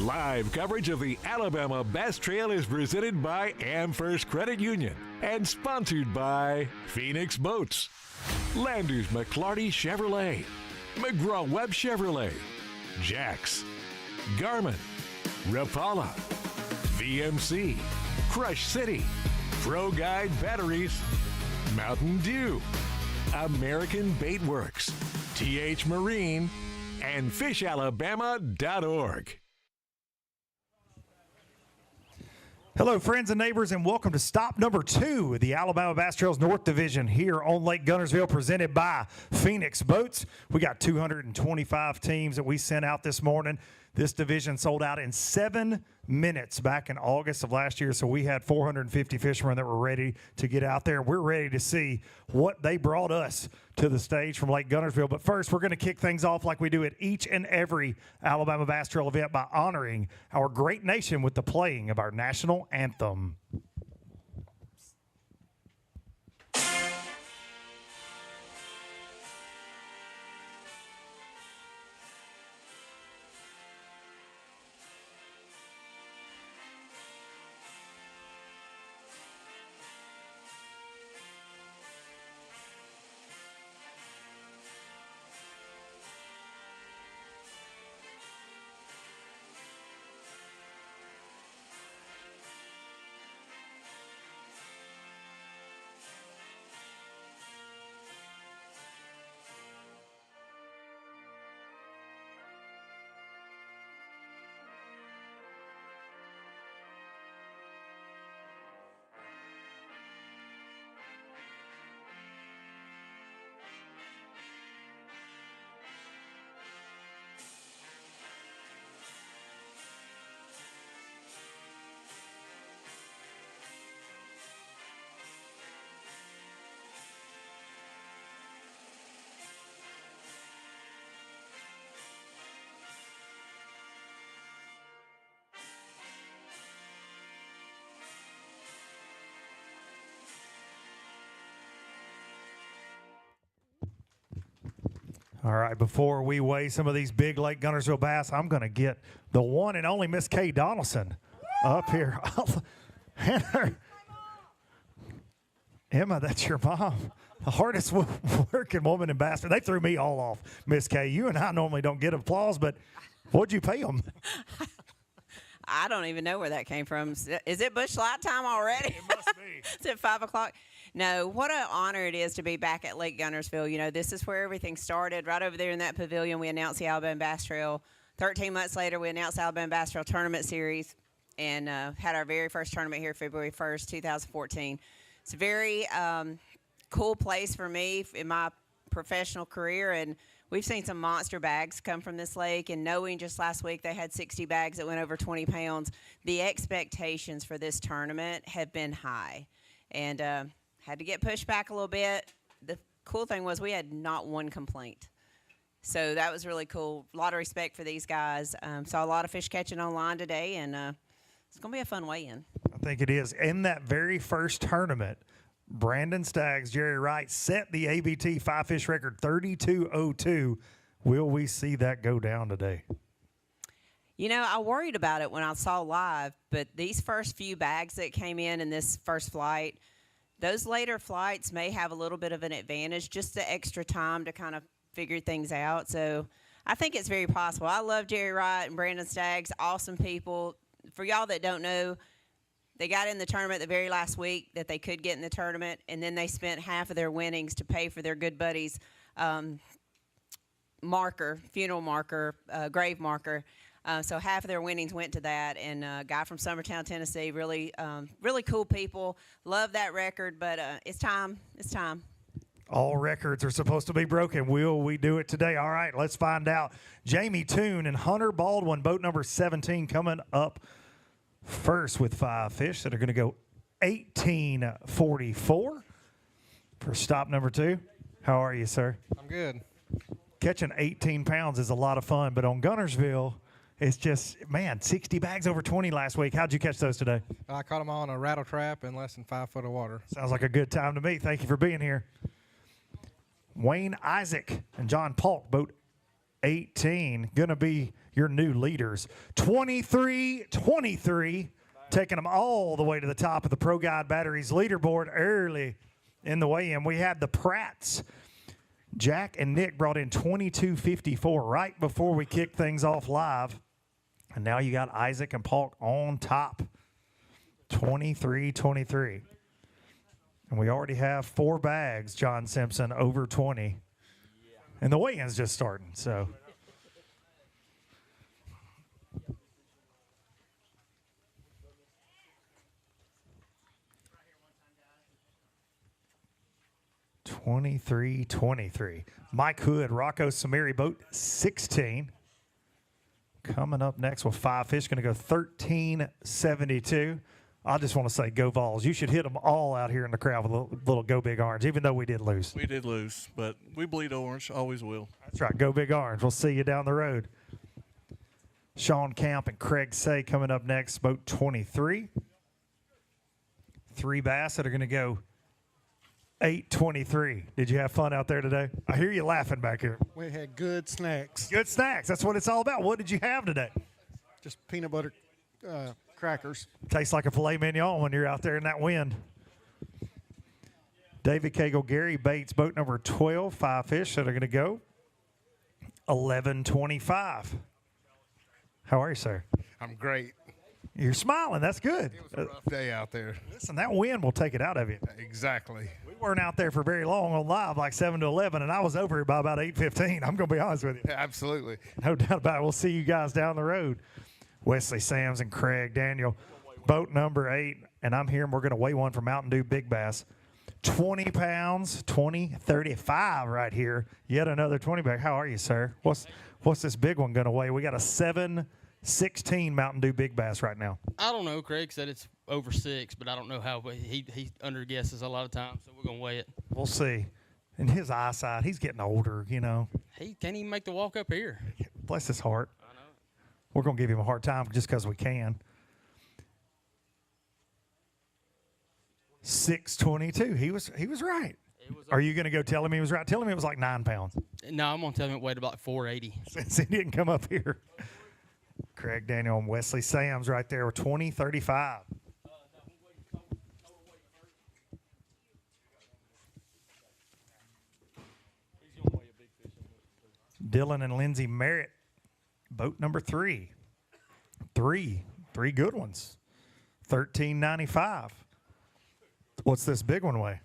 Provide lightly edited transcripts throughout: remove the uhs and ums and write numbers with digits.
Live coverage of the Alabama Bass Trail is presented by AmFirst Credit Union and sponsored by Phoenix Boats, Landers McClarty Chevrolet, McGraw-Webb Chevrolet, Jax, Garmin, Rapala, VMC, Crush City, Pro Guide Batteries, Mountain Dew, American Bait Works, TH Marine, and FishAlabama.org. Hello, friends and neighbors, and welcome to stop number 2 of the Alabama Bass Trail's North Division here on Lake Guntersville, presented by Phoenix Boats. We got 225 teams that we sent out this morning. This division sold out in 7 minutes back in August of last year, so we had 450 fishermen that were ready to get out there. We're ready to see what they brought us to the stage from Lake Guntersville. But first, we're going to kick things off like we do at each and every Alabama Bass Trail event by honoring our great nation with the playing of our national anthem. All right, before we weigh some of these big Lake Guntersville bass, I'm going to get the one and only Miss Kay Donaldson up here. Emma, that's your mom. The hardest working woman in bass. They threw me all off, Miss Kay. You and I normally don't get applause, but what'd you pay them? I don't even know where that came from. Is it bush light time already? It must be. It's at 5 o'clock. No, what an honor it is to be back at Lake Guntersville. You know, this is where everything started. Right over there in that pavilion, we announced the Alabama Bass Trail. 13 months later, we announced the Alabama Bass Trail Tournament Series and had our very first tournament here February 1st, 2014. It's a very cool place for me in my professional career, and we've seen some monster bags come from this lake, and knowing just last week they had 60 bags that went over 20 pounds, the expectations for this tournament have been high. And had to get pushed back a little bit. The cool thing was we had not one complaint. So that was really cool. A lot of respect for these guys. Saw a lot of fish catching online today, and it's going to be a fun weigh-in. I think it is. In that very first tournament, Brandon Staggs, Jerry Wright set the ABT 5-fish record, 32.02. Will we see that go down today? You know, I worried about it when I saw live, but these first few bags that came in this first flight, those later flights may have a little bit of an advantage, just the extra time to kind of figure things out. So I think it's very possible. I love Jerry Wright and Brandon Staggs, awesome people. For y'all that don't know, they got in the tournament the very last week that they could get in the tournament, and then they spent half of their winnings to pay for their good buddies' funeral marker, grave marker. So half of their winnings went to that, and a guy from Summertown, Tennessee, really cool people. Love that record, but it's time. It's time. All records are supposed to be broken. Will we do it today? All right, let's find out. Jamie Toon and Hunter Baldwin, boat number 17, coming up first with 5 fish that are going to go 18.44 for stop number 2. How are you, sir? I'm good. Catching 18 pounds is a lot of fun, but on Guntersville, it's just, man, 60 bags over 20 last week. How'd you catch those today? I caught them on a rattle trap in less than 5 foot of water. Sounds like a good time to me. Thank you for being here. Wayne Isaac and John Polk, boat 18, going to be your new leaders. 23-23, taking them all the way to the top of the Pro Guide Batteries leaderboard early in the weigh-in. We had the Pratts. Jack and Nick brought in 22.54 right before we kicked things off live. And now you got Isaac and Paul on top, 23-23. And we already have 4 bags, John Simpson, over 20. And the weigh-in's just starting, so. (23-23). Mike Hood, Rocco Samiri, boat 16. Coming up next with 5 fish, going to go 13.72. I just want to say, go Vols. You should hit them all out here in the crowd with a little Go Big Orange, even though we did lose. We did lose, but we bleed orange, always will. That's right, Go Big Orange. We'll see you down the road. Sean Camp and Craig Say coming up next, boat 23. 3 bass that are going to go 8.23. Did you have fun out there today? I hear you laughing back here. We had good snacks. Good snacks. That's what it's all about. What did you have today? Just peanut butter crackers. Tastes like a filet mignon when you're out there in that wind. David Cagle, Gary Bates, boat number 12, 5 fish that are going to go 11.25. How are you, sir? I'm great. You're smiling. That's good. It was a rough day out there. Listen, that wind will take it out of you. Exactly. We weren't out there for very long on live, like 7 to 11, and I was over here by about 8:15. I'm going to be honest with you. Absolutely. No doubt about it. We'll see you guys down the road. Wesley Sams and Craig Daniel, boat number 8, and I'm here, and we're going to weigh one for Mountain Dew Big Bass. 20 pounds, 35 right here. Yet another 20 bag. How are you, sir? What's this big one going to weigh? We got a 7.16 Mountain Dew Big Bass right now. I don't know. Craig said it's over 6, but I don't know how. But he underguesses a lot of times, so we're going to weigh it. We'll see. And his eyesight, he's getting older, you know. He can't even make the walk up here. Bless his heart. I know. We're going to give him a hard time just because we can. 6.22. He was right. Are you going to go tell him he was right? Tell him it was like 9 pounds. No, I'm going to tell him it weighed about 480. Since he didn't come up here. Craig Daniel and Wesley Sams right there with 20.35. Dylan and Lindsay Merritt, boat number 3. Three good ones. 13.95. What's this big one weigh?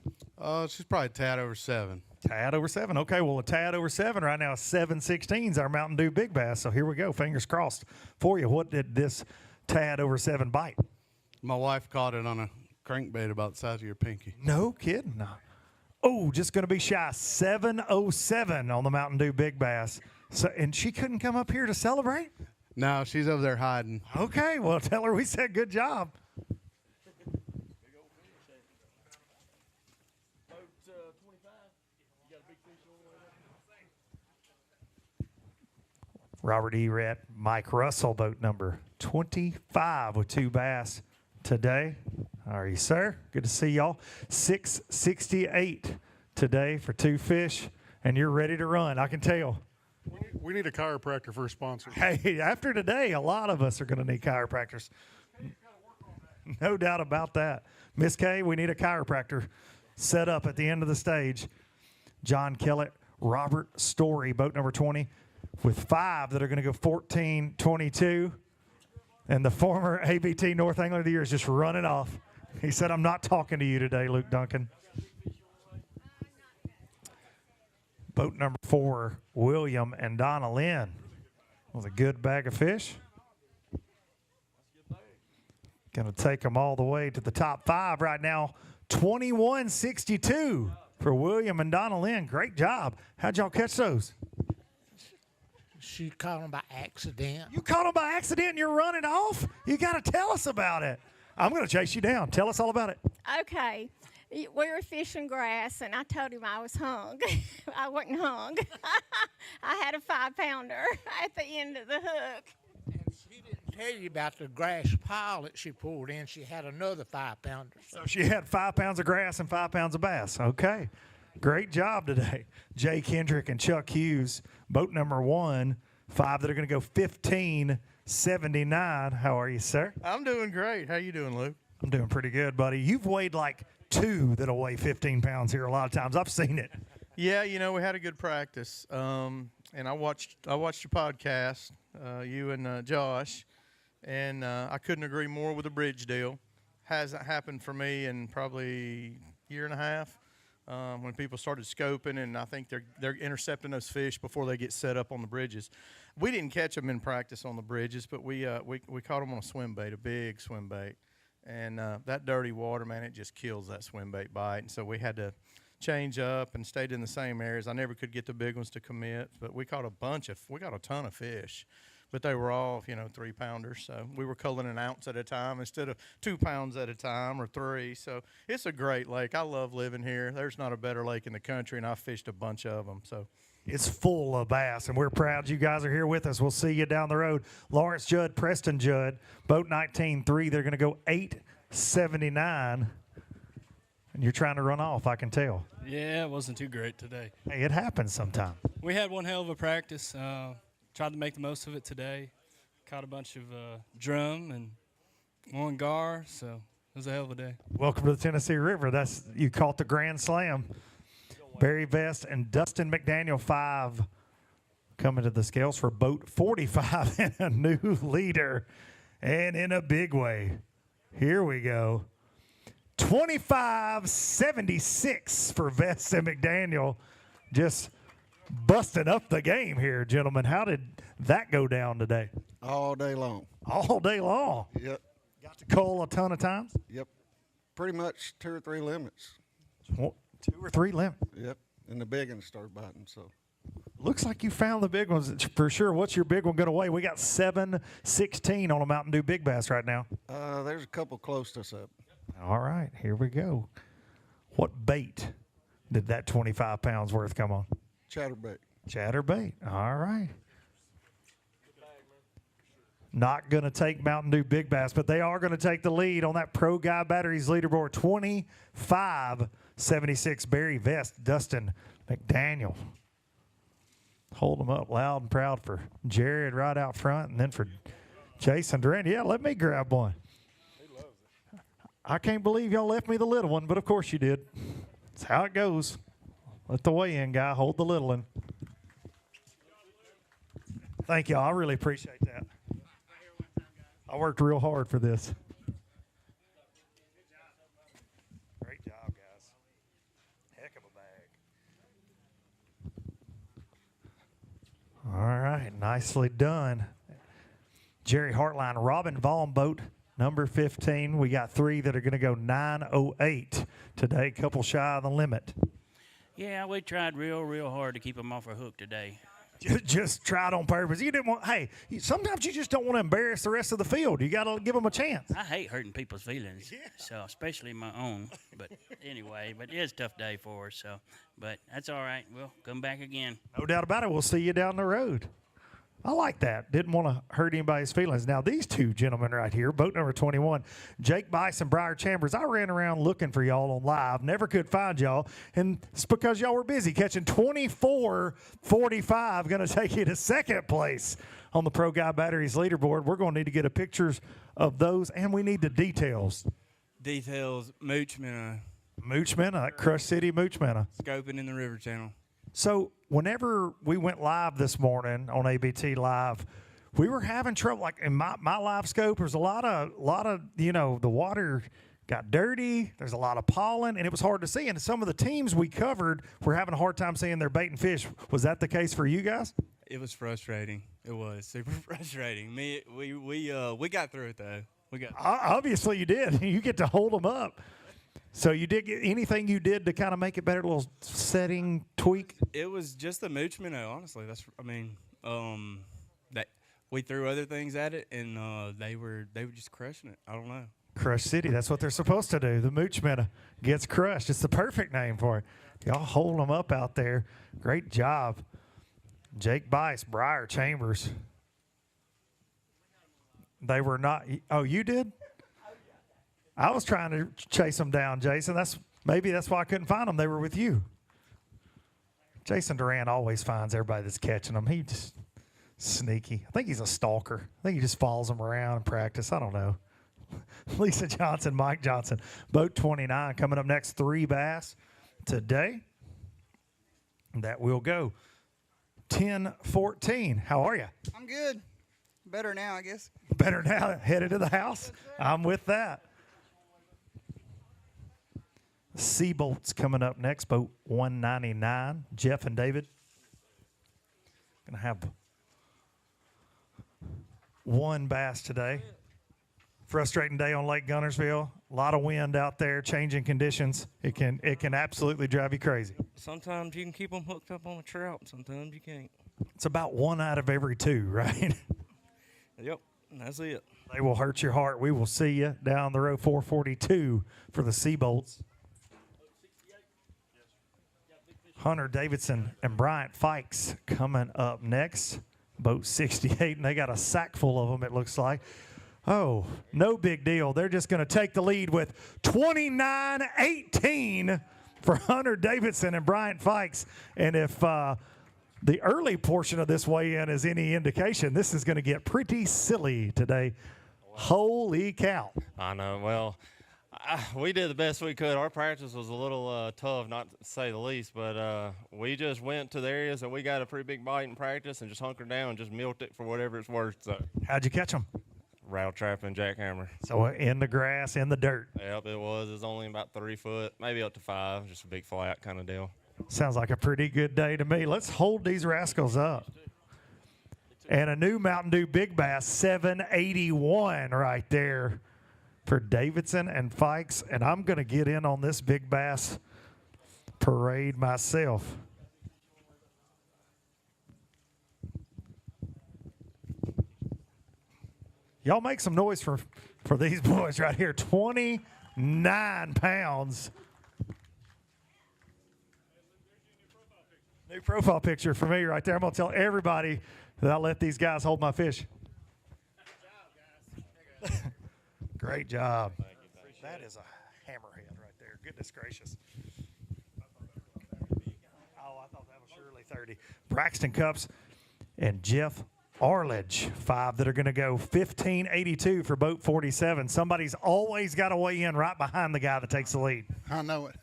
She's probably a tad over 7. Tad over 7. Okay, well, a tad over 7 right now. 7.16 is our Mountain Dew Big Bass. So here we go. Fingers crossed for you. What did this tad over 7 bite? My wife caught it on a crankbait about the size of your pinky. No kidding. No. Oh, just going to be shy. 7.07 on the Mountain Dew Big Bass. So, and she couldn't come up here to celebrate? No, she's over there hiding. Okay, well, tell her we said good job. Robert E. Rett, Mike Russell, boat number 25 with 2 bass today. How are you, sir? Good to see y'all. 6.68 today for 2 fish, and you're ready to run, I can tell. We need a chiropractor for a sponsor. Hey, after today, a lot of us are going to need chiropractors. No doubt about that. Miss K, we need a chiropractor set up at the end of the stage. John Kellett, Robert Story, boat number 20, with 5 that are going to go 14.22. And the former ABT North Angler of the Year is just running off. He said, I'm not talking to you today, Luke Duncan. Boat number 4, William and Donna Lynn, with a good bag of fish. Going to take them all the way to the top 5 right now. 21.62 for William and Donna Lynn. Great job. How'd y'all catch those? She caught them by accident. You caught them by accident and you're running off? You got to tell us about it. I'm going to chase you down. Tell us all about it. Okay. We were fishing grass, and I told him I was hung. I wasn't hung. I had a 5-pounder at the end of the hook. And she didn't tell you about the grass pile that she pulled in. She had another 5-pounder. So she had 5 pounds of grass and 5 pounds of bass. Okay. Great job today. Jay Kendrick and Chuck Hughes, boat number 1, 5 that are going to go 15.79. How are you, sir? I'm doing great. How you doing, Luke? I'm doing pretty good, buddy. You've weighed like 2 that'll weigh 15 pounds here a lot of times. I've seen it. Yeah, we had a good practice. And I watched your podcast, you and Josh, and I couldn't agree more with the bridge deal. Hasn't happened for me in probably a year and a half. When people started scoping, and I think they're intercepting those fish before they get set up on the bridges. We didn't catch them in practice on the bridges, but we caught them on a swim bait, a big swim bait, and that dirty water, man, it just kills that swim bait bite. And so we had to change up and stayed in the same areas. I never could get the big ones to commit, but we got a ton of fish. But they were all, 3-pounders. So we were culling an ounce at a time instead of 2 pounds at a time or 3. So it's a great lake. I love living here. There's not a better lake in the country, and I've fished a bunch of them. So it's full of bass, and we're proud you guys are here with us. We'll see you down the road. Lawrence Judd, Preston Judd, boat 19-3. They're going to go 8.79. And you're trying to run off, I can tell. Yeah, it wasn't too great today. Hey, it happens sometimes. We had one hell of a practice. Tried to make the most of it today. Caught a bunch of drum and one gar, so it was a hell of a day. Welcome to the Tennessee River. You caught the Grand Slam. Barry Vest and Dustin McDaniel, 5, coming to the scales for boat 45 and a new leader, and in a big way. Here we go. 25.76 for Vest and McDaniel. Just busting up the game here, gentlemen. How did that go down today? All day long. All day long? Yep. Got to cull a ton of times? Yep. Pretty much 2 or 3 limits. 2 or 3 limits? Yep. And the big ones start biting, so. Looks like you found the big ones for sure. What's your big one going to weigh? We got 7.16 on a Mountain Dew Big Bass right now. There's a couple close to us up. All right, here we go. What bait did that 25 pounds worth come on? Chatterbait. Chatterbait. All right. Not going to take Mountain Dew Big Bass, but they are going to take the lead on that Pro Guy Batteries leaderboard. 25.76. Barry Vest, Dustin McDaniel. Hold them up loud and proud for Jared right out front, and then for Jason Durant. Yeah, let me grab one. I can't believe y'all left me the little one, but of course you did. That's how it goes. Let the weigh-in guy hold the little one. Thank y'all. I really appreciate that. I worked real hard for this. Great job, guys. Heck of a bag. All right, nicely done. Jerry Hartline, Robin Vaughn boat, number 15. We got 3 that are going to go 9.08 today, couple shy of the limit. Yeah, we tried real hard to keep them off our hook today. Just tried on purpose. You didn't want. Hey, sometimes you just don't want to embarrass the rest of the field. You got to give them a chance. I hate hurting people's feelings, so especially my own. But anyway, it's a tough day for us. So, but that's all right. We'll come back again. No doubt about it. We'll see you down the road. I like that. Didn't want to hurt anybody's feelings. Now, these 2 gentlemen right here, boat number 21, Jake Bice and Briar Chambers, I ran around looking for y'all on live. Never could find y'all, and it's because y'all were busy catching 24.45, going to take you to second place on the Pro Guy Batteries leaderboard. We're going to need to get pictures of those, and we need the details. Details, Mooch Minnow. Mooch Minnow, Crush City Mooch Minnow. Scoping in the River Channel. So whenever we went live this morning on ABT Live, we were having trouble. Like in my live scope, there's a lot of the water got dirty. There's a lot of pollen, and it was hard to see. And some of the teams we covered were having a hard time seeing their bait and fish. Was that the case for you guys? It was frustrating. It was super frustrating. We got through it though. Obviously you did. You get to hold them up. So you did get anything you did to kind of make it better, a little setting tweak? It was just the Mooch Minnow, honestly. That we threw other things at it, and they were just crushing it. I don't know. Crush City, that's what they're supposed to do. The Mooch Minnow gets crushed. It's the perfect name for it. Y'all hold them up out there. Great job. Jake Bice, Briar Chambers. They were not. Oh, you did? I was trying to chase them down, Jason. Maybe that's why I couldn't find them. They were with you. Jason Duran always finds everybody that's catching them. He just sneaky. I think he's a stalker. I think he just follows them around in practice. I don't know. Lisa Johnson, Mike Johnson, boat 29 coming up next. 3 bass today. That will go 10-14. How are you? I'm good. Better now, I guess. Better now. Headed to the house. I'm with that. Seabolt's coming up next, boat 199. Jeff and David gonna have 1 bass today. Frustrating day on Lake Guntersville. A lot of wind out there, changing conditions. It can absolutely drive you crazy. Sometimes you can keep them hooked up on a trout. Sometimes you can't. It's about 1 out of every 2, right? Yep, that's it. They will hurt your heart. We will see you down the road. 442 for the Seabolts. Hunter Davidson and Bryant Fikes coming up next. Boat 68, and they got a sack full of them, it looks like. Oh, no big deal. They're just going to take the lead with 29-18 for Hunter Davidson and Bryant Fikes. And if the early portion of this weigh-in is any indication, this is going to get pretty silly today. Holy cow. I know. Well, we did the best we could. Our practice was a little tough, not to say the least, but we just went to the areas that we got a pretty big bite in practice and just hunkered down and just milked it for whatever it's worth. So, how'd you catch them? Rattle trap and jackhammer. So in the grass, in the dirt. Yep, it was. It was only about 3 foot, maybe up to 5, just a big flat kind of deal. Sounds like a pretty good day to me. Let's hold these rascals up. And a new Mountain Dew Big Bass, 781 right there for Davidson and Fikes. And I'm going to get in on this Big Bass parade myself. Y'all make some noise for these boys right here. 29 pounds. New profile picture for me right there. I'm going to tell everybody that I let these guys hold my fish. Great job. That is a hammerhead right there. Goodness gracious. Oh, I thought that was surely 30. Braxton Cups and Jeff Arledge, 5 that are going to go 15.82 for boat 47. Somebody's always got to weigh in right behind the guy that takes the lead. I know it.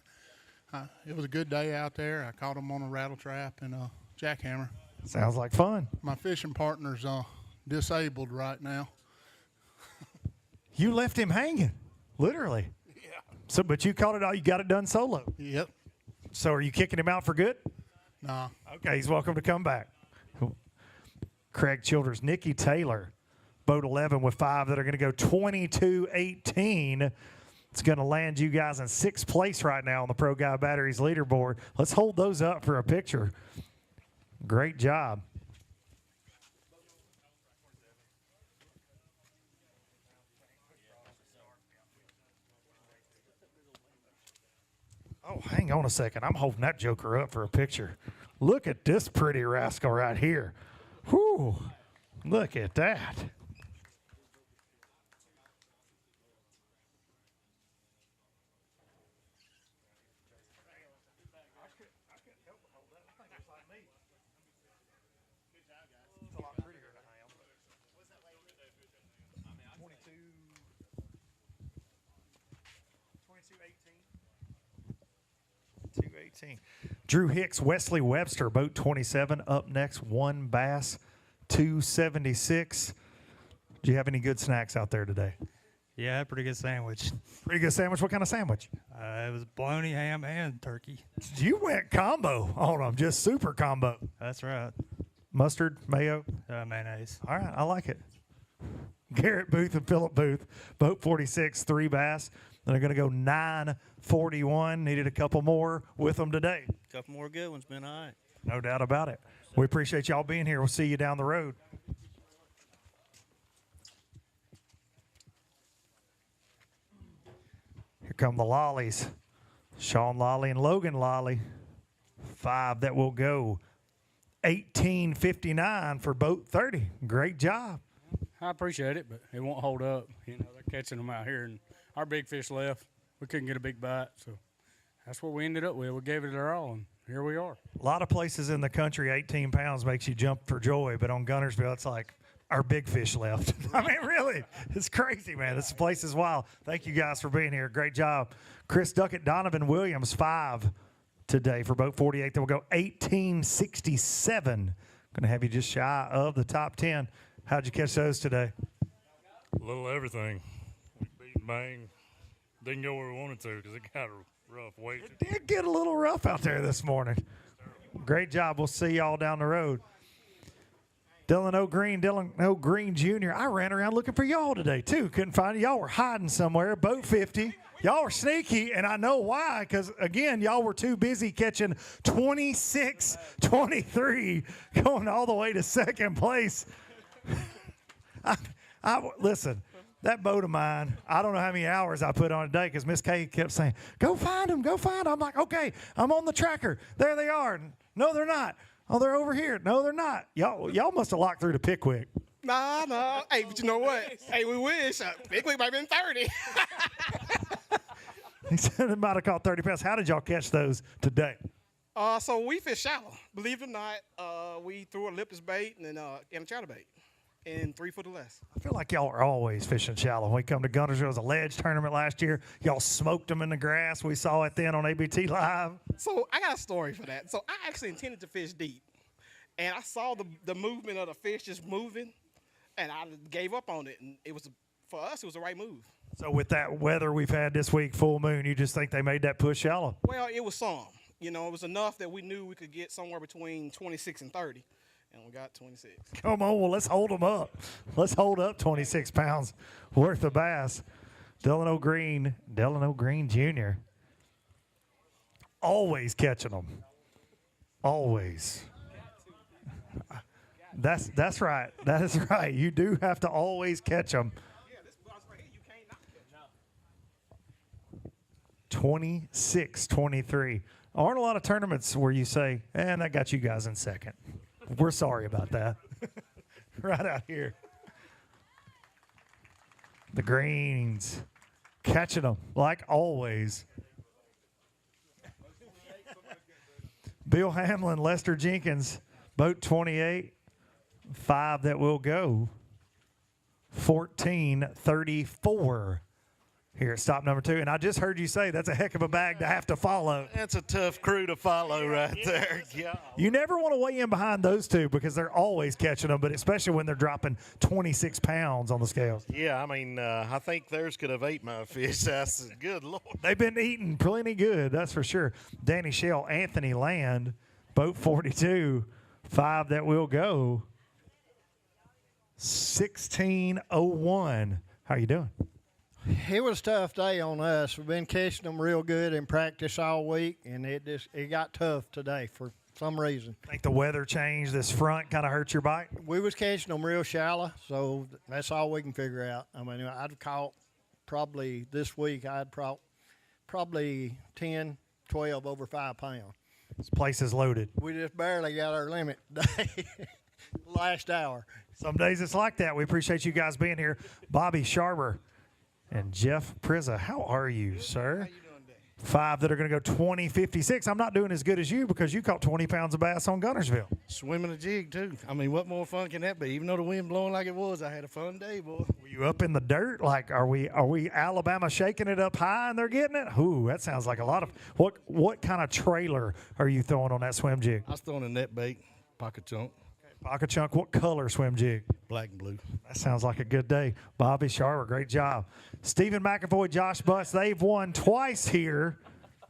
It was a good day out there. I caught him on a rattle trap and a jackhammer. Sounds like fun. My fishing partner's disabled right now. You left him hanging, literally. Yeah. So, but you caught it all. You got it done solo. Yep. So are you kicking him out for good? Nah. Okay, he's welcome to come back. Craig Childers, Nikki Taylor, boat 11 with 5 that are going to go 22-18. It's going to land you guys in 6th place right now on the Pro Guy Batteries leaderboard. Let's hold those up for a picture. Great job. Oh, hang on a second. I'm holding that joker up for a picture. Look at this pretty rascal right here. Whew. Look at that. Drew Hicks, Wesley Webster, boat 27 up next. 1 bass, 276. Do you have any good snacks out there today? Yeah, I had a pretty good sandwich. Pretty good sandwich. What kind of sandwich? It was bologna, ham, and turkey. You went combo on them, just super combo. That's right. Mustard, mayo? Mayonnaise. All right, I like it. Garrett Booth and Philip Booth, boat 46, 3 bass. They're going to go 9:41. Needed a couple more with them today. A couple more good ones, been all right. No doubt about it. We appreciate y'all being here. We'll see you down the road. Here come the Lollies. Sean Lolly and Logan Lolly. 5 that will go 18:59 for boat 30. Great job. I appreciate it, but it won't hold up. You know, they're catching them out here, and our big fish left. We couldn't get a big bite, so that's what we ended up with. We gave it our all, and here we are. A lot of places in the country, 18 pounds makes you jump for joy, but on Guntersville, it's like our big fish left. I mean, really, it's crazy, man. This place is wild. Thank you guys for being here. Great job. Chris Duckett, Donovan Williams, 5 today for boat 48. Then we'll go 1867. Going to have you just shy of the top 10. How'd you catch those today? A little everything. We beat and bang. Didn't go where we wanted to because it got rough. It did get a little rough out there this morning. Great job. We'll see y'all down the road. Dylan O'Green Jr. I ran around looking for y'all today, too. Couldn't find you. Y'all were hiding somewhere. Boat 50. Y'all were sneaky, and I know why, because, again, y'all were too busy catching 26-23, going all the way to second place. Listen, that boat of mine, I don't know how many hours I put on today because Miss Kay kept saying, go find them, go find them. I'm like, okay, I'm on the tracker. There they are. No, they're not. Oh, they're over here. No, they're not. Y'all must have locked through to Pickwick. Nah. Hey, but you know what? Hey, we wish. Pickwick might have been 30. He said it might have caught 30 pounds. How did y'all catch those today? So we fish shallow. Believe it or not, we threw a lipless bait and a chatterbait in 3 foot or less. I feel like y'all are always fishing shallow. When we come to Guntersville, it was a ledge tournament last year. Y'all smoked them in the grass. We saw it then on ABT Live. So I got a story for that. So I actually intended to fish deep. And I saw the movement of the fish just moving, and I gave up on it. And for us, it was the right move. So with that weather we've had this week, full moon, you just think they made that push shallow? Well, it was some. You know, it was enough that we knew we could get somewhere between 26 and 30. And we got 26. Come on, well, let's hold them up. Let's hold up 26 pounds worth of bass. Dylan O'Green Jr. Always catching them. Always. That's right. That is right. You do have to always catch them. 26-23. Aren't a lot of tournaments where you say, that got you guys in second. We're sorry about that. Right out here. The Greens catching them like always. Bill Hamlin, Lester Jenkins, boat 28, 5 that will go. 14-34 here at stop number 2. And I just heard you say that's a heck of a bag to have to follow. That's a tough crew to follow right there. Yeah. You never want to weigh in behind those two because they're always catching them, but especially when they're dropping 26 pounds on the scales. Yeah, I mean, I think theirs could have ate my fish. That's good Lord. They've been eating plenty good, that's for sure. Danny Shell, Anthony Land, boat 42, 5 that will go. 16:01. How you doing? It was a tough day on us. We've been catching them real good in practice all week, and it got tough today for some reason. Think the weather changed, this front kind of hurt your bite? We was catching them real shallow, so that's all we can figure out. I mean, I'd caught probably this week, probably 10, 12 over 5 pounds. This place is loaded. We just barely got our limit today, last hour. Some days it's like that. We appreciate you guys being here. Bobby Sharber and Jeff Prizza, how are you, sir? How you doing today? 5 that are going to go 20-56. I'm not doing as good as you because you caught 20 pounds of bass on Guntersville. Swimming a jig, too. I mean, what more fun can that be? Even though the wind blowing like it was, I had a fun day, boy. Were you up in the dirt? Like, are we Alabama shaking it up high and they're getting it? Ooh, that sounds like a lot of – what kind of trailer are you throwing on that swim jig? I was throwing a net bait, pocket chunk. Pocket chunk, what color swim jig? Black and blue. That sounds like a good day. Bobby Sharver, great job. Stephen McAvoy, Josh Butts, they've won twice here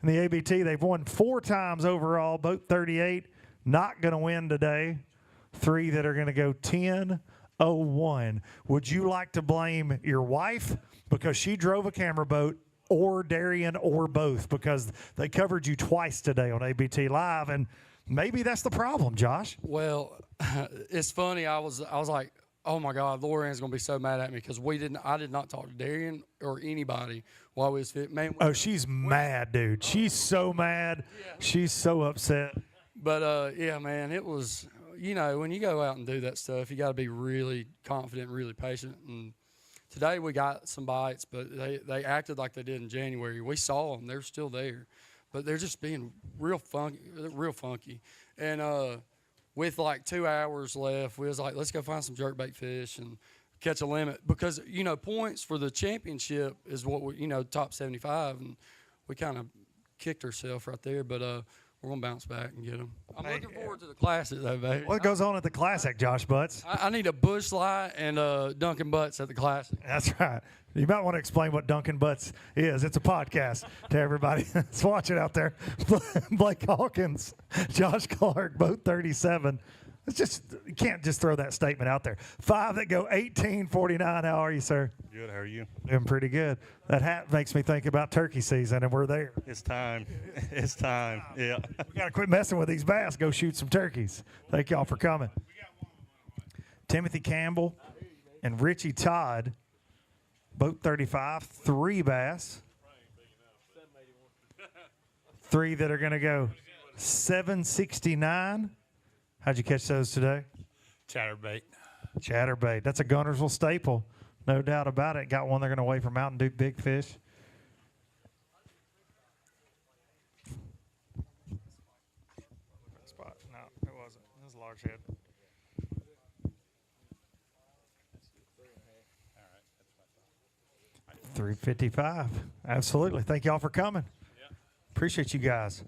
in the ABT. They've won 4 times overall, boat 38. Not going to win today. 3 that are going to go 10-01. Would you like to blame your wife because she drove a camera boat, or Darian, or both? Because they covered you twice today on ABT Live, and maybe that's the problem, Josh. Well, it's funny. I was like, oh my God, Lorian's gonna be so mad at me because I did not talk to Darian or anybody while we was fit. Man, she's mad, dude. She's so mad. Yeah. She's so upset. But yeah, man, it was. You know, when you go out and do that stuff, you got to be really confident, really patient. And today we got some bites, but they acted like they did in January. We saw them; they're still there. but they're just being real funky. And with like 2 hours left, we was like, let's go find some jerkbait fish and catch a limit, because points for the championship is what we top 75, and we kind of kicked ourselves right there, but we're gonna bounce back and get them. I'm looking forward to the classic though, baby. What goes on at the Classic, Josh Butts? I need a bush light and Dunkin' Butts at the Classic. That's right. You might want to explain what Dunkin' Butts is. It's a podcast to everybody that's watching out there. Blake Hawkins, Josh Clark, both 37. It's just, you can't just throw that statement out there. 5 that go 18:49. How are you, sir? Good. How are you? Doing pretty good. That hat makes me think about turkey season, and we're there. It's time. It's time. Yeah. We got to quit messing with these bass. Go shoot some turkeys. Thank y'all for coming. Timothy Campbell and Richie Todd, both 35, 3 bass. 3 that are going to go 769. How'd you catch those today? Chatterbait. Chatterbait. That's a Guntersville staple. No doubt about it. Got one they're going to weigh for Mountain Dew Big Fish. Spot. No, it wasn't. It was a large head. $355. Absolutely. Thank y'all for coming. Appreciate you guys.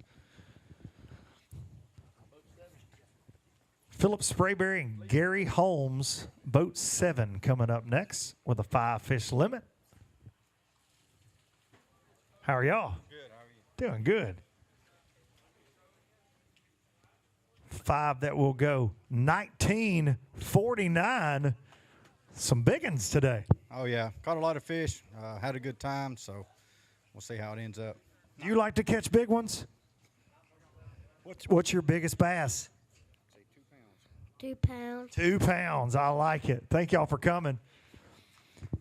Philip Sprayberry and Gary Holmes, boat 7, coming up next with a 5-fish limit. How are y'all? Good. How are you? Doing good. 5 that will go 1949. Some big ones today. Oh, yeah. Caught a lot of fish. Had a good time, so we'll see how it ends up. Do you like to catch big ones? What's your biggest bass? 2 pounds. 2 pounds. I like it. Thank y'all for coming.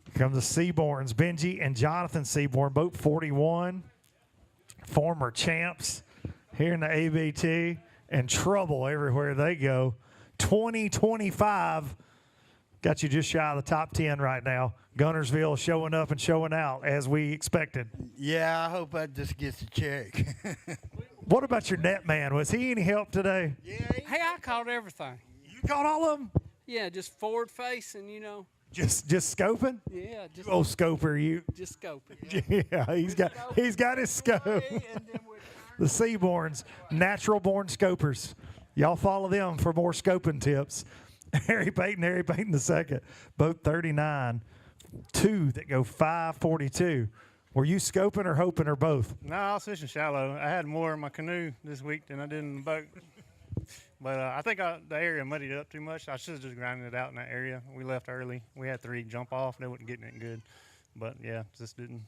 Here come the Seaborns, Benji and Jonathan Seaborn, both 41, former champs here in the ABT, and trouble everywhere they go. 2025 got you just shy of the top 10 right now. Guntersville showing up and showing out as we expected. Yeah, I hope I just gets a check. What about your net man? Was he any help today? Hey, I caught everything. You caught all of them? Yeah, just forward facing, Just scoping? Yeah, just Oh, scoper, you. just scoping. Yeah, he's got his scope. The Seaborns, natural born scopers. Y'all follow them for more scoping tips. Harry Payton the second, both 39. 2 that go 542. Were you scoping or hoping or both? No, I was fishing shallow. I had more in my canoe this week than I did in the boat. But I think the area muddied it up too much. I should have just grinded it out in that area. We left early. We had 3 jump off. They wasn't getting it good. But, yeah, just didn't.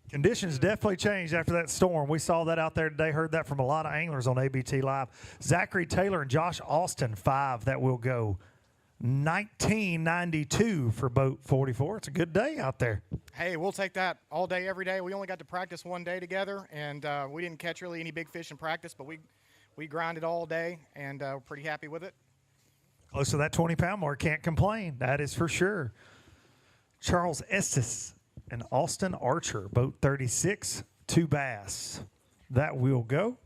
Conditions definitely changed after that storm. We saw that out there today, heard that from a lot of anglers on ABT Live. Zachary Taylor and Josh Austin, 5 that will go 1992 for boat 44. It's a good day out there. Hey, we'll take that all day, every day. We only got to practice one day together, and we didn't catch really any big fish in practice, but we grinded all day, and we're pretty happy with it. Close to that 20-pound mark, can't complain. That is for sure. Charles Estes and Austin Archer, boat 36, 2 bass. That will go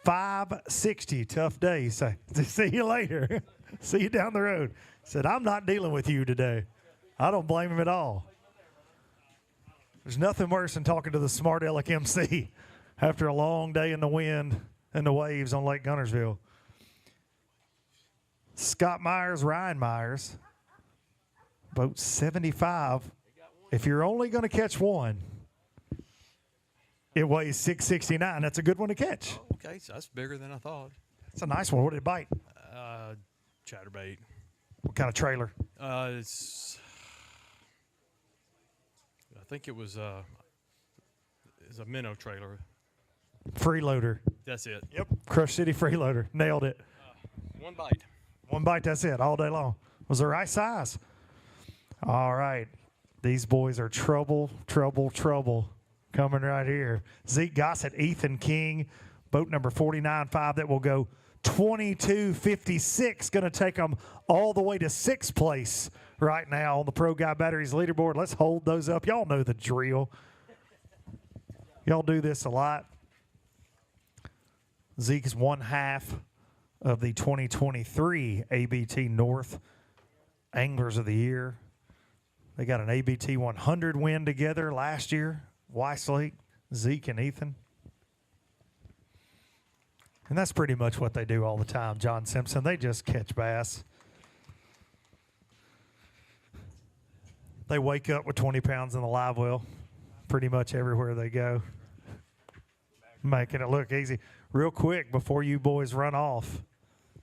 560. Tough day. You say, see you later. See you down the road. Said, I'm not dealing with you today. I don't blame him at all. There's nothing worse than talking to the smart aleck MC after a long day in the wind and the waves on Lake Guntersville. Scott Myers, Ryan Myers, boat 75. If you're only going to catch one, it weighs 669. That's a good one to catch. Okay, so that's bigger than I thought. It's a nice one. What did it bite? Chatterbait. What kind of trailer? I think it was a minnow trailer. Freeloader. That's it. Yep. Crush City Freeloader. Nailed it. One bite. One bite, that's it, all day long. Was the right size. All right. These boys are trouble coming right here. Zeke Gossett, Ethan King, boat number 49-5 that will go 22.56. Going to take them all the way to 6th place right now on the Pro Guy Batteries leaderboard. Let's hold those up. Y'all know the drill. Y'all do this a lot. Zeke is one half of the 2023 ABT North Anglers of the Year. They got an ABT 100 win together last year. Weislake, Zeke, and Ethan. And that's pretty much what they do all the time, John Simpson. They just catch bass. They wake up with 20 pounds in the live well pretty much everywhere they go. Making it look easy. Real quick, before you boys run off,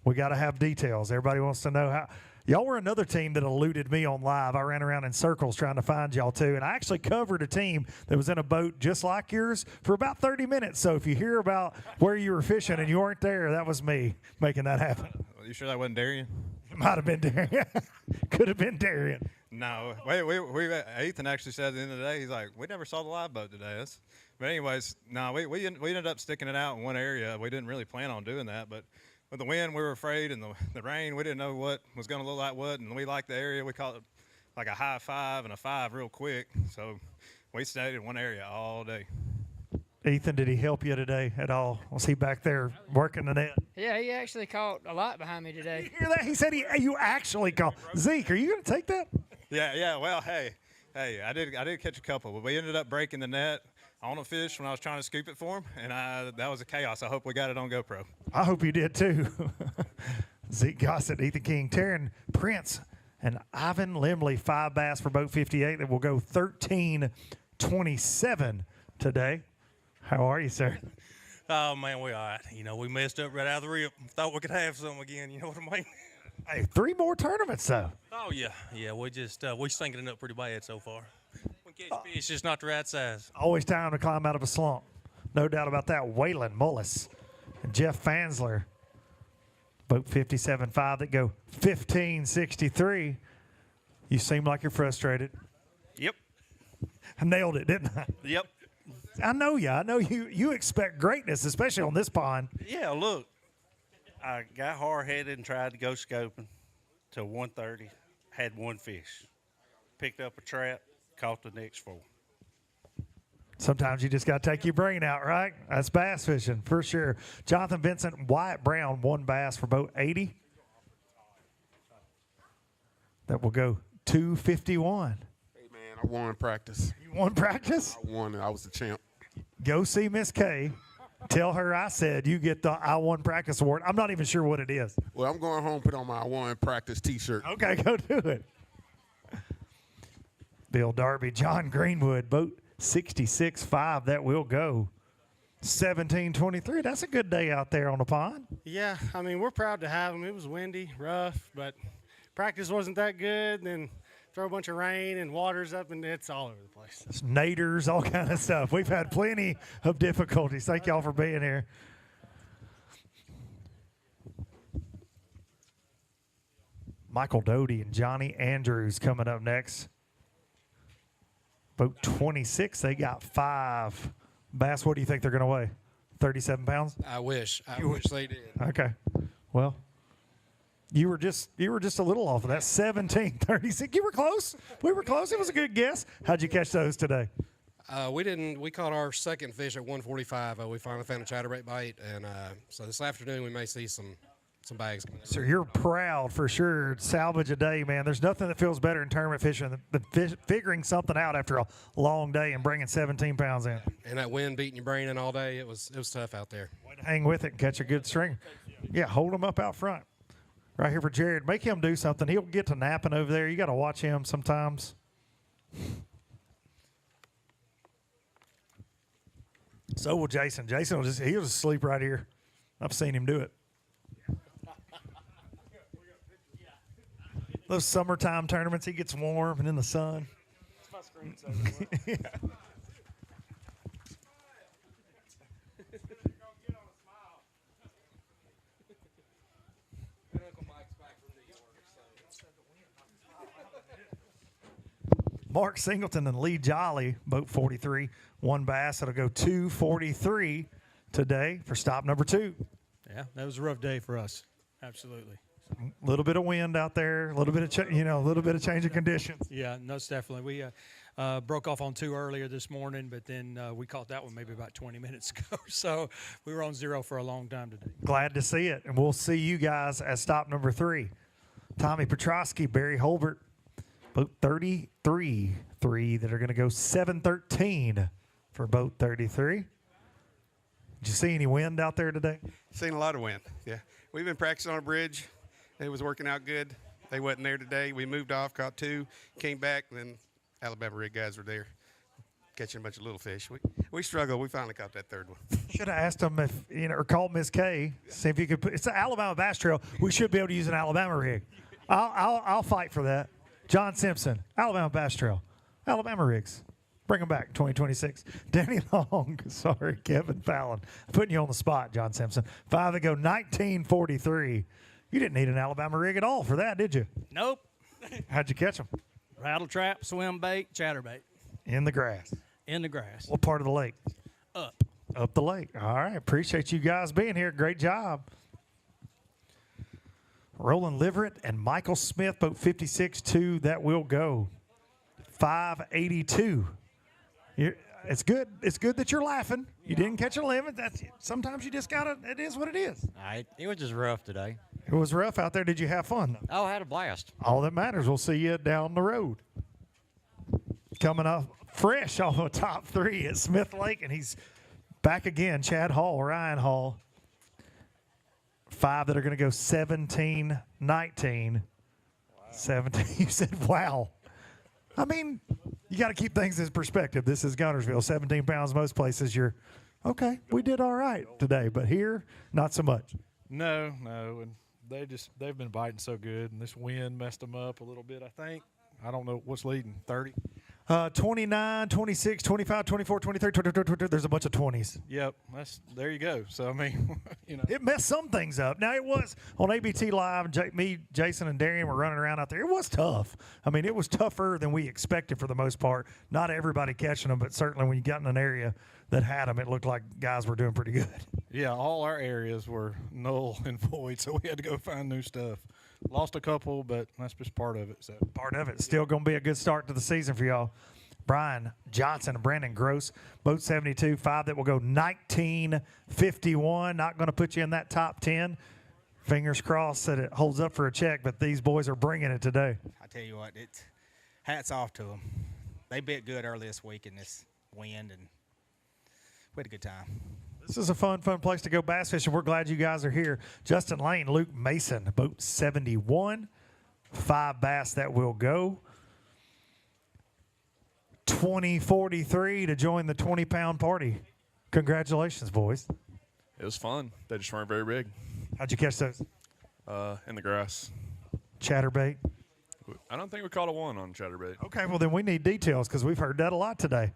we got to have details. Everybody wants to know how. Y'all were another team that eluded me on live. I ran around in circles trying to find y'all too. And I actually covered a team that was in a boat just like yours for about 30 minutes. So if you hear about where you were fishing and you weren't there, that was me making that happen. Are you sure that wasn't Darian? It might have been Darian. Could have been Darian. No. Ethan actually said at the end of the day, he's like, we never saw the live boat today. But anyways, no, we ended up sticking it out in one area. We didn't really plan on doing that, but with the wind, we were afraid, and the rain, we didn't know what was going to look like what, and we liked the area. We caught it like a high 5 and a 5 real quick, so we stayed in one area all day. Ethan, did he help you today at all? Was he back there working the net? Yeah, he actually caught a lot behind me today. You hear that? He said you actually caught. Zeke, are you going to take that? Yeah. Well, hey, I did catch a couple, but we ended up breaking the net on a fish when I was trying to scoop it for him, and that was a chaos. I hope we got it on GoPro. I hope you did too. Zeke Gossett, Ethan King, Taryn Prince, and Ivan Limley, 5 bass for boat 58 that will go 13-27 today. How are you, sir? Oh, man, we all right. You know, we messed up right out of the rip. Thought we could have some again, you know what I mean? Hey, 3 more tournaments, though. Oh, yeah. Yeah, we just, we're sinking it up pretty bad so far. We catch fish, just not the right size. Always time to climb out of a slump. No doubt about that. Waylon Mullis and Jeff Fansler. Boat 57.5 that go 15.63. You seem like you're frustrated. Yep. I nailed it, didn't I? Yep. I know you. I know you expect greatness, especially on this pond. Yeah, look, I got hard-headed and tried to go scoping till 1:30. Had 1 fish. Picked up a trap, caught the next 4. Sometimes you just got to take your brain out, right? That's bass fishing for sure. Jonathan Vincent, Wyatt Brown, 1 bass for boat 80. That will go 251. Hey, man, I won practice. You won practice? I won. I was the champ. Go see Miss K. Tell her I said you get the I won practice award. I'm not even sure what it is. Well, I'm going home, put on my I won practice T-shirt. Okay, go do it. Bill Darby, John Greenwood, boat 66.5. That will go 17.23. That's a good day out there on the pond. Yeah, I mean, we're proud to have them. It was windy, rough, but practice wasn't that good. Then throw a bunch of rain and waters up, and it's all over the place. Naders, all kind of stuff. We've had plenty of difficulties. Thank y'all for being here. Michael Doty and Johnny Andrews coming up next. Boat 26, they got 5 bass. What do you think they're going to weigh? 37 pounds? I wish they did. Okay. Well, you were just a little off of that. 17.36. You were close. We were close. It was a good guess. How'd you catch those today? We caught our second fish at 1:45. We finally found a chatterbait bite, and so this afternoon we may see some bags. So you're proud for sure. Salvage a day, man. There's nothing that feels better in tournament fishing than figuring something out after a long day and bringing 17 pounds in. And that wind beating your brain in all day, it was tough out there. Hang with it and catch a good string. Yeah, hold him up out front. Right here for Jared. Make him do something. He'll get to napping over there. You got to watch him sometimes. So will Jason. Jason he'll just sleep right here. I've seen him do it. Those summertime tournaments, he gets warm and in the sun. That's my screensaver. Yeah. Mark Singleton and Lee Jolly, boat 43, 1 bass. It'll go 243 today for stop number 2. Yeah, that was a rough day for us. Absolutely. A little bit of wind out there, a little bit of change of conditions. Yeah, no, definitely. Broke off on 2 earlier this morning, but then we caught that one maybe about 20 minutes ago. So we were on 0 for a long time today. Glad to see it. And we'll see you guys at stop number 3. Tommy Petrosky, Barry Holbert, boat 33, 3 that are going to go 713 for boat 33. Did you see any wind out there today? Seen a lot of wind, yeah. We've been practicing on a bridge. It was working out good. They wasn't there today. We moved off, caught 2, came back, and then Alabama rig guys were there catching a bunch of little fish. We struggled. We finally caught that 3rd one. Should have asked them if, or called Miss K, see if you could put, it's the Alabama Bass Trail. We should be able to use an Alabama rig. I'll fight for that. John Simpson, Alabama Bass Trail, Alabama rigs. Bring them back, 2026. Danny Long, sorry, Kevin Fallon. I'm putting you on the spot, John Simpson. 5 that go 1943. You didn't need an Alabama rig at all for that, did you? Nope. How'd you catch them? Rattle trap, swim bait, chatterbait. In the grass. In the grass. What part of the lake? Up. Up the lake. All right. Appreciate you guys being here. Great job. Roland Liverett and Michael Smith, boat 56-2. That will go 582. It's good. It's good that you're laughing. You didn't catch a limit. Sometimes you just gotta. It is what it is. It was just rough today. It was rough out there. Did you have fun? Oh, I had a blast. All that matters. We'll see you down the road. Coming off fresh off of top 3 at Smith Lake, and he's back again. Chad Hall, Ryan Hall. 5 that are going to go 17-19. Wow. 17. You said, wow. I mean, you got to keep things in perspective. This is Guntersville, 17 pounds most places. You're, okay, we did all right today, but here, not so much. No, and they've been biting so good, and this wind messed them up a little bit, I think. I don't know what's leading, 30? 29, 26, 25, 24, 23, 22. There's a bunch of 20s. Yep, there you go. So, I mean, It messed some things up. Now, it was on ABT Live, me, Jason, and Darian were running around out there. It was tough. I mean, it was tougher than we expected for the most part. Not everybody catching them, but certainly when you got in an area that had them, it looked like guys were doing pretty good. Yeah, all our areas were null and void, so we had to go find new stuff. Lost a couple, but that's just part of it. So part of it. Still going to be a good start to the season for y'all. Brian Johnson and Brandon Gross, boat 72, 5 that will go 1951. Not going to put you in that top 10. Fingers crossed that it holds up for a check, but these boys are bringing it today. I tell you what, it's hats off to them. They bit good early this week in this wind, and we had a good time. This is a fun place to go bass fishing. We're glad you guys are here. Justin Lane, Luke Mason, boat 71, 5 bass that will go. 2043 to join the 20-pound party. Congratulations, boys. It was fun. They just weren't very big. How'd you catch those? In the grass. Chatterbait? I don't think we caught a 1 on chatterbait. Okay, well, then we need details because we've heard that a lot today.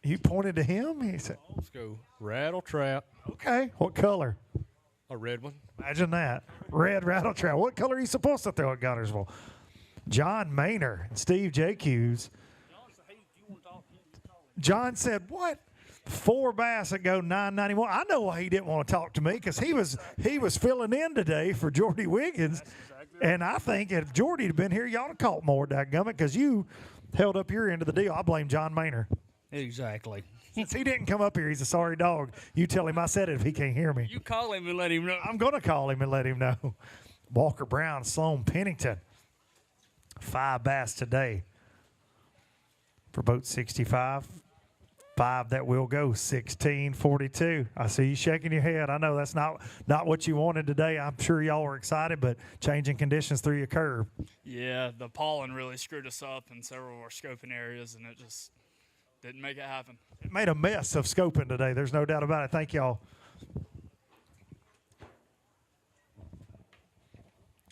You pointed to him? He said, let's go rattle trap. Okay. What color? A red one. Imagine that. Red rattle trap. What color are you supposed to throw at Guntersville? John Maynor and Steve J. Hughes. John said, what? 4 bass that go 991. I know why he didn't want to talk to me because he was filling in today for Jordy Wiggins. And I think if Jordy had been here, y'all would have caught more, dadgummit, because you held up your end of the deal. I blame John Maynor. Exactly. Since he didn't come up here, he's a sorry dog. You tell him I said it if he can't hear me. You call him and let him know. I'm going to call him and let him know. Walker Brown, Sloan Pennington. 5 bass today for boat 65. 5 that will go 1642. I see you shaking your head. I know that's not what you wanted today. I'm sure y'all were excited, but changing conditions threw you a curve. Yeah, the pollen really screwed us up in several of our scoping areas, and it just didn't make it happen. It made a mess of scoping today. There's no doubt about it. Thank y'all.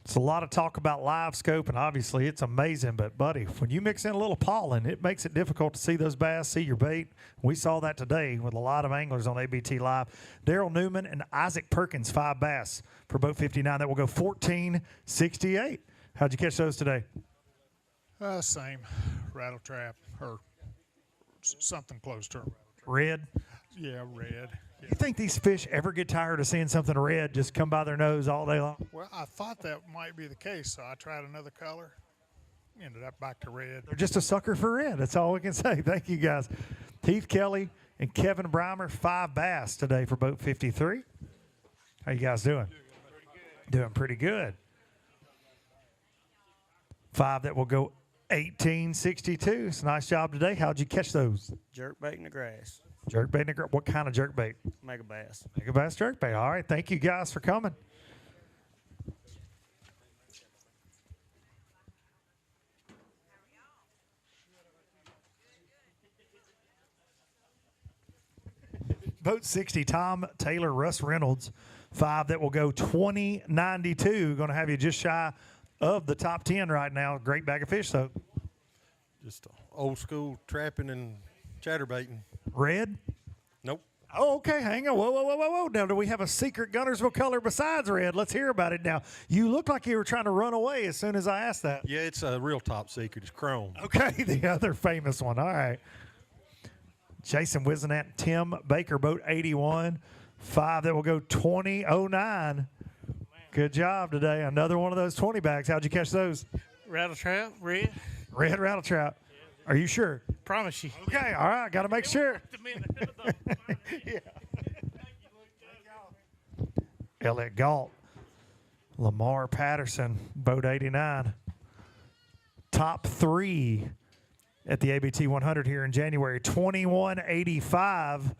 It's a lot of talk about live scope, and obviously it's amazing. But, buddy, when you mix in a little pollen, it makes it difficult to see those bass, see your bait. We saw that today with a lot of anglers on ABT Live. Daryl Newman and Isaac Perkins, 5 bass for boat 59. That will go 1468. How'd you catch those today? Same. Rattle trap or something close to a rattle trap. Red? Yeah, red. Yeah. You think these fish ever get tired of seeing something red just come by their nose all day long? Well, I thought that might be the case, so I tried another color. ended up back to red. They're just a sucker for red. That's all we can say. Thank you, guys. Heath Kelly and Kevin Breimer, 5 bass today for boat 53. How you guys doing? Doing pretty good. 5 that will go 1862. It's a nice job today. How'd you catch those? Jerk bait in the grass. Jerk bait in the grass. What kind of jerk bait? Mega bass. Mega bass jerk bait. All right. Thank you guys for coming. Boat 60, Tom Taylor, Russ Reynolds, 5 that will go 2092. Going to have you just shy of the top 10 right now. Great bag of fish, though. Just old school trapping and chatterbaiting. Red? Nope. Oh, okay. Hang on. Whoa, whoa, whoa, whoa, whoa. Now, do we have a secret Guntersville color besides red? Let's hear about it now. You looked like you were trying to run away as soon as I asked that. Yeah, it's a real top secret. It's chrome. Okay, the other famous one. All right. Jason Wisenant, Tim Baker, boat 81. 5 that will go 2009. Good job today. Another one of those 20 bags. How'd you catch those? Rattle trap, red. Red rattle trap. Are you sure? Promise you. Okay, all right. Got to make sure. Yeah. Elliot Galt, Lamar Patterson, boat 89. Top 3 at the ABT 100 here in January, 2185.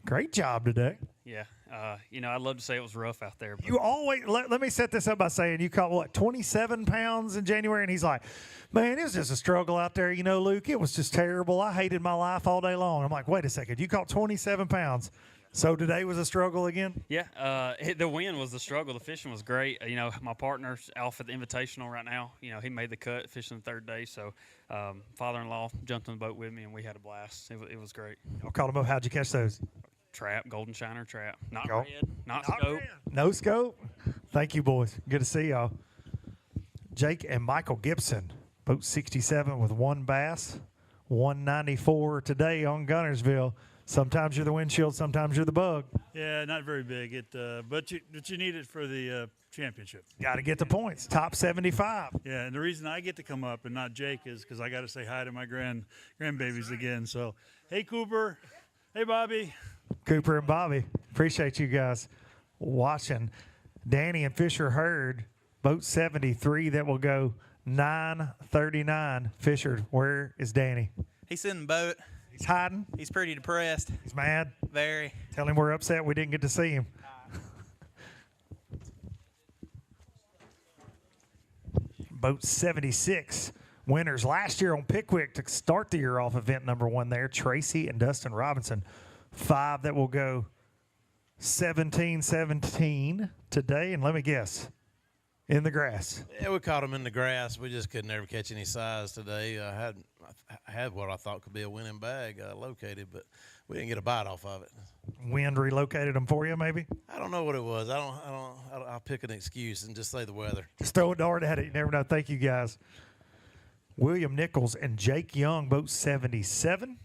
Great job today. Yeah, I'd love to say it was rough out there. But You always let me set this up by saying you caught what 27 pounds in January, and he's like, "Man, it was just a struggle out there, Luke. It was just terrible. I hated my life all day long." I'm like, "Wait a second, you caught 27 pounds, so today was a struggle again?" yeah, the wind was the struggle. The fishing was great. My partner's off at the Invitational right now. He made the cut fishing the 3rd day. So father-in-law jumped on the boat with me, and we had a blast. It was great. I'll call them up. How'd you catch those? Trap, golden shiner trap. Not Go. red, not scope. No scope. Thank you, boys. Good to see y'all. Jake and Michael Gibson, boat 67 with 1 bass, 194 today on Guntersville. Sometimes you're the windshield, sometimes you're the bug. Yeah, not very big. But you need it for the championship. Got to get the points. Top 75. Yeah, and the reason I get to come up and not Jake is because I got to say hi to my grandbabies again. So, hey Cooper, hey Bobby. Cooper and Bobby, appreciate you guys watching. Danny and Fisher Hurd, boat 73 that will go 939. Fisher, where is Danny? He's in the boat. He's hiding. He's pretty depressed. He's mad. Very. Tell him we're upset we didn't get to see him. Boat 76. Winners last year on Pickwick to start the year off event number 1 there. Tracy and Dustin Robinson. 5 that will go 17-17 today. And let me guess, in the grass. Yeah, we caught them in the grass. We just could never catch any size today. I had what I thought could be a winning bag located, but we didn't get a bite off of it. Wind relocated them for you, maybe? I don't know what it was. I'll pick an excuse and just say the weather. Just throw a dart at it. You never know. Thank you, guys. William Nichols and Jake Young, boat 77.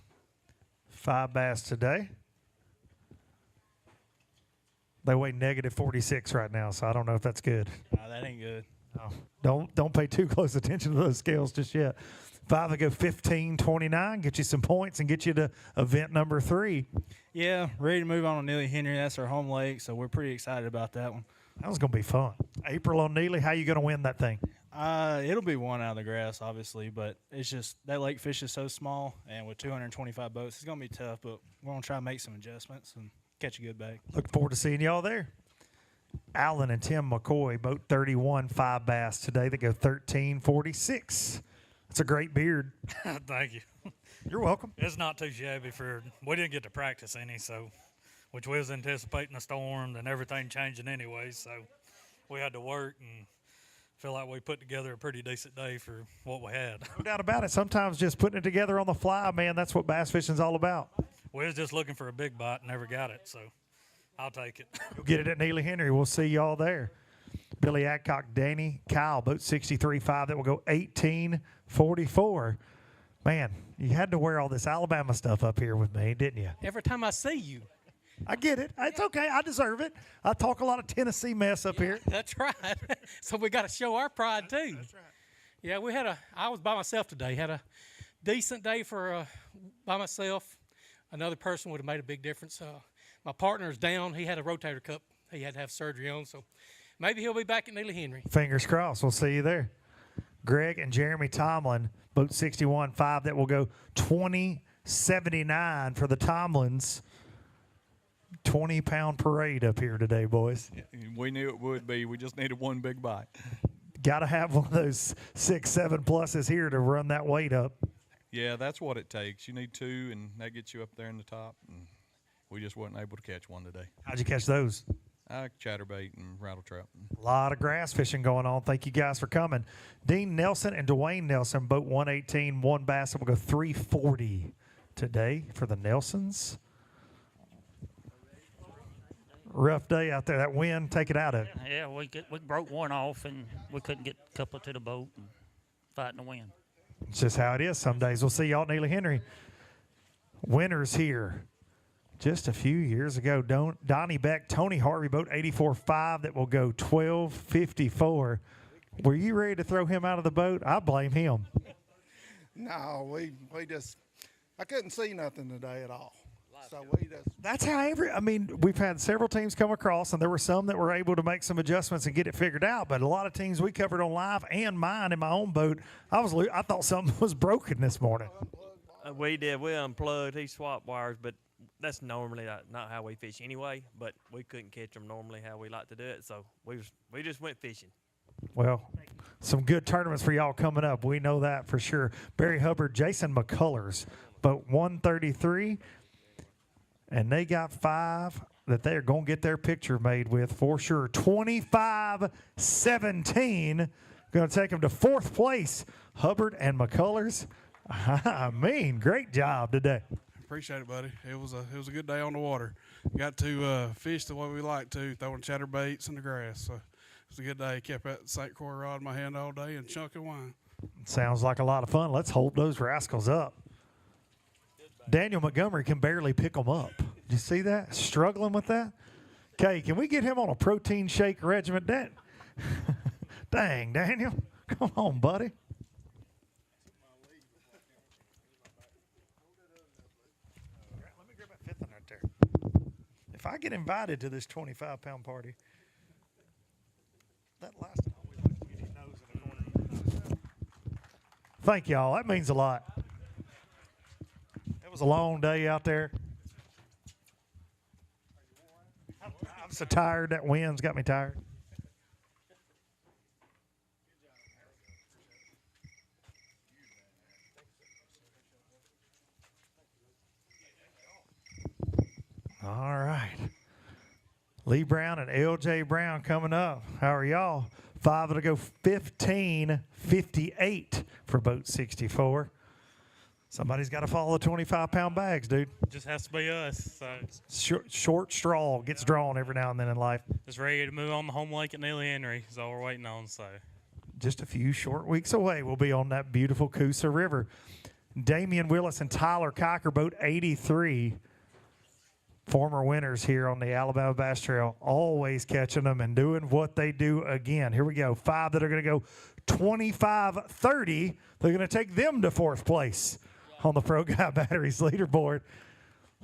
5 bass today. They weigh negative 46 right now, so I don't know if that's good. That ain't good. No. Don't pay too close attention to those scales just yet. 5 to go 15-29, get you some points and get you to event number 3. Yeah, ready to move on to Neely Henry. That's our home lake, so we're pretty excited about that one. That was going to be fun. April on Neely, how you going to win that thing? It'll be one out of the grass, obviously, but it's just that lake fish is so small, and with 225 boats, it's going to be tough, but we're going to try to make some adjustments and catch a good bag. Look forward to seeing y'all there. Alan and Tim McCoy, boat 31, 5 bass today that go 13-46. That's a great beard. Thank you. You're welcome. It's not too shabby we didn't get to practice any, which we was anticipating a storm and everything changing anyway, so we had to work and feel like we put together a pretty decent day for what we had. No doubt about it. Sometimes just putting it together on the fly, man, that's what bass fishing's all about. We was just looking for a big bite and never got it, so I'll take it. You'll get it at Neely Henry. We'll see y'all there. Billy Adcock, Danny Kyle, boat 63-5 that will go 18-44. Man, you had to wear all this Alabama stuff up here with me, didn't you? Every time I see you. I get it. It's okay. I deserve it. I talk a lot of Tennessee mess up here. That's right. So we got to show our pride, too. That's right. Yeah, I was by myself today. Had a decent day for by myself. Another person would have made a big difference. My partner's down. He had a rotator cuff he had to have surgery on, so maybe he'll be back at Neely Henry. Fingers crossed. We'll see you there. Greg and Jeremy Tomlin, boat 61.5. That will go 20.79 for the Tomlins. 20-pound parade up here today, boys. We knew it would be. We just needed one big bite. Got to have one of those 6, 7 pluses here to run that weight up. Yeah, that's what it takes. You need 2, and that gets you up there in the top. And we just wasn't able to catch one today. How'd you catch those? Chatterbait and rattle trap. A lot of grass fishing going on. Thank you guys for coming. Dean Nelson and Dwayne Nelson, boat 118, one bass. We'll go 340 today for the Nelsons. Rough day out there. That wind, take it out of it. Yeah, we broke one off, and we couldn't get a couple to the boat and fighting the wind. It's just how it is some days. We'll see y'all at Neely Henry. Winners here just a few years ago. Donnie Beck, Tony Harvey, boat 84.5 that will go 12.54. Were you ready to throw him out of the boat? I blame him. No, we just, I couldn't see nothing today at all. So we just. That's how we've had several teams come across, and there were some that were able to make some adjustments and get it figured out. But a lot of teams we covered on live and mine in my own boat, I thought something was broken this morning. We did. We unplugged. He swapped wires, but that's normally not how we fish anyway. But we couldn't catch them normally how we like to do it, so we just went fishing. Well, some good tournaments for y'all coming up. We know that for sure. Barry Hubbard, Jason McCullers, boat 133. And they got 5 that they're going to get their picture made with for sure. 25-17. Going to take them to 4th place. Hubbard and McCullers. I mean, great job today. Appreciate it, buddy. It was a good day on the water. Got to fish the way we like to, throwing chatterbaits in the grass. So it was a good day. Kept that St. Croix rod in my hand all day and chunking wine. Sounds like a lot of fun. Let's hold those rascals up. Daniel Montgomery can barely pick them up. Did you see that? Struggling with that? Okay, can we get him on a protein shake regimen? Dang, Daniel. Come on, buddy. Let me grab that 5th one right there. If I get invited to this 25-pound party, that last time we left, you didn't nose in the corner. Thank y'all. That means a lot. It was a long day out there. I'm so tired. That wind's got me tired. All right. Lee Brown and LJ Brown coming up. How are y'all? 5 to go 15.58 for boat 64. Somebody's got to follow the 25-pound bags, dude. Just has to be us. So Short straw gets drawn every now and then in life. just ready to move on the home lake at Neely Henry is all we're waiting on. So Just a few short weeks away, we'll be on that beautiful Coosa River. Damian Willis and Tyler Cocker, boat 83. Former winners here on the Alabama Bass Trail, always catching them and doing what they do again. Here we go. 5 that are going to go 25-30. They're going to take them to 4th place on the Pro Guy Batteries leaderboard.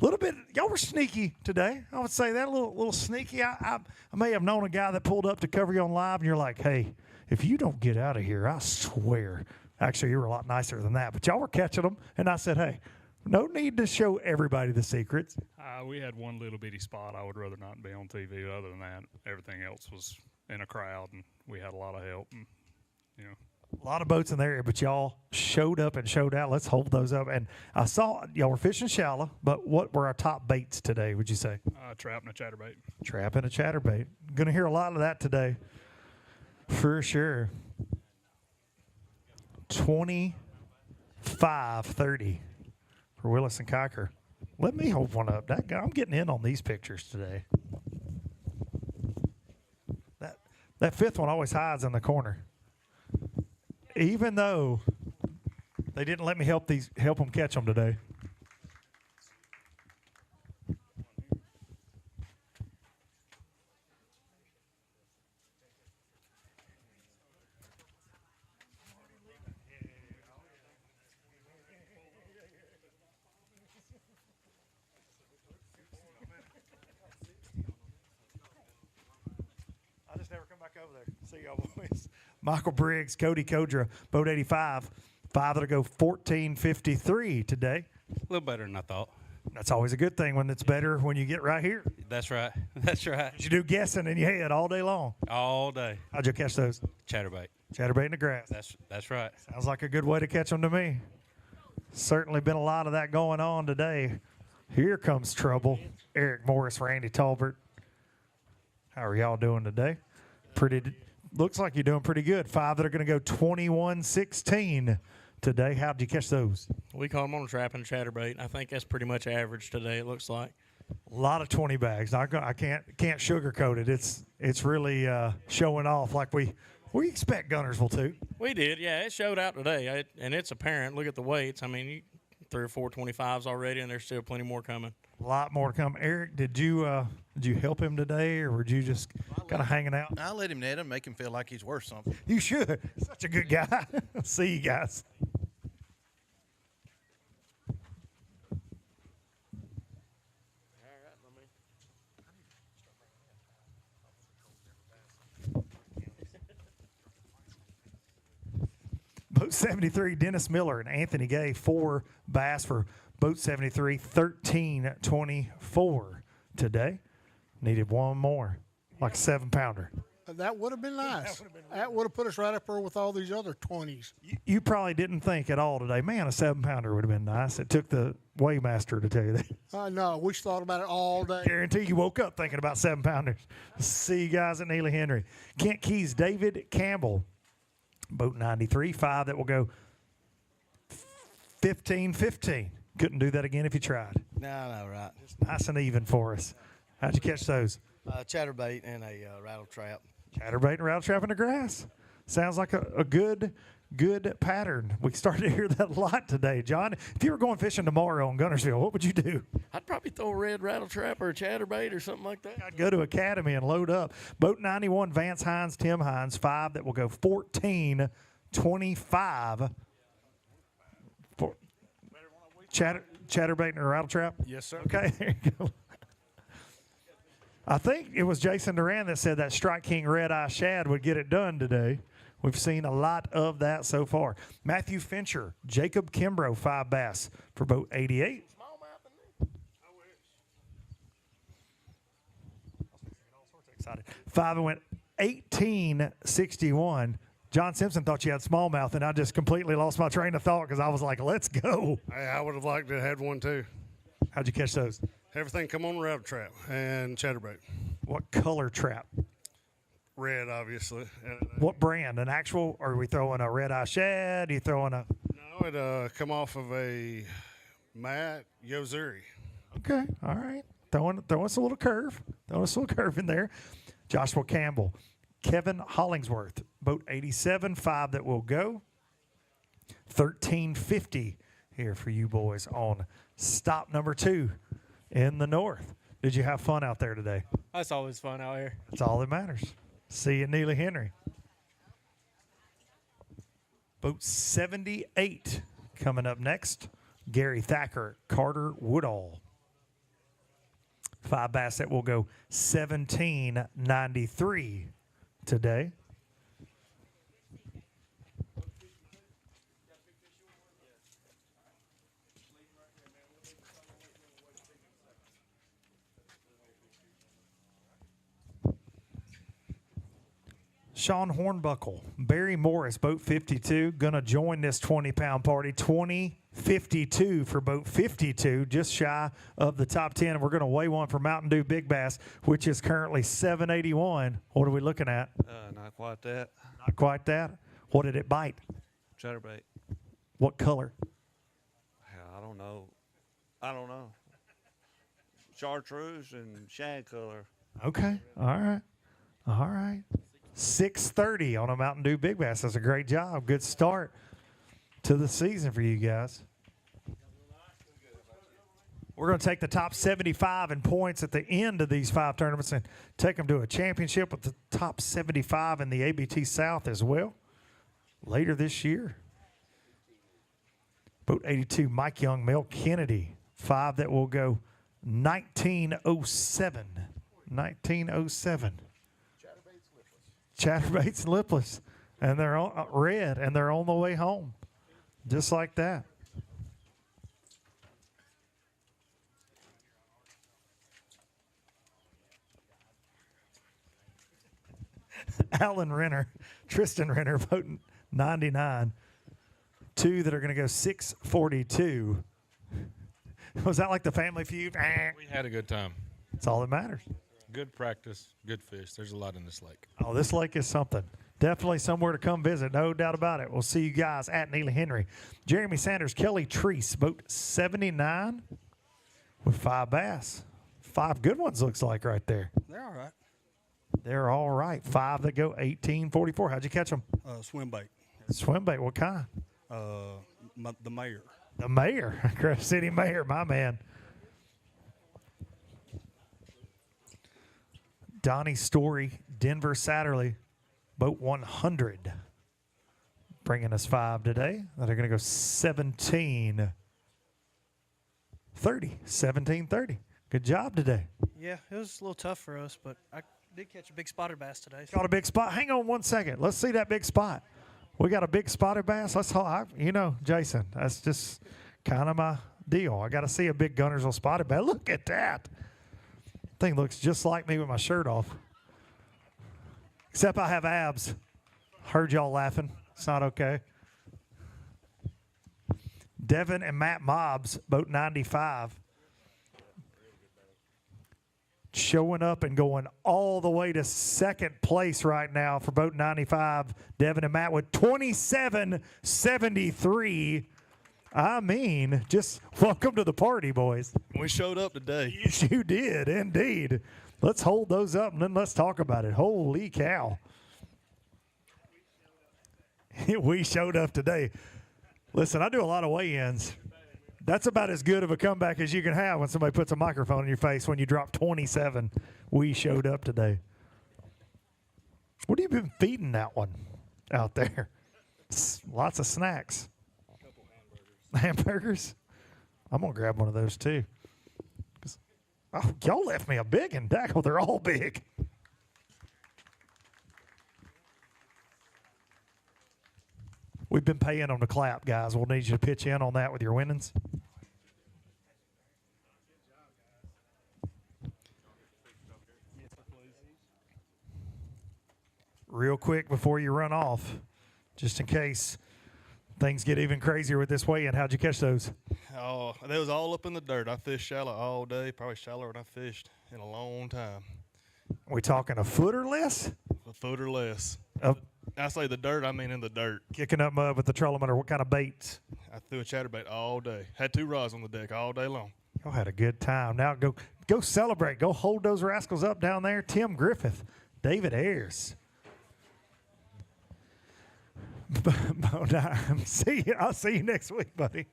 A little bit, y'all were sneaky today. I would say that a little sneaky. I may have known a guy that pulled up to cover you on live, and you're like, hey, if you don't get out of here, I swear. Actually, you were a lot nicer than that, but y'all were catching them, and I said, hey, no need to show everybody the secrets. we had one little bitty spot. I would rather not be on TV. Other than that, everything else was in a crowd, and we had a lot of help. And, A lot of boats in the area, but y'all showed up and showed out. Let's hold those up. And I saw y'all were fishing shallow, but what were our top baits today, would you say? Trap and a chatterbait. Trap and a chatterbait. Going to hear a lot of that today for sure. 25-30 for Willis and Cocker. Let me hold one up. I'm getting in on these pictures today. That 5th one always hides in the corner. Even though they didn't let me help them catch them today. over there. See y'all boys. Michael Briggs, Cody Kodra, boat 85. 5 that'll go 14.53 today. A little better than I thought. That's always a good thing when it's better when you get right here. That's right. That's right. You do guessing in your head all day long. All day. How'd you catch those? Chatterbait. Chatterbait in the grass. That's right. Sounds like a good way to catch them to me. Certainly been a lot of that going on today. Here comes trouble. Eric Morris, Randy Talbert. How are y'all doing today? Looks like you're doing pretty good. 5 that are going to go 21-16 today. How'd you catch those? We caught them on a trap and a chatterbait. I think that's pretty much average today, it looks like. A lot of 20 bags. I can't sugarcoat it. It's really showing off like we expect Guntersville to. We did, yeah. It showed out today, and it's apparent. Look at the weights. I mean, 3 or 4 25s already, and there's still plenty more coming. A lot more to come. Eric, did you help him today, or were you just kind of hanging out? I let him net him, make him feel like he's worth something. You should. Such a good guy. See you guys. Boat 73, Dennis Miller and Anthony Gay, 4 bass for Boat 73, 13.24 today. Needed one more, like a 7-pounder. That would have been nice. That would have put us right up there with all these other 20s. You probably didn't think at all today, man, a 7-pounder would have been nice. It took the weighmaster to tell you that. I know. We thought about it all day. Guarantee you woke up thinking about 7-pounders. See you guys at Neely Henry. Kent Keys, David Campbell, Boat 93, 5 that will go 15-15. Couldn't do that again if you tried. No, right. Just nice and even for us. How'd you catch those? Chatterbait and a rattle trap. Chatterbait and rattle trap in the grass. Sounds like a good pattern. We started to hear that a lot today. John, if you were going fishing tomorrow in Guntersville, what would you do? I'd probably throw a red rattle trap or a chatterbait or something like that. I'd go to Academy and load up. Boat 91, Vance Hines, Tim Hines, 5 that will go 14-25. Chatterbait and a rattle trap? Yes, sir. Okay, there you go. I think it was Jason Duran that said that Strike King Red Eye Shad would get it done today. We've seen a lot of that so far. Matthew Fincher, Jacob Kimbrough, 5 bass for Boat 88. Excited. 5 went 18.61. John Simpson thought you had smallmouth, and I just completely lost my train of thought because I was like, let's go. I would have liked to have had one too. How'd you catch those? Everything come on rattle trap and chatterbait. What color trap? Red, obviously. What brand? An actual? Or are we throwing a red eye shad? Are you throwing a? No, it come off of a Matt Yozuri. Okay, all right. Throwing us a little curve. Throwing us a little curve in there. Joshua Campbell, Kevin Hollingsworth, Boat 87, 5 that will go. 13.50 here for you boys on stop number 2 in the north. Did you have fun out there today? That's always fun out here. That's all that matters. See you at Neely Henry. Boat 78 coming up next. Gary Thacker, Carter Woodall. 5 bass that will go 17.93 today. Sean Hornbuckle, Barry Morris, Boat 52, going to join this 20-pound party. 20.52 for Boat 52, just shy of the top 10. And we're going to weigh one for Mountain Dew Big Bass, which is currently 781. What are we looking at? Not quite that. Not quite that. What did it bite? Chatterbait. What color? I don't know. Chartreuse and shad color. Okay. All right. All right. 6:30 on a Mountain Dew Big Bass. That's a great job. Good start to the season for you guys. We're going to take the top 75 in points at the end of these 5 tournaments and take them to a championship with the top 75 in the ABT South as well later this year. Boat 82, Mike Young, Mel Kennedy, 5 that will go 1907. 1907. chatterbaits and lipless, and they're on, red, and they're on the way home, just like that. Alan Renner, Tristan Renner voting 99. Two that are going to go 642. Was that like the Family Feud? We had a good time. That's all that matters. Good practice, good fish. There's a lot in this lake. Oh, this lake is something. Definitely somewhere to come visit, no doubt about it. We'll see you guys at Neely Henry. Jeremy Sanders, Kelly Treese, boat 79 with 5 bass. 5 good ones, looks like, right there. They're all right. They're all right. 5 that go 1844. How'd you catch them? Swim bait. Swim bait, what kind? The mayor. The mayor, Crush City Mayor, my man. Donnie Story, Denver Satterley, boat 100. Bringing us 5 today. That are going to go 17-30. 17-30. Good job today. Yeah, it was a little tough for us, but I did catch a big spotted bass today. Got a big spot. Hang on one second. Let's see that big spot. We got a big spotted bass. Let's, Jason, that's just kind of my deal. I got to see a big Guntersville spotted bass. Look at that. Thing looks just like me with my shirt off. Except I have abs. Heard y'all laughing. It's not okay. Devin and Matt Mobbs, boat 95. Showing up and going all the way to second place right now for boat 95. Devin and Matt with 27.73. I mean, just welcome to the party, boys. We showed up today. Yes, you did, indeed. Let's hold those up and then let's talk about it. Holy cow. We showed up today. Listen, I do a lot of weigh-ins. That's about as good of a comeback as you can have when somebody puts a microphone in your face when you drop 27. We showed up today. What have you been feeding that one out there? Lots of snacks. Hamburgers? I'm going to grab one of those too. Oh, y'all left me a big one. Dackle, they're all big. We've been paying on the clap, guys. We'll need you to pitch in on that with your winnings. Real quick before you run off, just in case things get even crazier with this weigh-in, how'd you catch those? Oh, they was all up in the dirt. I fished shallow all day, probably shallower than I fished in a long time. We talking a foot or less? A foot or less. I say the dirt, I mean in the dirt. Kicking up mud with the trolling or what kind of baits? I threw a chatterbait all day. Had 2 rods on the deck all day long. Y'all had a good time. Now go celebrate. Go hold those rascals up down there. Tim Griffith, David Ayers. I'll see you next week, buddy.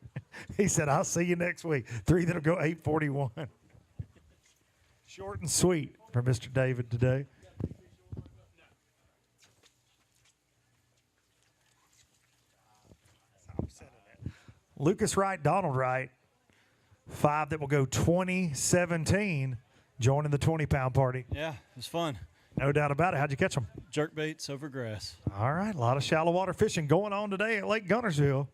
He said, I'll see you next week. 3 that'll go 841. Short and sweet for Mr. David today. Lucas Wright, Donald Wright, 5 that will go 2017, joining the 20-pound party. Yeah, it was fun. No doubt about it. How'd you catch them? Jerk baits over grass. All right, a lot of shallow water fishing going on today at Lake Guntersville.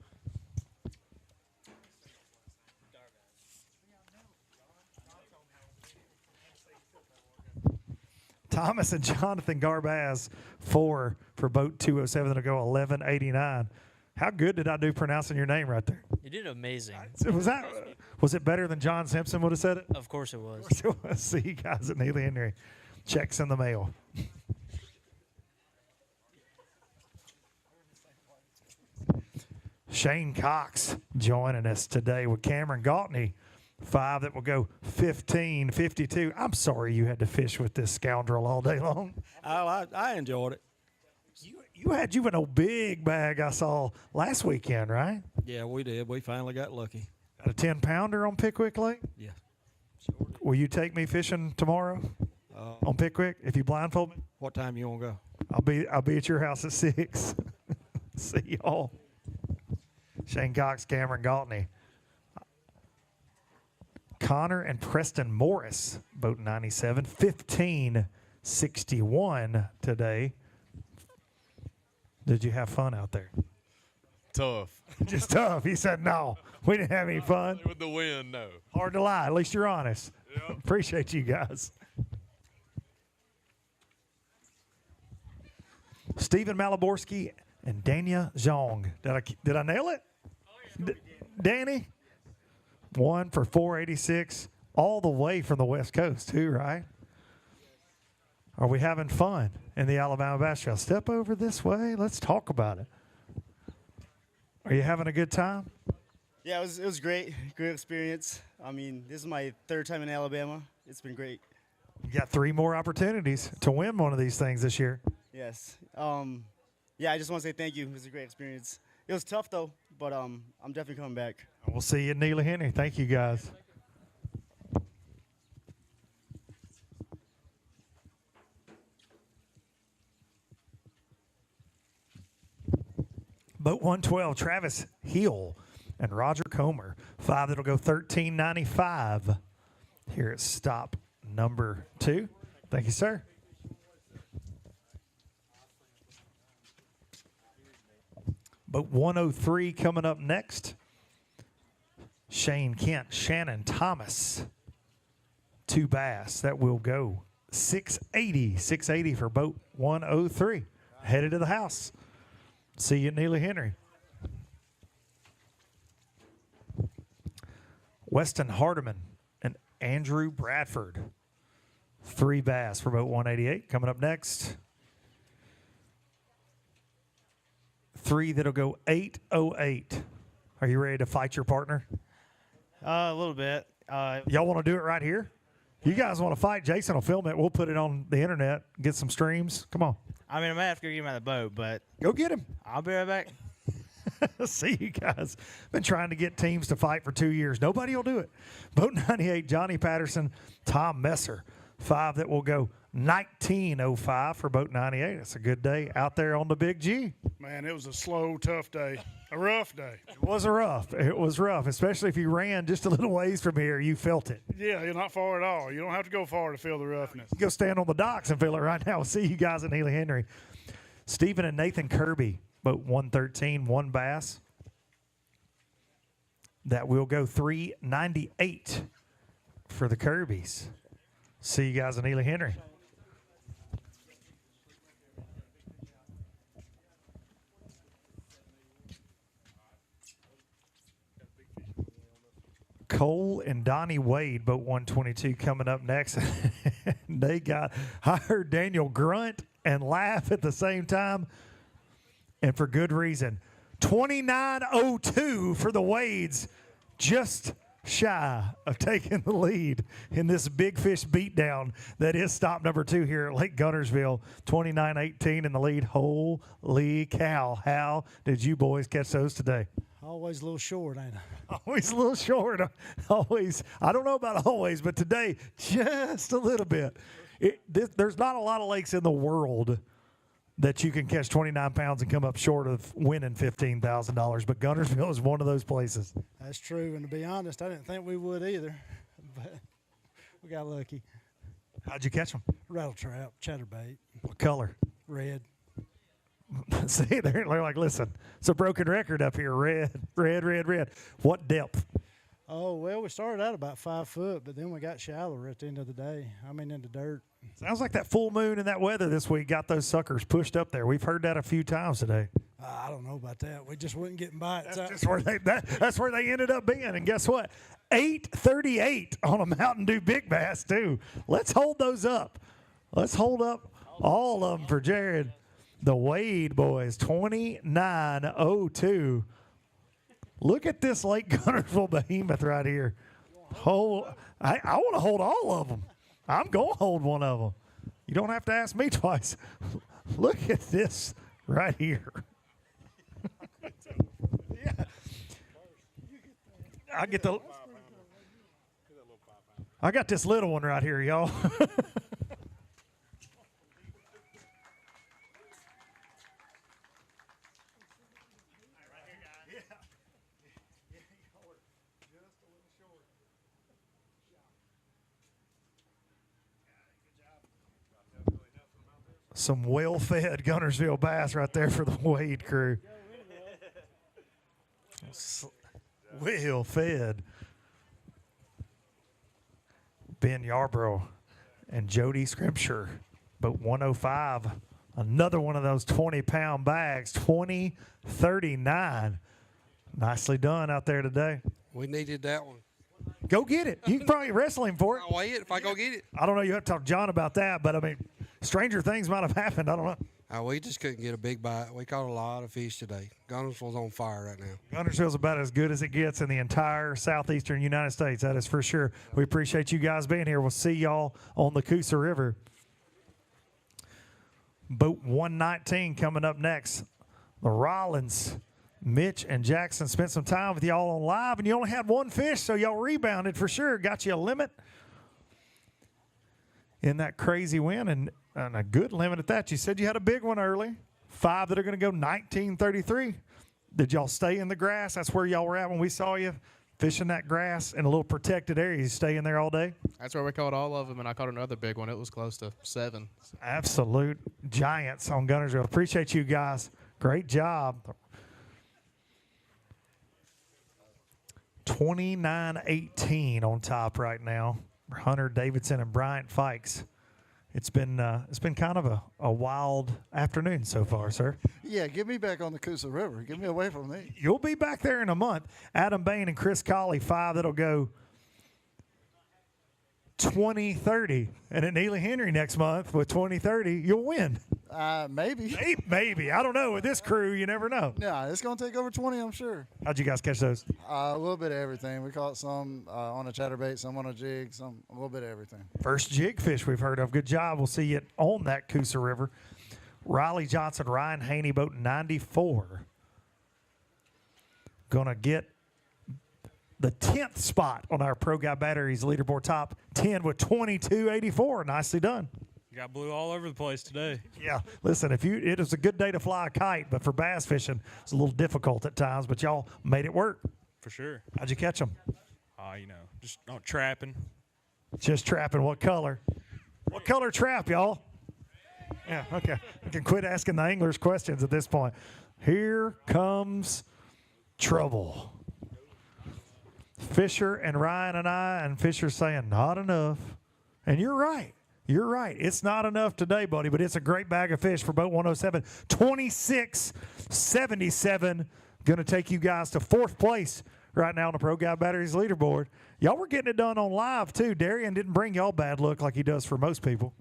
Thomas and Jonathan Garbaz, 4 for boat 207. That'll go 1189. How good did I do pronouncing your name right there? You did amazing. Was it better than John Simpson would have said it? Of course it was. Of course it was. See you guys at Neely Henry. Checks in the mail. Shane Cox joining us today with Cameron Gautney. 5 that will go 15.52. I'm sorry you had to fish with this scoundrel all day long. I enjoyed it. You had juvenile big bag I saw last weekend, right? Yeah, we did. We finally got lucky. Got a 10-pounder on Pickwick Lake? Yeah. Will you take me fishing tomorrow on Pickwick if you blindfold me? What time you want to go? I'll be at your house at 6. See y'all. Shane Cox, Cameron Gautney. Connor and Preston Morris, boat 97, 15.61 today. Did you have fun out there? Tough. Just tough. He said, no, we didn't have any fun. With the wind, no. Hard to lie. At least you're honest. Yep. Appreciate you guys. Stephen Malaborski and Dania Zhong. Did I nail it? Danny? 1 for 486, all the way from the West Coast, too, right? Are we having fun in the Alabama Bass Trail? Step over this way. Let's talk about it. Are you having a good time? Yeah, it was great. Great experience. I mean, this is my third time in Alabama. It's been great. You got 3 more opportunities to win one of these things this year. Yes. Yeah, I just want to say thank you. It was a great experience. It was tough, though, but I'm definitely coming back. We'll see you at Neely Henry. Thank you, guys. Boat 112, Travis Heel and Roger Comer. 5 that'll go $13.95 here at stop number 2. Thank you, sir. Boat 103 coming up next. Shane Kent, Shannon Thomas. 2 bass that will go $680 for boat 103. Headed to the house. See you at Neely Henry. Weston Hardiman and Andrew Bradford. 3 bass for boat 188. Coming up next. 3 that'll go $808. Are you ready to fight your partner? A little bit. Y'all want to do it right here? You guys want to fight? Jason will film it. We'll put it on the internet, get some streams. Come on. I mean, I might have to go get him out of the boat, but go get him. I'll be right back. See you guys. Been trying to get teams to fight for 2 years. Nobody will do it. Boat 98, Johnny Patterson, Tom Messer. 5 that will go $19.05 for boat 98. It's a good day out there on the Big G. Man, it was a slow, tough day. A rough day. It was rough. It was rough, especially if you ran just a little ways from here. You felt it. Yeah, you're not far at all. You don't have to go far to feel the roughness. Go stand on the docks and feel it right now. We'll see you guys at Neely Henry. Stephen and Nathan Kirby, boat 113, 1 bass. That will go $398 for the Kirbys. See you guys at Neely Henry. Cole and Donnie Wade, boat 122, coming up next. I heard Daniel grunt and laugh at the same time, and for good reason. 29.02 for the Wades, just shy of taking the lead in this big fish beatdown that is stop number 2 here at Lake Guntersville. 29-18 in the lead. Holy cow. How did you boys catch those today? Always a little short, ain't I? Always a little short. Always. I don't know about always, but today, just a little bit. There's not a lot of lakes in the world that you can catch 29 pounds and come up short of winning $15,000, but Guntersville is one of those places. That's true, and to be honest, I didn't think we would either, but we got lucky. How'd you catch them? Rattle trap, chatterbait. What color? Red. See, they're like, listen, it's a broken record up here. Red, red, red, red. What depth? Oh, well, we started out about 5 foot, but then we got shallower at the end of the day. I mean, in the dirt. Sounds like that full moon and that weather this week got those suckers pushed up there. We've heard that a few times today. I don't know about that. We just wasn't getting bites. That's where they ended up being. And guess what? 838 on a Mountain Dew Big Bass, too. Let's hold those up. Let's hold up all of them for Jared. The Wade boys, 29.02. Look at this Lake Guntersville behemoth right here. I want to hold all of them. I'm going to hold one of them. You don't have to ask me twice. Look at this right here. Yeah. I got this little one right here, y'all. Some well-fed Guntersville bass right there for the Wade crew. Well-fed. Ben Yarbrough and Jody Scripture, boat 105. Another one of those 20-pound bags, 2039. Nicely done out there today. We needed that one. Go get it. You can probably wrestle him for it. I'll weigh it if I go get it. I don't know. You have to talk to John about that, but I mean, stranger things might have happened. I don't know. We just couldn't get a big bite. We caught a lot of fish today. Guntersville's on fire right now. Guntersville's about as good as it gets in the entire southeastern United States. That is for sure. We appreciate you guys being here. We'll see y'all on the Coosa River. Boat 119 coming up next. The Rollins, Mitch, and Jackson spent some time with y'all on live, and you only had one fish, so y'all rebounded for sure. Got you a limit in that crazy win, and a good limit at that. You said you had a big one early. 5 that are going to go 1933. Did y'all stay in the grass? That's where y'all were at when we saw you fishing that grass in a little protected area. You stay in there all day? That's where we caught all of them, and I caught another big one. It was close to 7. Absolute giants on Guntersville. Appreciate you guys. Great job. 29-18 on top right now. Hunter Davidson and Bryant Fikes. It's been kind of a wild afternoon so far, sir. Yeah, get me back on the Coosa River. Get me away from me. You'll be back there in a month. Adam Bain and Chris Colley, 5 that'll go 20-30. And at Neely Henry next month with 20-30, you'll win. Maybe. Maybe. I don't know. With this crew, you never know. Yeah, it's going to take over 20, I'm sure. How'd you guys catch those? A little bit of everything. We caught some on a chatterbait, some on a jig, a little bit of everything. First jig fish we've heard of. Good job. We'll see you on that Coosa River. Riley Johnson, Ryan Haney, boat 94. Going to get the 10th spot on our Pro Guy Batteries leaderboard, top 10 with 22.84. Nicely done. Got blue all over the place today. Yeah, listen, it was a good day to fly a kite, but for bass fishing, it's a little difficult at times, but y'all made it work. For sure. How'd you catch them? Just trapping. Just trapping. What color? What color trap, y'all? Yeah, okay. I can quit asking the anglers questions at this point. Here comes trouble. Fisher and Ryan and Fisher saying, not enough. And you're right. You're right. It's not enough today, buddy, but it's a great bag of fish for boat 107. 26.77. Going to take you guys to 4th place right now on the Pro Guy Batteries leaderboard. Y'all were getting it done on live, too. Darian didn't bring y'all bad luck like he does for most people.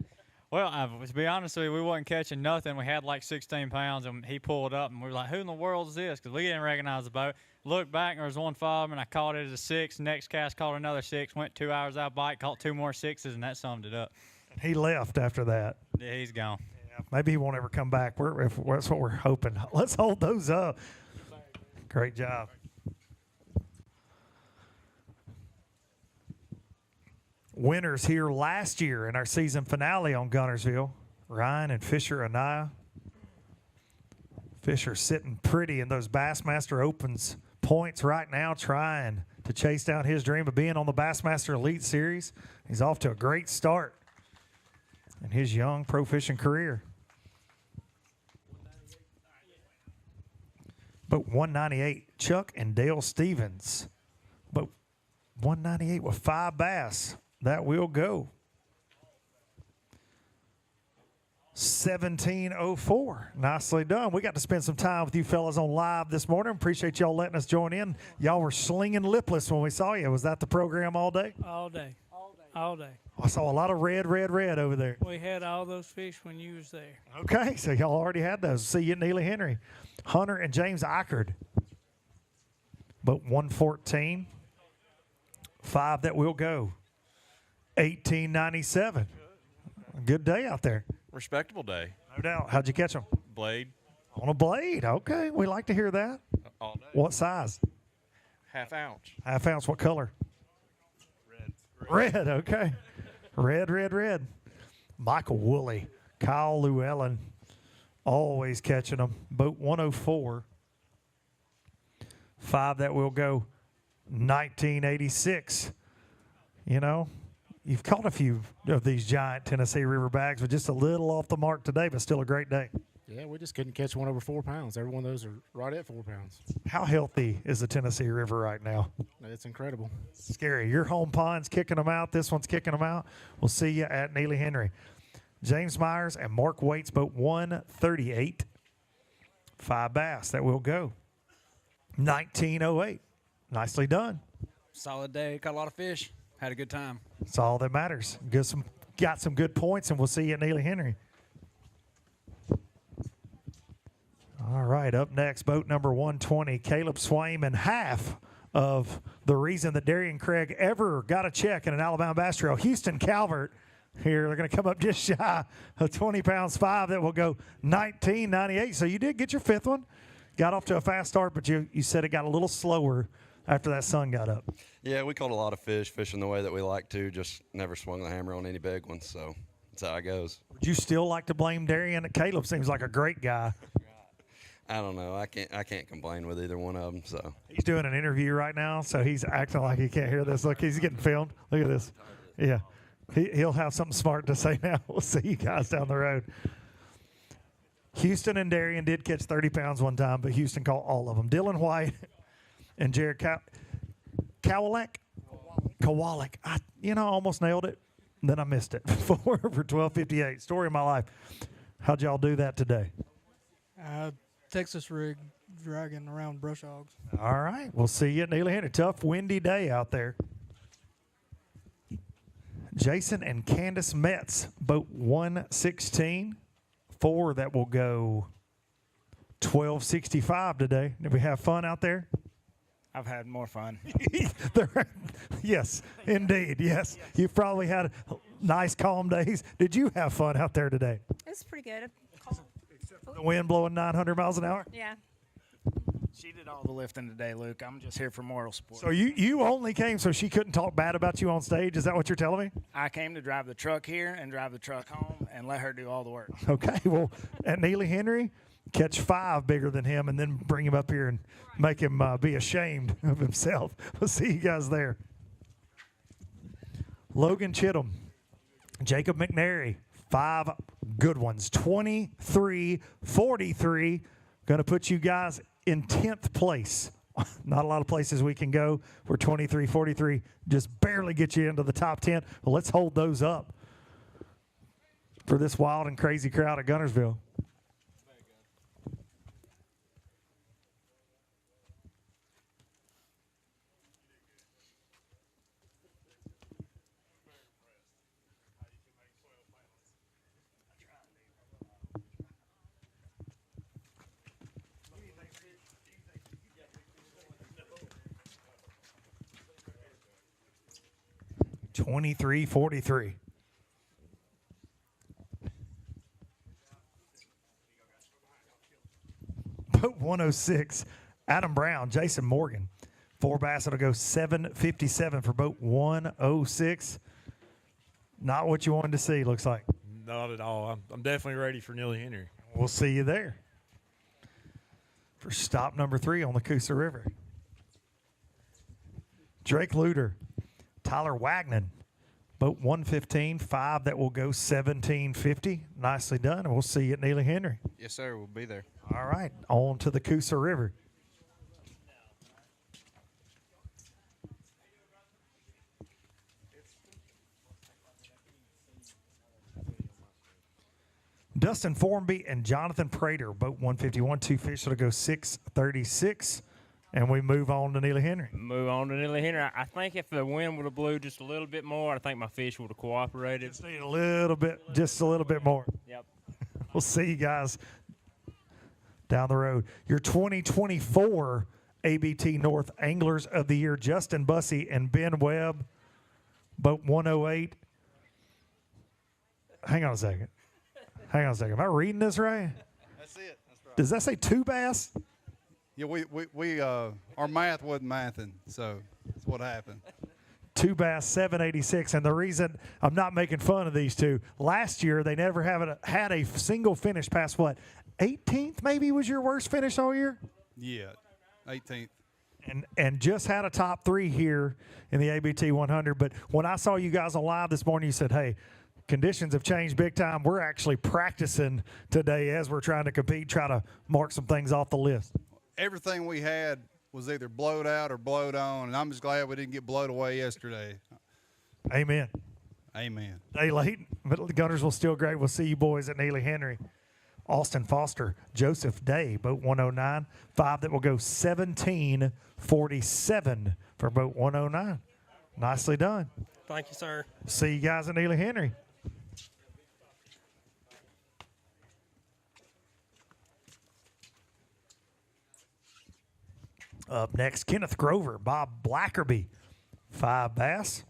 Well, to be honest with you, we wasn't catching nothing. We had like 16 pounds, and he pulled up, and we were like, who in the world is this? Because we didn't recognize the boat. Looked back, and there was one fob, and I caught it as a 6. Next cast, caught another 6. Went 2 hours out bite, caught 2 more 6s, and that summed it up. He left after that. Yeah, he's gone. Yeah, maybe he won't ever come back. That's what we're hoping. Let's hold those up. Great job. Winners here last year in our season finale on Guntersville. Ryan and Fisher Anaya. Fisher sitting pretty in those Bassmaster Opens points right now, trying to chase down his dream of being on the Bassmaster Elite Series. He's off to a great start in his young pro fishing career. Boat 198, Chuck and Dale Stevens. Boat 198 with 5 bass. That will go. 17:04. Nicely done. We got to spend some time with you fellas on live this morning. Appreciate y'all letting us join in. Y'all were slinging lipless when we saw you. Was that the program all day? All day. All day. I saw a lot of red over there. We had all those fish when you was there. Okay, so y'all already had those. See you at Neely Henry. Hunter and James Eichard. Boat 114. 5 that will go. 1897. Good day out there. Respectable day. No doubt. How'd you catch them? Blade. On a blade. Okay, we like to hear that. All day. What size? Half ounce. Half ounce. What color? Red. Okay. Red. Michael Woolley. Kyle Llewellyn. Always catching them. Boat 104. 5 that will go. 1986. You know, you've caught a few of these giant Tennessee River bags, but just a little off the mark today, but still a great day. Yeah, we just couldn't catch one over 4 pounds. Every one of those are right at 4 pounds. How healthy is the Tennessee River right now? It's incredible. Scary. Your home pond's kicking them out. This one's kicking them out. We'll see you at Neely Henry. James Myers and Mark Waits, boat 138. 5 bass that will go. 1908. Nicely done. Solid day. Caught a lot of fish. Had a good time. That's all that matters. Got some good points, and we'll see you at Neely Henry. All right, up next, boat number 120, Caleb Swaim, and half of the reason that Darian Craig ever got a check in an Alabama Bass Trail. Houston Calvert here, they're going to come up just shy of 20 pounds 5. That will go 19.98. So you did get your 5th one. Got off to a fast start, but you said it got a little slower after that sun got up. Yeah, we caught a lot of fish, fishing the way that we like to, just never swung the hammer on any big ones, so that's how it goes. Would you still like to blame Darian? Caleb seems like a great guy. I don't know. I can't complain with either one of them. So he's doing an interview right now, so he's acting like he can't hear this. Look, he's getting filmed. Look at this. Yeah, he'll have something smart to say now. We'll see you guys down the road. Houston and Darian did catch 30 pounds one time, but Houston caught all of them. Dylan White and Jared Kowalik. I almost nailed it. Then I missed it. 4 for 12.58. Story of my life. How'd y'all do that today? Texas rig dragging around brush hogs. All right. We'll see you at Neely Henry. Tough, windy day out there. Jason and Candace Metz, boat 116. 4 that will go 12.65 today. Did we have fun out there? I've had more fun. Yes, indeed. Yes. You've probably had nice, calm days. Did you have fun out there today? It was pretty good. The wind blowing 900 miles an hour? Yeah. She did all the lifting today, Luke. I'm just here for moral support. So you only came so she couldn't talk bad about you on stage? Is that what you're telling me? I came to drive the truck here and drive the truck home and let her do all the work. Okay, well, at Neely Henry, catch 5 bigger than him and then bring him up here and make him be ashamed of himself. We'll see you guys there. Logan Chittum, Jacob McNary, 5 good ones. 23-43. Going to put you guys in 10th place. Not a lot of places we can go where 23-43 just barely get you into the top 10. Well, let's hold those up for this wild and crazy crowd at Guntersville. $23.43. Boat 106, Adam Brown, Jason Morgan. 4 bass, it'll go $7.57 for boat 106. Not what you wanted to see, looks like. Not at all. I'm definitely ready for Neely Henry. We'll see you there for stop number 3 on the Coosa River. Drake Luter, Tyler Wagnon, boat 115, 5 that will go $17.50. Nicely done, and we'll see you at Neely Henry. Yes, sir. We'll be there. All right, on to the Coosa River. Dustin Formby and Jonathan Prater, boat 151, 2 fish that'll go $6.36. And we move on to Neely Henry. Move on to Neely Henry. I think if the wind would have blew just a little bit more, I think my fish would have cooperated. Just need a little bit, just a little bit more. Yep. We'll see you guys down the road. Your 2024 ABT North Anglers of the Year, Justin Bussey and Ben Webb, boat 108. Hang on a second. Am I reading this right? That's it. That's right. Does that say 2 bass? Yeah, we our math wasn't mathing, so that's what happened. 2 bass, 786. And the reason I'm not making fun of these two, last year they never had a single finish past what? 18th maybe was your worst finish all year? Yeah, 18th. and just had a top 3 here in the ABT 100. But when I saw you guys on live this morning, you said, hey, conditions have changed big time. We're actually practicing today as we're trying to compete, try to mark some things off the list. Everything we had was either blowed out or blowed on, and I'm just glad we didn't get blowed away yesterday. Amen. Amen. Day late, but Guntersville still great. We'll see you boys at Neely Henry. Austin Foster, Joseph Day, boat 109. 5 that will go 17:47 for boat 109. Nicely done. Thank you, sir. See you guys at Neely Henry. Up next, Kenneth Grover, Bob Blackerby, 5 bass.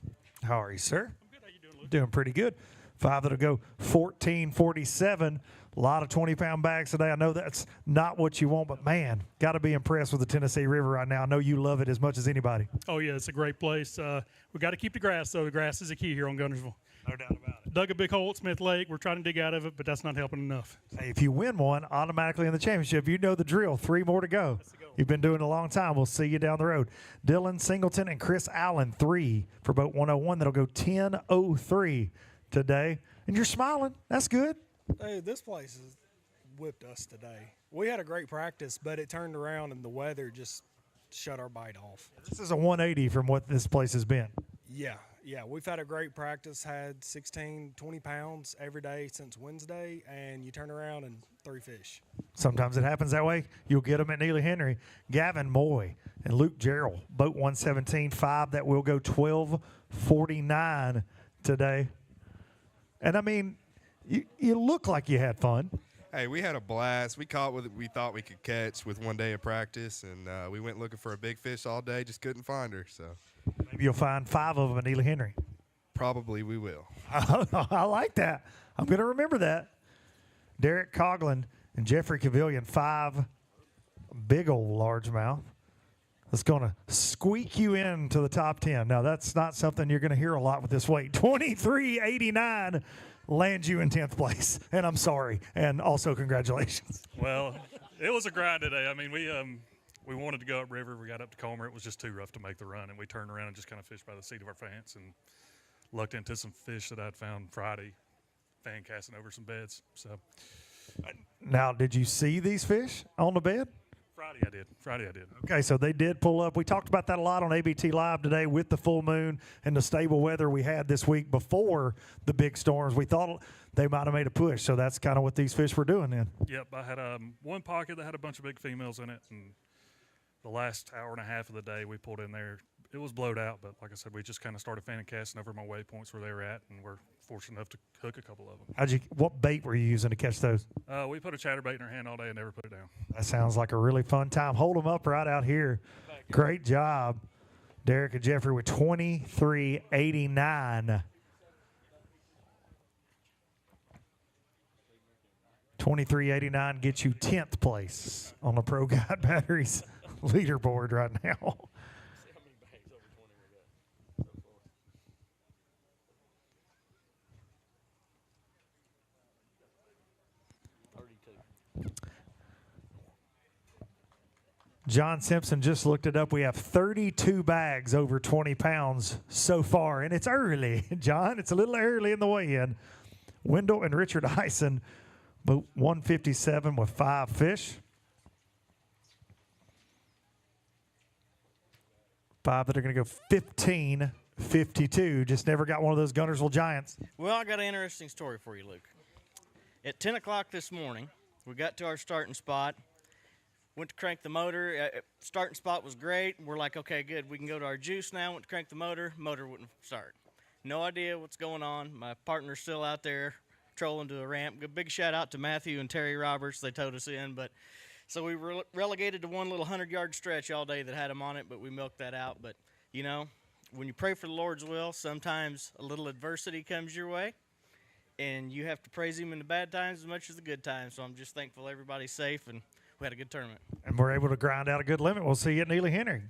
How are you, sir? I'm good. How you doing, Luke? Doing pretty good. 5 that'll go 14:47. A lot of 20-pound bags today. I know that's not what you want, but, man, got to be impressed with the Tennessee River right now. I know you love it as much as anybody. Oh, yeah, it's a great place. We got to keep the grass, though. The grass is a key here on Guntersville. No doubt about it. Dug a big hole at Smith Lake. We're trying to dig out of it, but that's not helping enough. Hey, if you win one, automatically in the championship. You know the drill. 3 more to go. You've been doing it a long time. We'll see you down the road. Dylan Singleton and Chris Allen, 3 for boat 101. That'll go 10:03 today. And you're smiling. That's good. Hey, this place has whipped us today. We had a great practice, but it turned around and the weather just shut our bite off. This is a 180 from what this place has been. Yeah. We've had a great practice, had 16, 20 pounds every day since Wednesday, and you turn around and 3 fish. Sometimes it happens that way. You'll get them at Neely Henry. Gavin Moy and Luke Gerald, boat 117, 5 that will go 12:49 today. And, I mean, you look like you had fun. Hey, we had a blast. We caught what we thought we could catch with one day of practice, and we went looking for a big fish all day, just couldn't find her. So maybe you'll find 5 of them at Neely Henry. Probably we will. I like that. I'm going to remember that. Derek Coughlin and Jeffrey Cavillion, 5 big old largemouth. That's going to squeak you into the top 10. Now, that's not something you're going to hear a lot with this weight. 23.89 lands you in 10th place. And I'm sorry. And also, congratulations. Well, it was a grind today. I mean, we wanted to go upriver. We got up to Comer. It was just too rough to make the run. And we turned around and just kind of fished by the seat of our pants and lucked into some fish that I'd found Friday, fan casting over some beds. So, now, did you see these fish on the bed? Friday I did. Okay, so they did pull up. We talked about that a lot on ABT Live today with the full moon and the stable weather we had this week before the big storms. We thought they might have made a push, so that's kind of what these fish were doing then. Yep, I had one pocket that had a bunch of big females in it, and the last hour and a half of the day we pulled in there. It was blowed out, but like I said, we just kind of started fanning casting over my waypoints where they were at, and we're fortunate enough to hook a couple of them. What bait were you using to catch those? We put a chatterbait in our hand all day and never put it down. That sounds like a really fun time. Hold them up right out here. Great job, Derek and Jeffrey, with 23.89. 23.89 gets you 10th place on the Pro Guide Batteries leaderboard right now. John Simpson just looked it up. We have 32 bags over 20 pounds so far, and it's early, John. It's a little early in the weigh-in. Wendell and Richard Eisen, boat 157 with 5 fish. 5 that are going to go 15.52. Just never got one of those Guntersville Giants. Well, I got an interesting story for you, Luke. At 10 o'clock this morning, we got to our starting spot. Went to crank the motor. Starting spot was great. We're like, okay, good. We can go to our juice now. Went to crank the motor. Motor wouldn't start. No idea what's going on. My partner's still out there trolling to the ramp. A big shout out to Matthew and Terry Roberts. They towed us in. But so we were relegated to one little 100-yard stretch all day that had them on it, but we milked that out. But, you know, when you pray for the Lord's will, sometimes a little adversity comes your way. And you have to praise him in the bad times as much as the good times. So I'm just thankful everybody's safe and we had a good tournament. And we're able to grind out a good limit. We'll see you at Neely Henry.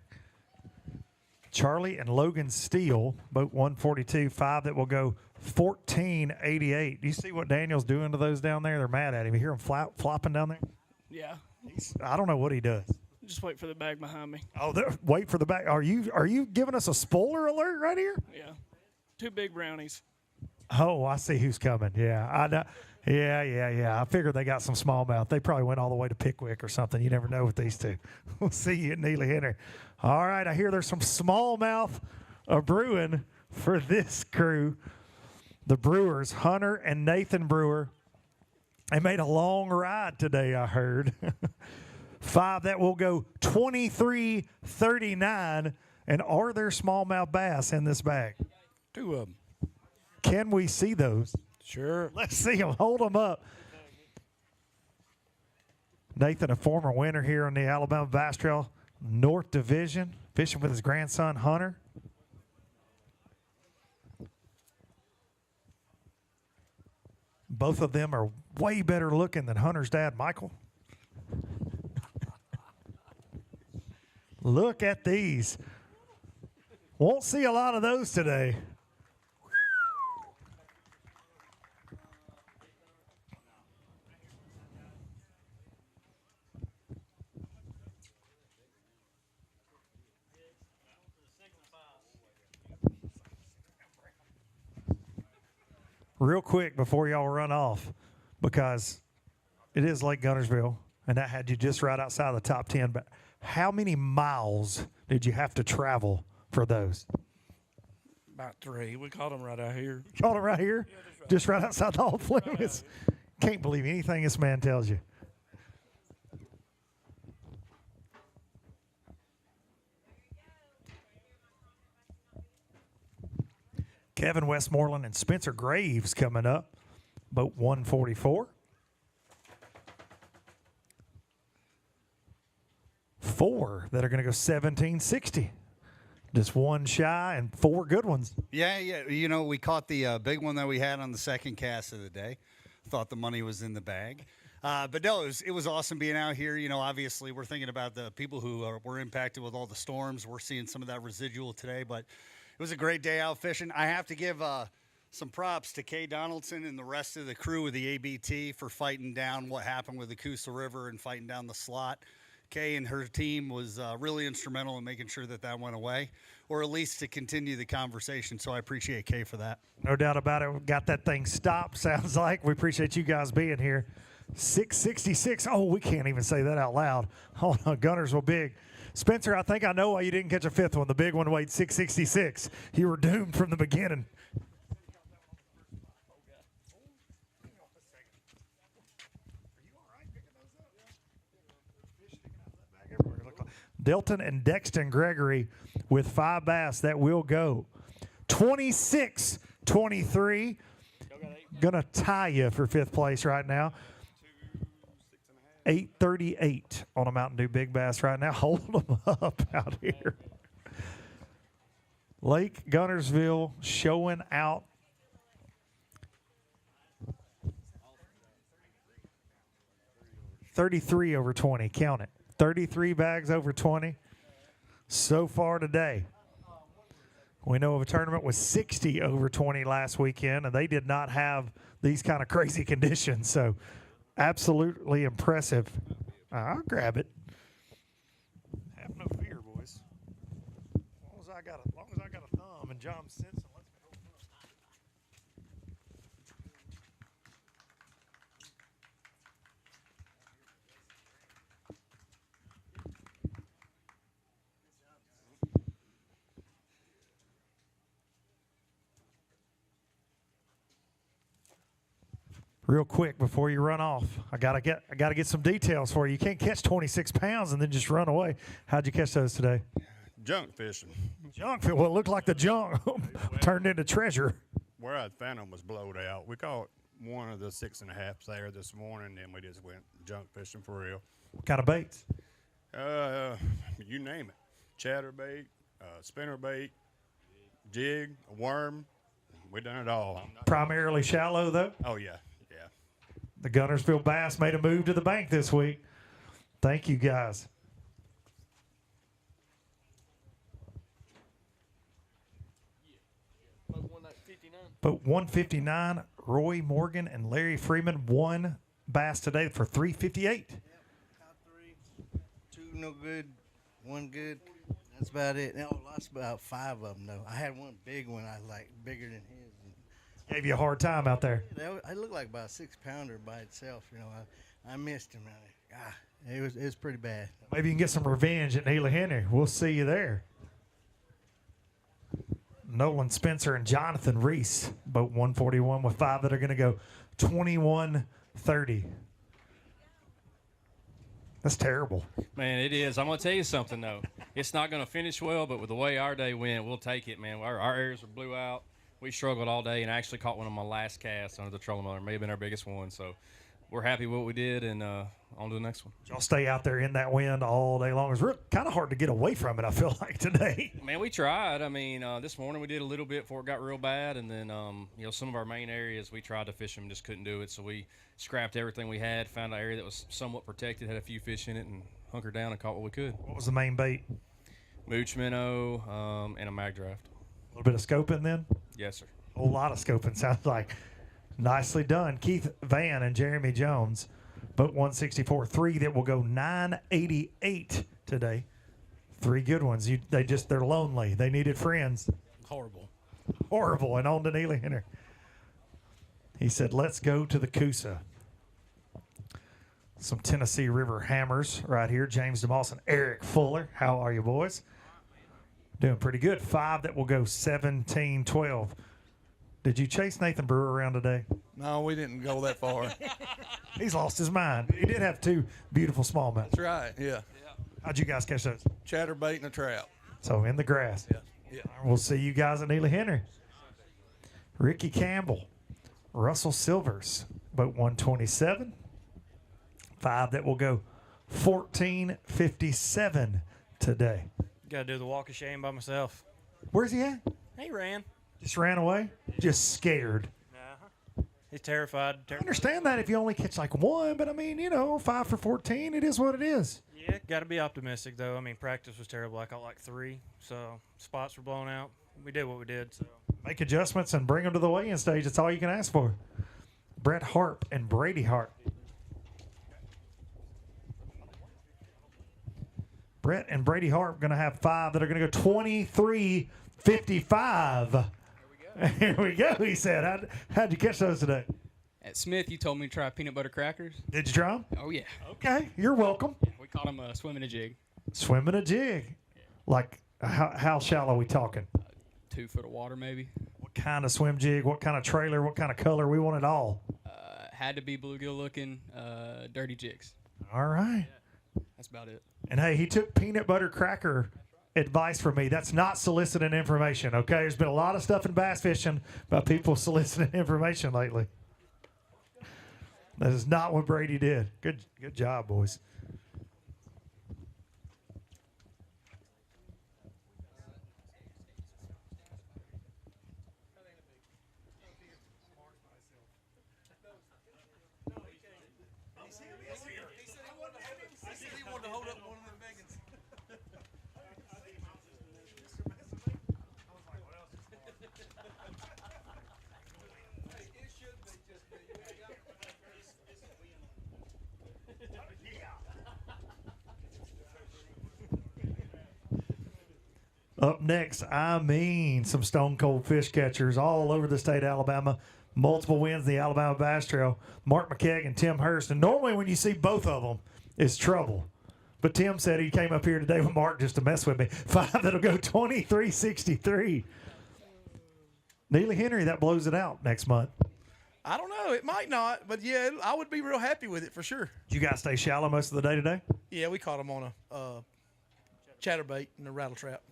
Charlie and Logan Steele, boat 142, 5 that will go 14.88. Do you see what Daniel's doing to those down there? They're mad at him. You hear him flopping down there? Yeah. I don't know what he does. Just wait for the bag behind me. Oh, wait for the back. Are you giving us a spoiler alert right here? Yeah. 2 big brownies. Oh, I see who's coming. Yeah, I know. Yeah. I figured they got some smallmouth. They probably went all the way to Pickwick or something. You never know with these two. We'll see you at Neely Henry. All right, I hear there's some smallmouth brewing for this crew. The Brewers, Hunter and Nathan Brewer. They made a long ride today, I heard. 5 that will go 23.39. And are there smallmouth bass in this bag? 2 of them. Can we see those? Sure. Let's see them. Hold them up. Nathan, a former winner here on the Alabama Bass Trail North Division, fishing with his grandson, Hunter. Both of them are way better looking than Hunter's dad, Michael. Look at these. Won't see a lot of those today. Real quick before y'all run off, because it is Lake Guntersville, and that had you just right outside the top 10. But how many miles did you have to travel for those? About 3. We caught them right out here. Caught them right here? Just right outside the old Flemings. Can't believe anything this man tells you. Kevin Westmoreland and Spencer Graves coming up, boat 144. 4 that are going to go 1760. Just 1 shy and 4 good ones. Yeah. You know, we caught the big one that we had on the second cast of the day. Thought the money was in the bag. But no, it was awesome being out here. You know, obviously we're thinking about the people who were impacted with all the storms. We're seeing some of that residual today, but it was a great day out fishing. I have to give some props to Kay Donaldson and the rest of the crew with the ABT for fighting down what happened with the Coosa River and fighting down the slot. Kay and her team was really instrumental in making sure that went away, or at least to continue the conversation. So I appreciate Kay for that. No doubt about it. We got that thing stopped, sounds like. We appreciate you guys being here. 666. Oh, we can't even say that out loud. Oh, no, Guntersville big. Spencer, I think I know why you didn't catch a 5th one. The big one weighed 666. You were doomed from the beginning. Delton and Dexton Gregory with 5 bass that will go 26-23. Gonna tie you for 5th place right now. 838 on a Mountain Dew Big Bass right now. Hold them up out here. Lake Guntersville showing out. $33 over 20. Count it. 33 bags over 20 so far today. We know of a tournament with 60 over 20 last weekend, and they did not have these kind of crazy conditions. So absolutely impressive. I'll grab it. Have no fear, boys. As long as I got a thumb and John Simpson, let's go. Real quick before you run off, I gotta get some details for you. You can't catch 26 pounds and then just run away. How'd you catch those today? Junk fishing. Junk fishing. Well, it looked like the junk turned into treasure. Where I found them was blowed out. We caught one of the 6.5s there this morning, and we just went junk fishing for real. What kind of baits? You name it. Chatterbait, spinnerbait, jig, a worm. We done it all. Primarily shallow, though? Oh, yeah. The Guntersville Bass made a move to the bank this week. Thank you, guys. Boat 159, Roy Morgan and Larry Freeman won bass today for $358. no good, one good. That's about it. No, I lost about 5 of them though. I had one big one. I like bigger than his. Gave you a hard time out there. I looked like about a 6-pounder by itself. You know, I missed him. It was pretty bad. Maybe you can get some revenge at Neely Henry. We'll see you there. Nolan Spencer and Jonathan Reese, boat 141 with 5 that are going to go 21-30. That's terrible. Man, it is. I'm going to tell you something, though. It's not going to finish well, but with the way our day went, we'll take it, man. Our areas were blew out. We struggled all day and actually caught one on my last cast under the trolling motor. It may have been our biggest one. So we're happy with what we did, and on to the next one. Y'all stay out there in that wind all day long. It's kind of hard to get away from it, I feel like, today. Man, we tried. I mean, this morning we did a little bit before it got real bad, and then, some of our main areas we tried to fish them and just couldn't do it. So we scrapped everything we had, found an area that was somewhat protected, had a few fish in it, and hunkered down and caught what we could. What was the main bait? Mooch minnow and a mag draft. A little bit of scoping then? Yes, sir. A whole lot of scoping, sounds like. Nicely done. Keith Van and Jeremy Jones, boat 164, 3 that will go 988 today. 3 good ones. They're lonely. They needed friends. Horrible. And on to Neely Henry. He said, let's go to the Coosa. Some Tennessee River hammers right here. James DeMoss and Eric Fuller. How are you, boys? Doing pretty good. 5 that will go 17-12. Did you chase Nathan Brewer around today? No, we didn't go that far. He's lost his mind. He did have 2 beautiful smallmouth. That's right, yeah. How'd you guys catch those? Chatterbait and a trout. So in the grass. Yeah. We'll see you guys at Neely Henry. Ricky Campbell, Russell Silvers, boat 127. 5 that will go 14:57 today. Got to do the walk of shame by myself. Where's he at? He ran. Just ran away? Just scared. He's terrified. I understand that if you only catch like 1, but I mean, 5 for 14, it is what it is. Yeah, got to be optimistic though. I mean, practice was terrible. I caught like 3, so spots were blown out. We did what we did. So Make adjustments and bring them to the weigh-in stage. That's all you can ask for. Brett Harp and Brady Harp. Brett and Brady Harp going to have 5 that are going to go 23:55. Here we go, he said. How'd you catch those today? At Smith, you told me to try peanut butter crackers. Did you try them? Oh, yeah. Okay, you're welcome. Yeah, we caught them swimming a jig. Swimming a jig. Like, how shallow are we talking? 2 foot of water, maybe. What kind of swim jig? What kind of trailer? What kind of color? We want it all. Had to be bluegill looking, dirty jigs. All right. That's about it. And hey, he took peanut butter cracker advice from me. That's not soliciting information, okay? There's been a lot of stuff in bass fishing about people soliciting information lately. That is not what Brady did. Good job, boys. Up next, some stone cold fish catchers all over the state of Alabama. Multiple wins in the Alabama Bass Trail. Mark McKegg and Tim Hurst. And normally when you see both of them, it's trouble. But Tim said he came up here today with Mark just to mess with me. 5 that'll go 23:63. Neely Henry, that blows it out next month. I don't know. It might not, but yeah, I would be real happy with it for sure. Did you guys stay shallow most of the day today? Yeah, we caught them on a chatterbait and a rattle trap.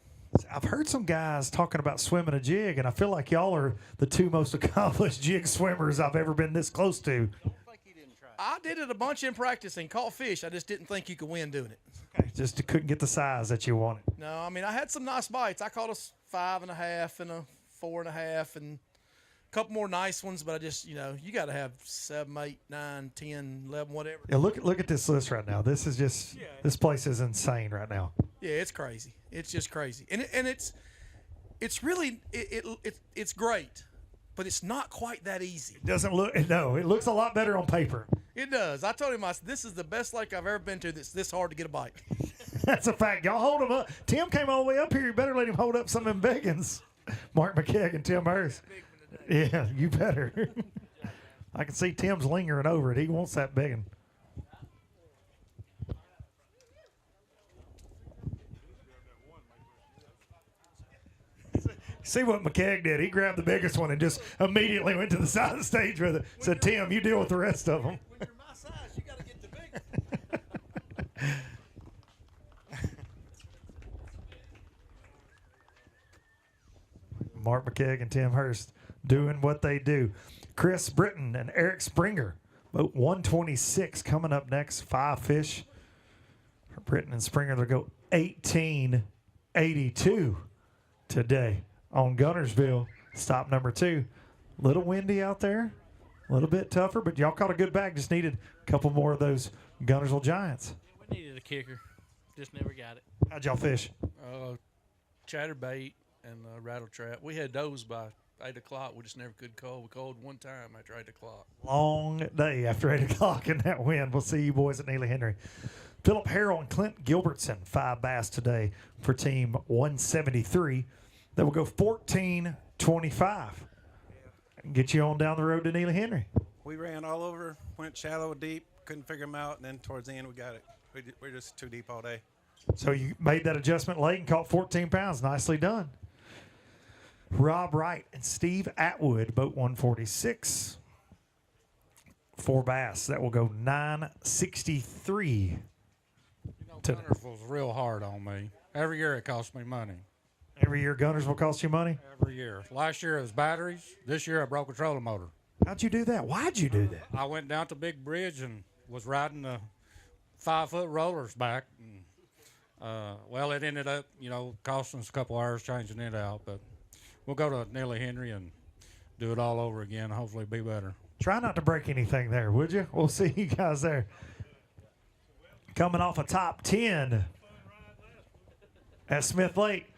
I've heard some guys talking about swimming a jig, and I feel like y'all are the 2 most accomplished jig swimmers I've ever been this close to. I did it a bunch in practice and caught fish. I just didn't think you could win doing it. Okay, just couldn't get the size that you wanted. No, I mean, I had some nice bites. I caught a 5.5 and a 4.5 and a couple more nice ones, but I just, you got to have 7, 8, 9, 10, 11, whatever. Yeah, look at this list right now. This is just this place is insane right now. Yeah, it's crazy. It's just crazy, and it's really it's great, but it's not quite that easy. It doesn't look. No, it looks a lot better on paper. It does. I told him, this is the best lake I've ever been to that's this hard to get a bite. That's a fact. Y'all hold him up. Tim came all the way up here. You better let him hold up some of them biggins. Mark McKegg and Tim Hurst. Yeah, you better. I can see Tim's lingering over it. He wants that biggin. See what McKegg did. He grabbed the biggest one and just immediately went to the side of the stage with it. Said, Tim, you deal with the rest of them. When you're my size, you got to get the big one. Mark McKegg and Tim Hurst doing what they do. Chris Britton and Eric Springer, boat 126 coming up next. 5 fish for Britton and Springer. They'll go 1882 today on Guntersville. Stop number 2. Little windy out there, a little bit tougher, but y'all caught a good bag. Just needed a couple more of those Guntersville Giants. We needed a kicker, just never got it. How'd y'all fish? Chatterbait and rattle trap. We had those by 8 o'clock. We just never could call. We called one time after 8 o'clock. Long day after 8 o'clock in that wind. We'll see you boys at Neely Henry. Philip Harrell and Clint Gilbertson, 5 bass today for team 173. That will go 14-25. Get you on down the road to Neely Henry. We ran all over, went shallow, deep, couldn't figure them out, and then towards the end we got it. We're just too deep all day. So you made that adjustment late and caught 14 pounds. Nicely done. Rob Wright and Steve Atwood, boat 146. 4 bass. That will go 963. Guntersville's real hard on me. Every year it costs me money. Every year Gunners will cost you money? Every year. Last year it was batteries. This year I broke a trolling motor. How'd you do that? Why'd you do that? I went down to Big Bridge and was riding the 5-foot rollers back. And, well, it ended up, costing us a couple hours changing it out. But we'll go to Neely Henry and do it all over again. Hopefully be better. Try not to break anything there, would you? We'll see you guys there. Coming off a top 10 at Smith Lake.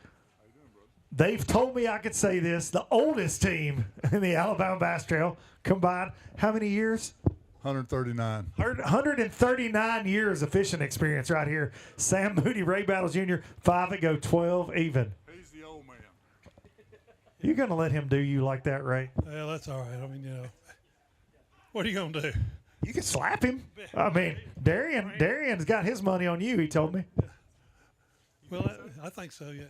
They've told me I could say this. The oldest team in the Alabama Bass Trail combined, how many years? 139. 139 years of fishing experience right here. Sam Moody, Ray Battles Jr., 5 that go 12 even. He's the old man. You going to let him do you like that, Ray? Yeah, that's all right. I mean, what are you going to do? You can slap him. I mean, Darian's got his money on you, he told me. Well, I think so, yeah.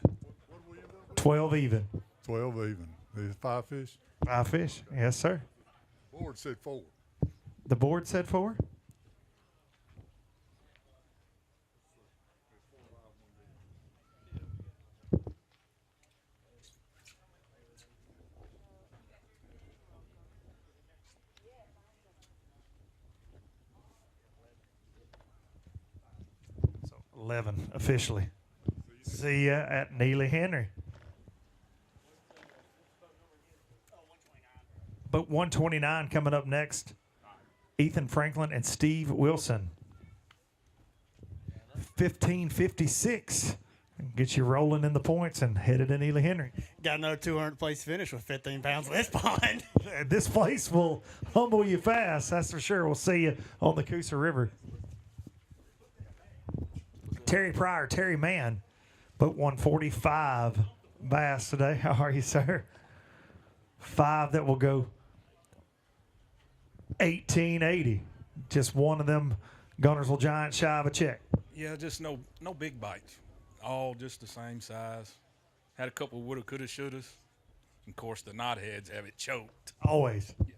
12 even. 12 even. There's 5 fish? 5 fish, yes, sir. Board said 4. The board said 4? So 11 officially. See ya at Neely Henry. Boat 129 coming up next. Ethan Franklin and Steve Wilson. 1556. Get you rolling in the points and headed to Neely Henry. Got another 200 place finish with 15 pounds of this pond. This place will humble you fast, that's for sure. We'll see you on the Coosa River. Terry Pryor, Terry Mann, boat 145 bass today. How are you, sir? 5 that will go 1880. Just one of them Guntersville Giants shy of a check. Yeah, just no big bites. All just the same size. Had a couple woulda, coulda, shouldas. Of course, the knotheads have it choked. Always. Yeah.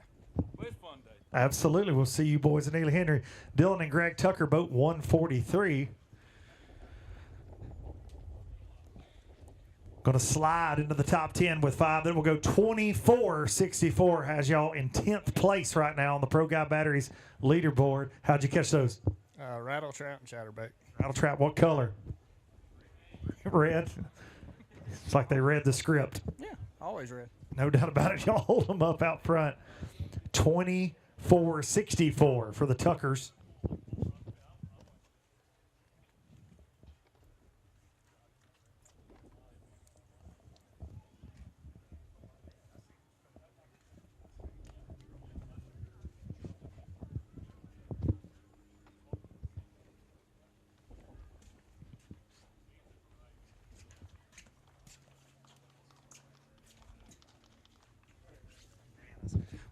Well, it's fun day. Absolutely. We'll see you boys at Neely Henry. Dylan and Greg Tucker, boat 143. Going to slide into the top 10 with 5. Then we'll go 24-64. Has y'all in 10th place right now on the Pro Guy Batteries leaderboard. How'd you catch those? Rattle trap and chatterbait. Rattle trap. What color? Red. It's like they read the script. Yeah, always red. No doubt about it. Y'all hold them up out front. 24-64 for the Tuckers.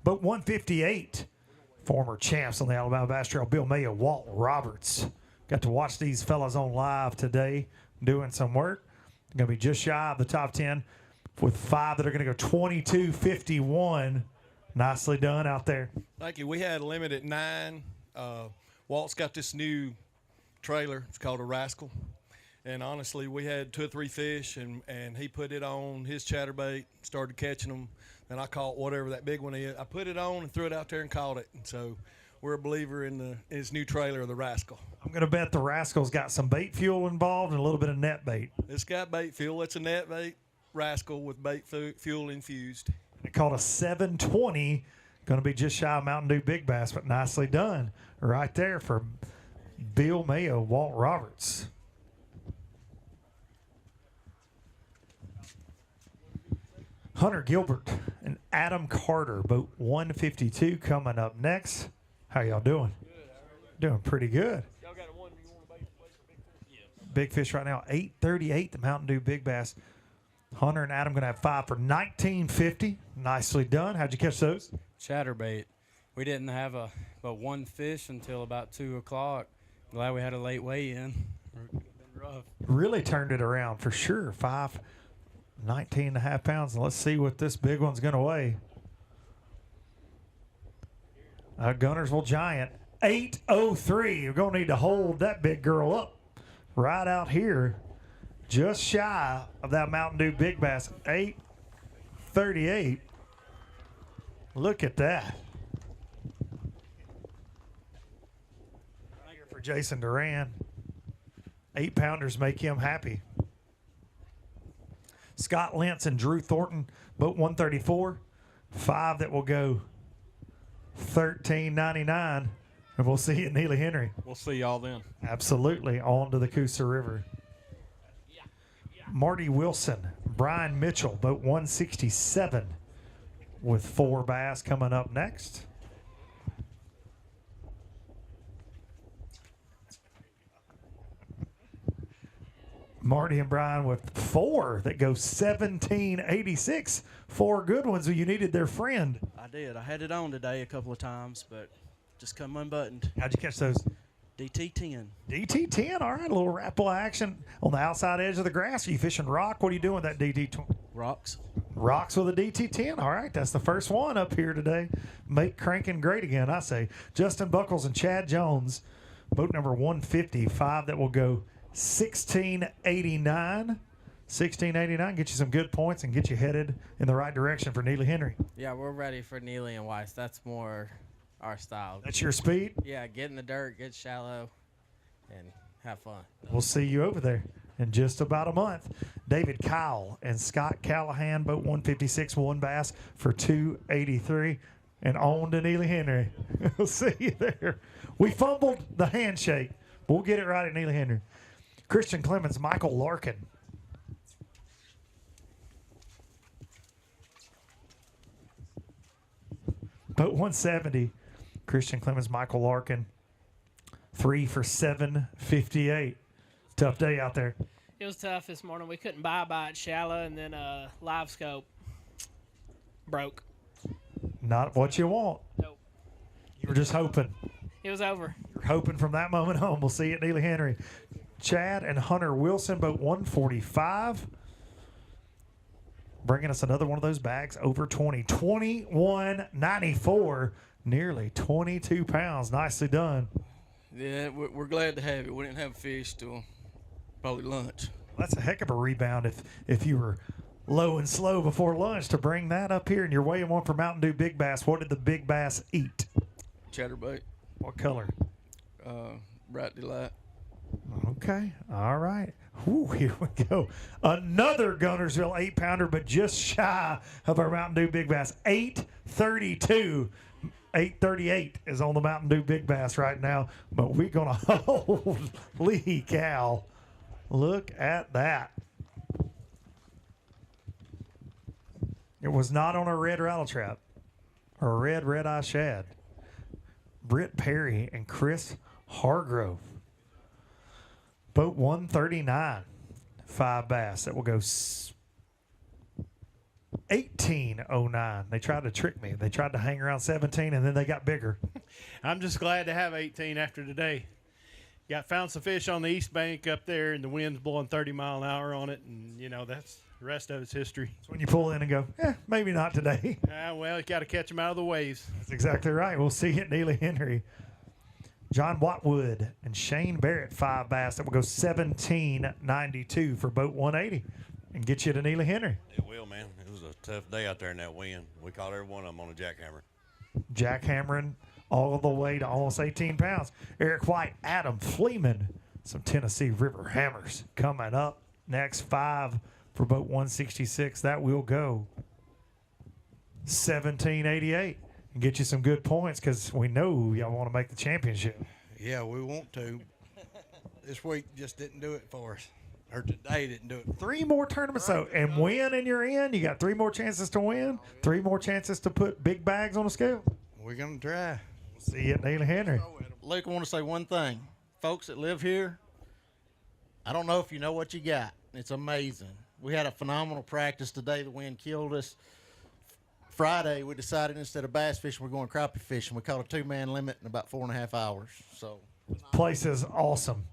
Boat 158, former champs on the Alabama Bass Trail, Bill Mayo, Walt Roberts. Got to watch these fellas on live today doing some work. Going to be just shy of the top 10 with 5 that are going to go 22.51. Nicely done out there. Thank you. We had a limit at 9. Walt's got this new trailer. It's called a Rascal. And honestly, we had 2 or 3 fish, and he put it on his chatterbait, started catching them. Then I caught whatever that big one is. I put it on and threw it out there and caught it. And so we're a believer in his new trailer, the Rascal. I'm going to bet the Rascal's got some bait fuel involved and a little bit of net bait. It's got bait fuel. It's a net bait Rascal with bait fuel infused. It caught a 720. Going to be just shy of Mountain Dew Big Bass, but nicely done right there for Bill Mayo, Walt Roberts. Hunter Gilbert and Adam Carter, boat 152 coming up next. How y'all doing? Doing pretty good. Big fish right now, 838, the Mountain Dew Big Bass. Hunter and Adam going to have 5 for 1950. Nicely done. How'd you catch those? Chatterbait. We didn't have but one fish until about 2 o'clock. Glad we had a late weigh-in. It would have been rough. Really turned it around for sure. 5, 19.5 pounds. And let's see what this big one's going to weigh. A Guntersville Giant, 803. You're going to need to hold that big girl up right out here, just shy of that Mountain Dew Big Bass, 838. Look at that. For Jason Duran, 8-pounders make him happy. Scott Lentz and Drew Thornton, boat 134, 5 that will go $13.99, and we'll see you at Neely Henry. We'll see y'all then. Absolutely, on to the Coosa River. Marty Wilson, Brian Mitchell, boat 167 with 4 bass coming up next. Marty and Brian with 4 that go 1786. 4 good ones. You needed their friend. I did. I had it on today a couple of times, but just come unbuttoned. How'd you catch those? DT10. DT10, all right. A little rapala action on the outside edge of the grass. Are you fishing rock? What are you doing with that DT10? Rocks. Rocks with a DT10. All right, that's the first one up here today. Make cranking great again, I say. Justin Buckles and Chad Jones, boat number 155 that will go 1689. 1689, get you some good points and get you headed in the right direction for Neely Henry. Yeah, we're ready for Neely and Weiss. That's more our style. That's your speed? Yeah, get in the dirt, get shallow, and have fun. We'll see you over there in just about a month. David Kyle and Scott Callahan, boat 156, 1 bass for 283, and on to Neely Henry. We'll see you there. We fumbled the handshake. We'll get it right at Neely Henry. Christian Clemens, Michael Larkin. Boat 170, Christian Clemens, Michael Larkin, 3 for 758. Tough day out there. It was tough this morning. We couldn't buy it shallow, and then live scope broke. Not what you want. Nope. You were just hoping. It was over. You're hoping from that moment on. We'll see you at Neely Henry. Chad and Hunter Wilson, boat 145. Bringing us another one of those bags over 20. 21.94, nearly 22 pounds. Nicely done. Yeah, we're glad to have it. We didn't have fish till probably lunch. That's a heck of a rebound if you were low and slow before lunch to bring that up here. And you're weighing one for Mountain Dew Big Bass. What did the Big Bass eat? Chatterbait. What color? Bright delight. Okay. All right. Ooh, here we go. Another Guntersville 8-pounder, but just shy of our Mountain Dew Big Bass. 832. 838 is on the Mountain Dew Big Bass right now, but we're going to holy cow. Look at that. It was not on a red rattle trap or a red eye shad. Britt Perry and Chris Hargrove. Boat 139, 5 bass. That will go 1809. They tried to trick me. They tried to hang around 17, and then they got bigger. I'm just glad to have 18 after today. Found some fish on the east bank up there, and the wind's blowing 30 mile an hour on it, and that's the rest of it's history. It's when you pull in and go, maybe not today. Well, you got to catch them out of the waves. That's exactly right. We'll see you at Neely Henry. John Watwood and Shane Barrett, 5 bass. That will go 17.92 for boat 180 and get you to Neely Henry. It will, man. It was a tough day out there in that wind. We caught every one of them on a jackhammer. Jackhammering all the way to almost 18 pounds. Eric White, Adam Fleeman, some Tennessee River hammers coming up next. 5 for boat 166. That will go 17.88 and get you some good points because we know y'all want to make the championship. Yeah, we want to. This week just didn't do it for us. Or today didn't do it. 3 more tournaments, though, and win and you're in. You got 3 more chances to win, 3 more chances to put big bags on the scale. We're going to try. See you at Neely Henry. Luke, I want to say one thing. Folks that live here, I don't know if you know what you got. It's amazing. We had a phenomenal practice today. The wind killed us. Friday, we decided instead of bass fishing, we're going crappie fishing. We caught a 2-man limit in about 4.5 hours. So, Place is awesome.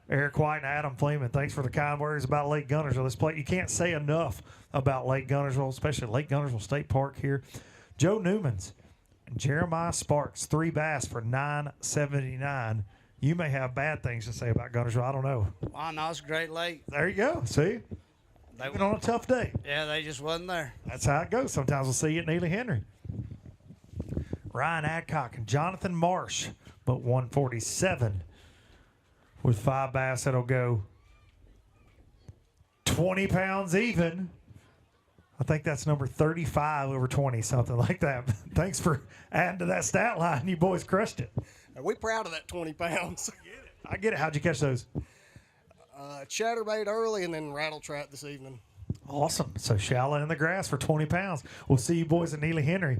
Eric White and Adam Fleeman, thanks for the kind words about Lake Guntersville. This place, you can't say enough about Lake Guntersville, especially Lake Guntersville State Park here. Joe Newmans and Jeremiah Sparks, 3 bass for $9.79. You may have bad things to say about Guntersville. I don't know. Wow, no, it's a great lake. There you go. See? Even on a tough day. Yeah, they just wasn't there. That's how it goes. Sometimes we'll see you at Neely Henry. Ryan Adcock and Jonathan Marsh, but 147 with 5 bass. That'll go 20 pounds even. I think that's number 35 over 20, something like that. Thanks for adding to that stat line. You boys crushed it. We're proud of that 20 pounds. I get it. How'd you catch those? Chatterbait early and then rattle trap this evening. Awesome. So shallow in the grass for 20 pounds. We'll see you boys at Neely Henry.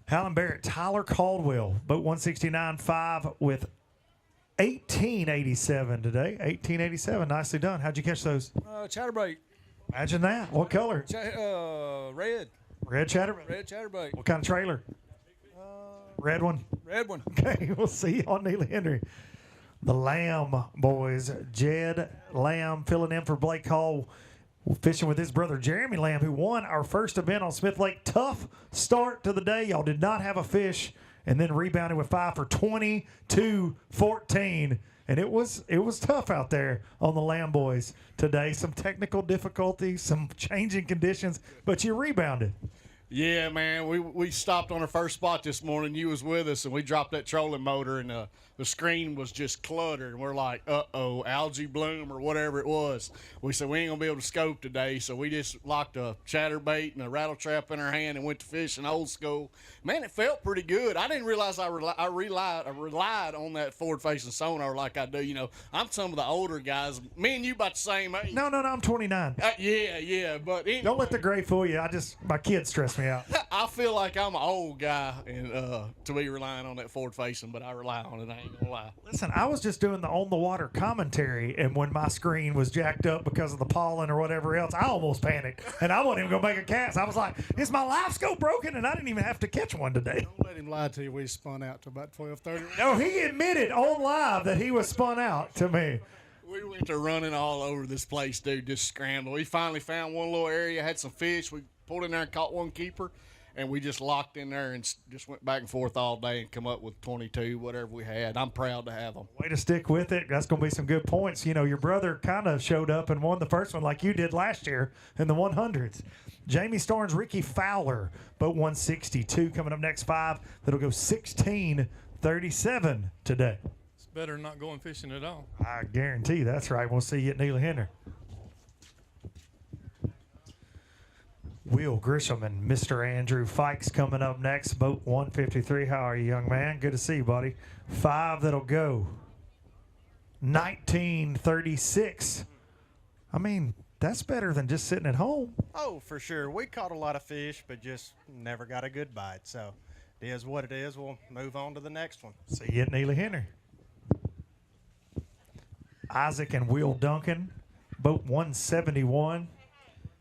Hallen Barrett, Tyler Caldwell, boat 169.5 with 1887 today. 1887. Nicely done. How'd you catch those? Chatterbait. Imagine that. What color? Red. Red chatterbait. Red chatterbait. What kind of trailer? Red one. Red one. Okay, we'll see you on Neely Henry. The Lamb boys, Jed Lamb filling in for Blake Hall, fishing with his brother Jeremy Lamb, who won our first event on Smith Lake. Tough start to the day. Y'all did not have a fish, and then rebounded with 5 for 22-14. And it was tough out there on the Lamb boys today. Some technical difficulties, some changing conditions, but you rebounded. Yeah, man, we stopped on our first spot this morning. You was with us, and we dropped that trolling motor, and the screen was just cluttered. And we're like, uh-oh, algae bloom or whatever it was. We said, we ain't going to be able to scope today, so we just locked a chatterbait and a rattle trap in our hand and went to fishing old school. Man, it felt pretty good. I didn't realize I relied on that forward-facing sonar like I do. You know, I'm some of the older guys. Me and you about the same age. No, I'm 29. Yeah, but anyway. Don't let the gray fool you. My kids stress me out. I feel like I'm an old guy and to be relying on that forward facing, but I rely on it. I ain't gonna lie. Listen, I was just doing the on the water commentary, and when my screen was jacked up because of the pollen or whatever else, I almost panicked, and I wasn't even gonna make a cast. I was like, "Is my live scope broken?" And I didn't even have to catch one today. Don't let him lie to you. We spun out to about 12:30. No, he admitted on live that he was spun out to me. We went to running all over this place, dude, just scrambled. We finally found one little area, had some fish. We pulled in there and caught one keeper, and we just locked in there and just went back and forth all day and come up with 22, whatever we had. I'm proud to have them. Way to stick with it. That's going to be some good points. You know, your brother kind of showed up and won the first one like you did last year in the 100s. Jamie Starnes, Ricky Fowler, boat 162 coming up next 5. That'll go 16:37 today. It's better than not going fishing at all. I guarantee that's right. We'll see you at Neely Henry. Will Grisham and Mr. Andrew Fikes coming up next. Boat 153. How are you, young man? Good to see you, buddy. 5 that'll go 1936. I mean, that's better than just sitting at home. Oh, for sure. We caught a lot of fish, but just never got a good bite. So it is what it is. We'll move on to the next one. See you at Neely Henry. Isaac and Will Duncan, boat 171.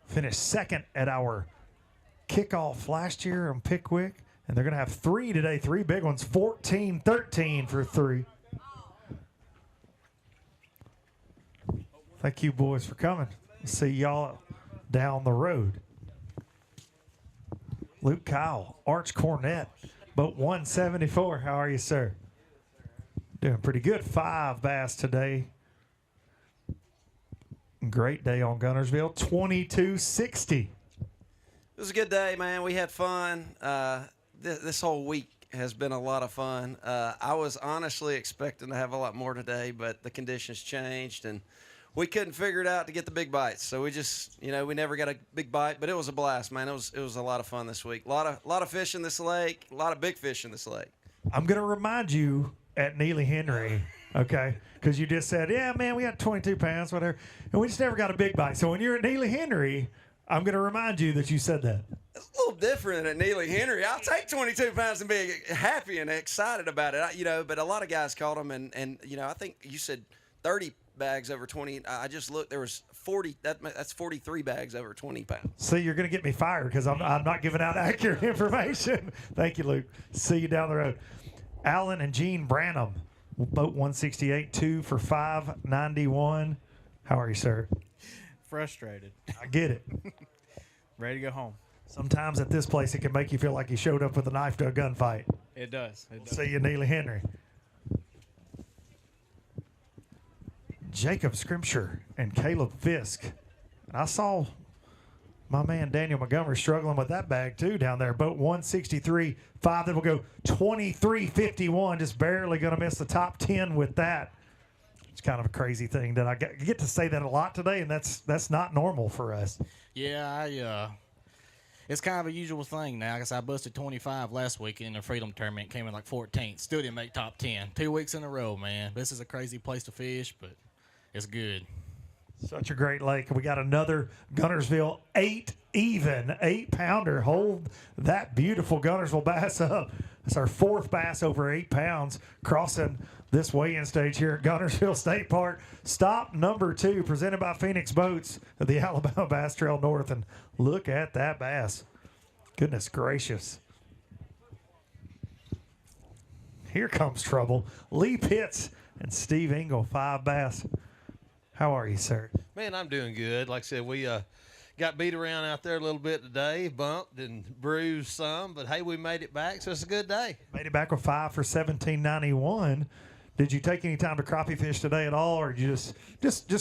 finished second at our kickoff last year on Pickwick. And they're going to have 3 today, 3 big ones, 14-13 for 3. Thank you, boys, for coming. See y'all down the road. Luke Kyle, Arch Cornett, boat 174. How are you, sir? Doing pretty good. 5 bass today. Great day on Guntersville. 2260. It was a good day, man. We had fun. This whole week has been a lot of fun. I was honestly expecting to have a lot more today, but the conditions changed, and we couldn't figure it out to get the big bites. So we just, we never got a big bite, but it was a blast, man. It was a lot of fun this week. A lot of fish in this lake, a lot of big fish in this lake. I'm going to remind you at Neely Henry, okay, because you just said, yeah, man, we had 22 pounds, whatever, and we just never got a big bite. So when you're at Neely Henry, I'm going to remind you that you said that. It's a little different at Neely Henry. I'll take 22 pounds and be happy and excited about it, but a lot of guys caught them, and I think you said 30 bags over 20. I just looked. There was 40. That's 43 bags over 20 pounds. See, you're going to get me fired because I'm not giving out accurate information. Thank you, Luke. See you down the road. Alan and Gene Branham, boat 168, 2 for 591. How are you, sir? Frustrated. I get it. Ready to go home. Sometimes at this place, it can make you feel like you showed up with a knife to a gunfight. It does. See you, Neely Henry. Jacob Scrimshire and Caleb Fisk. And I saw my man Daniel Montgomery struggling with that bag too down there. Boat 163, 5. Then we'll go 23.51. Just barely going to miss the top 10 with that. It's kind of a crazy thing that I get to say that a lot today, and that's not normal for us. Yeah, it's kind of a usual thing now. I guess I busted 25 last week in the Freedom Tournament. Came in like 14th. Still didn't make top 10. 2 weeks in a row, man. This is a crazy place to fish, but it's good. Such a great lake. We got another Guntersville 8-pounder. Hold that beautiful Guntersville bass up. It's our 4th bass over 8 pounds crossing this weigh-in stage here at Guntersville State Park. Stop number 2, presented by Phoenix Boats of the Alabama Bass Trail North. And look at that bass. Goodness gracious. Here comes trouble. Lee Pitts and Steve Engel, 5 bass. How are you, sir? Man, I'm doing good. Like I said, we got beat around out there a little bit today, bumped and bruised some, but hey, we made it back, so it's a good day. Made it back with 5 for 17.91. Did you take any time to crappie fish today at all, or you just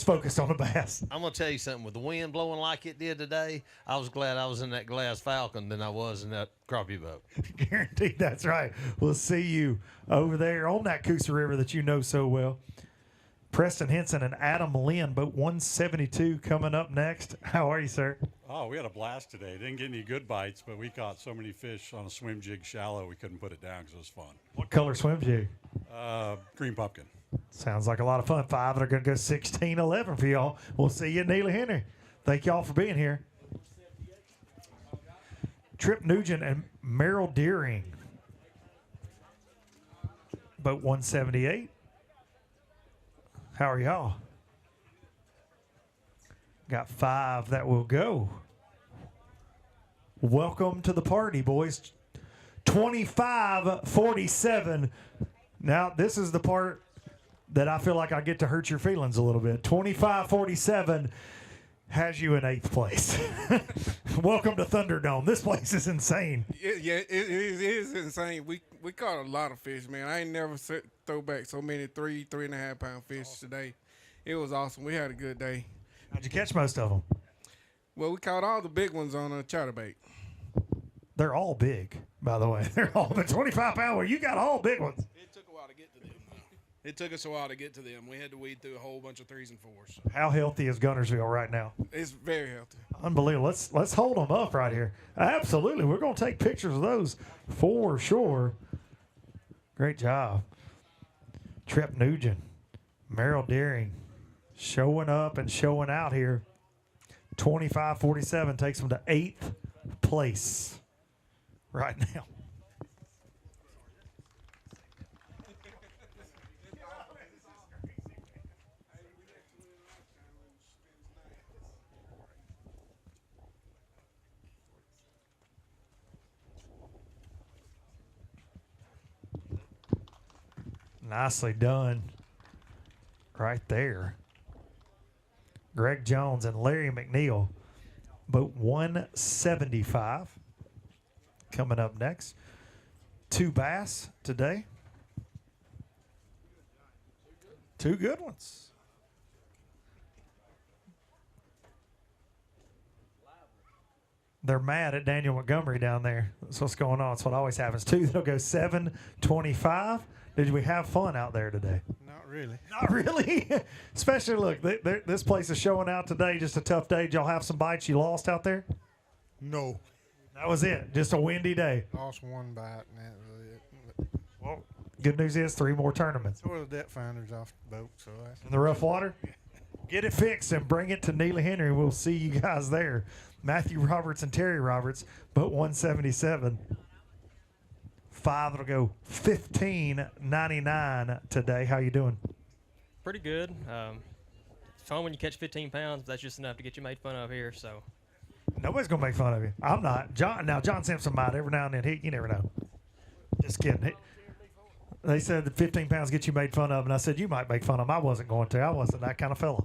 focused on the bass? I'm gonna tell you something. With the wind blowing like it did today, I was glad I was in that Glass Falcon than I was in that crappie boat. Guaranteed, that's right. We'll see you over there on that Coosa River that you know so well. Preston Henson and Adam Lynn, boat 172 coming up next. How are you, sir? Oh, we had a blast today. Didn't get any good bites, but we caught so many fish on a swim jig shallow we couldn't put it down because it was fun. What color swim jig? Green pumpkin. Sounds like a lot of fun. 5 that are going to go 16-11 for y'all. We'll see you at Neely Henry. Thank y'all for being here. Trip Nugent and Merrill Deering, boat 178. How are y'all? Got 5 that will go. Welcome to the party, boys. 25-47. Now, this is the part that I feel like I get to hurt your feelings a little bit. 25-47 has you in 8th place. Welcome to Thunderdome. This place is insane. It is insane. We caught a lot of fish, man. I ain't never throw back so many 3.5 pound fish today. It was awesome. We had a good day. How'd you catch most of them? Well, we caught all the big ones on a chatterbait. They're all big, by the way. They're all the 25-pound. Well, you got all big ones. It took a while to get to them. It took us a while to get to them. We had to weed through a whole bunch of 3s and 4s. How healthy is Guntersville right now? It's very healthy. Unbelievable. Let's hold them up right here. Absolutely. We're going to take pictures of those for sure. Great job. Trip Nugent, Merrill Deering showing up and showing out here. 25-47 takes them to 8th place right now. Nicely done right there. Greg Jones and Larry McNeil, boat 175. Coming up next, 2 bass today. 2 good ones. They're mad at Daniel Montgomery down there. That's what's going on. That's what always happens. 2, they'll go 725. Did we have fun out there today? Not really. Not really. Especially, look, this place is showing out today. Just a tough day. Did y'all have some bites you lost out there? No. That was it. Just a windy day. Lost 1 bite, and that was it. Well, good news is 3 more tournaments. So the depth finders off the boat. So that's In the rough water? Get it fixed and bring it to Neely Henry. We'll see you guys there. Matthew Roberts and Terry Roberts, boat 177. 5, it'll go $15.99 today. How you doing? Pretty good. It's fun when you catch 15 pounds. But that's just enough to get you made fun of here. So Nobody's gonna make fun of you. I'm not. John Simpson might every now and then. You never know. Just kidding. They said that 15 pounds get you made fun of, and I said you might make fun of him. I wasn't going to. I wasn't that kind of fella.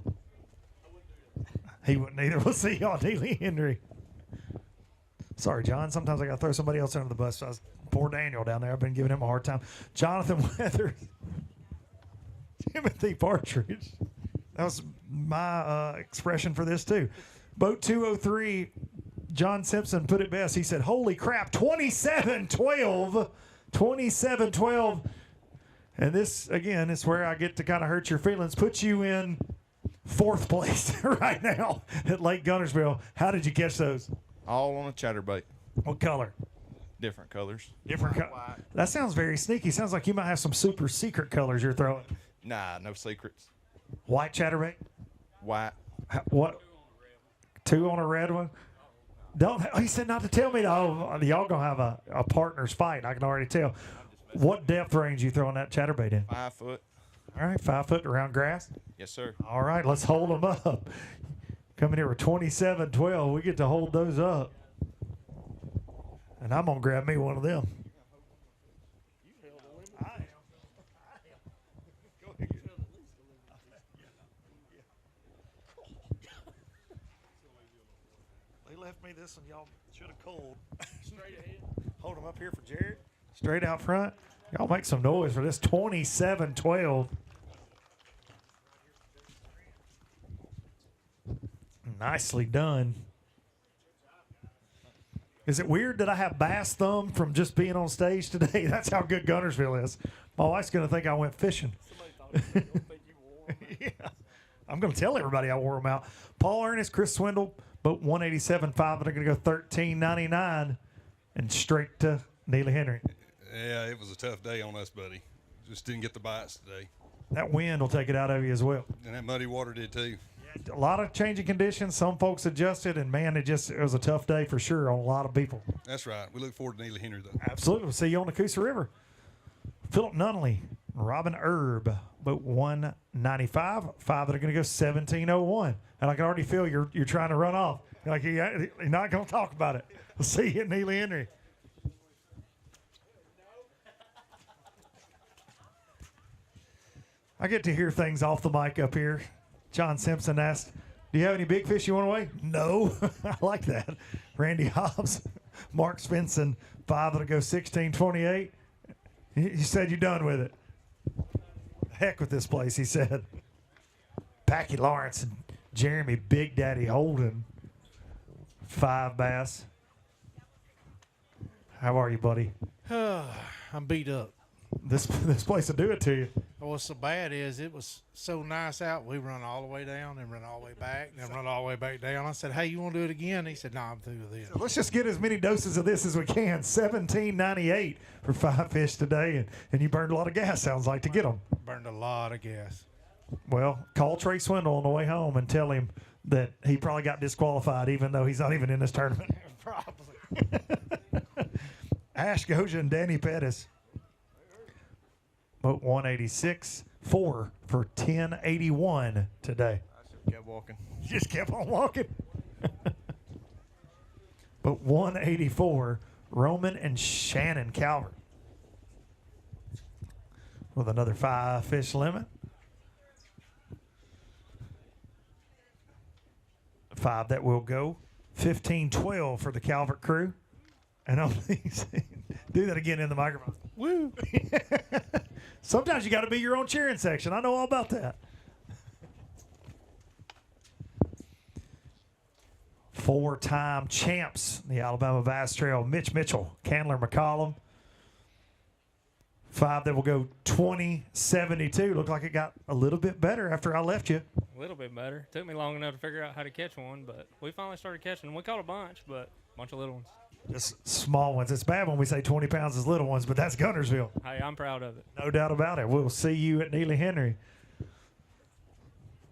He wouldn't either. We'll see you on Neely Henry. Sorry, John. Sometimes I got to throw somebody else under the bus. Poor Daniel down there. I've been giving him a hard time. Jonathan Weathers. Timothy Partridge. That was my expression for this, too. Boat 203, John Simpson put it best. He said, holy crap, 27-12. 27-12. And this, again, is where I get to kind of hurt your feelings. Put you in 4th place right now at Lake Guntersville. How did you catch those? All on a chatterbait. What color? Different colors. Different colors. That sounds very sneaky. Sounds like you might have some super secret colors you're throwing. Nah, no secrets. White chatterbait? White. What? 2 on a red one? Don't. He said not to tell me. Oh, y'all gonna have a partner's fight. I can already tell. What depth range you throwing that chatterbait in? 5 foot. All right, 5 foot around grass. Yes, sir. All right, let's hold them up. Coming here with 27-12. We get to hold those up. And I'm going to grab me one of them. They left me this one. Y'all should have called. Straight ahead. Hold them up here for Jared. Straight out front. Y'all make some noise for this 27-12. Nicely done. Is it weird that I have bass thumb from just being on stage today? That's how good Guntersville is. My wife's going to think I went fishing. Yeah. I'm going to tell everybody I wore them out. Paul Ernest, Chris Swindle, boat 187.5, but they're going to go $13.99 and straight to Neely Henry. Yeah, it was a tough day on us, buddy. Just didn't get the bites today. That wind will take it out of you as well. And that muddy water did too. A lot of changing conditions. Some folks adjusted, and man, it was a tough day for sure on a lot of people. That's right. We look forward to Neely Henry, though. Absolutely. We'll see you on the Coosa River. Philip Nunley, Robin Erb, boat 195. 5 that are going to go 1701. And I can already feel you're trying to run off. Like you're not going to talk about it. We'll see you at Neely Henry. I get to hear things off the mic up here. John Simpson asked, do you have any big fish you want to weigh? No. I like that. Randy Hobbs, Mark Svensson, 5 that'll go 1628. He said you're done with it. Heck with this place, he said. Packy Lawrence and Jeremy Big Daddy Holden, 5 bass. How are you, buddy? I'm beat up. This place will do it to you. What's so bad is it was so nice out. We run all the way down and run all the way back and then run all the way back down. I said, hey, you want to do it again? He said, no, I'm through with this. So let's just get as many doses of this as we can. $17.98 for 5 fish today. And you burned a lot of gas, sounds like, to get them. Burned a lot of gas. Well, call Trey Swindle on the way home and tell him that he probably got disqualified even though he's not even in this tournament. Probably. Ash Goja and Danny Pettis. Boat 186, 4 for 1081 today. I just kept walking. You just kept on walking. Boat 184, Roman and Shannon Calvert. with another 5 fish limit. 5 that will go. 15-12 for the Calvert crew. And only do that again in the microphone. Woo! Sometimes you got to be your own cheering section. I know all about that. 4-time champs, the Alabama Bass Trail, Mitch Mitchell, Candler McCollum. 5 that will go 20-72. Looked like it got a little bit better after I left you. A little bit better. Took me long enough to figure out how to catch one, but we finally started catching them. We caught a bunch, but a bunch of little ones. Just small ones. It's bad when we say 20 pounds is little ones, but that's Guntersville. Hey, I'm proud of it. No doubt about it. We'll see you at Neely Henry.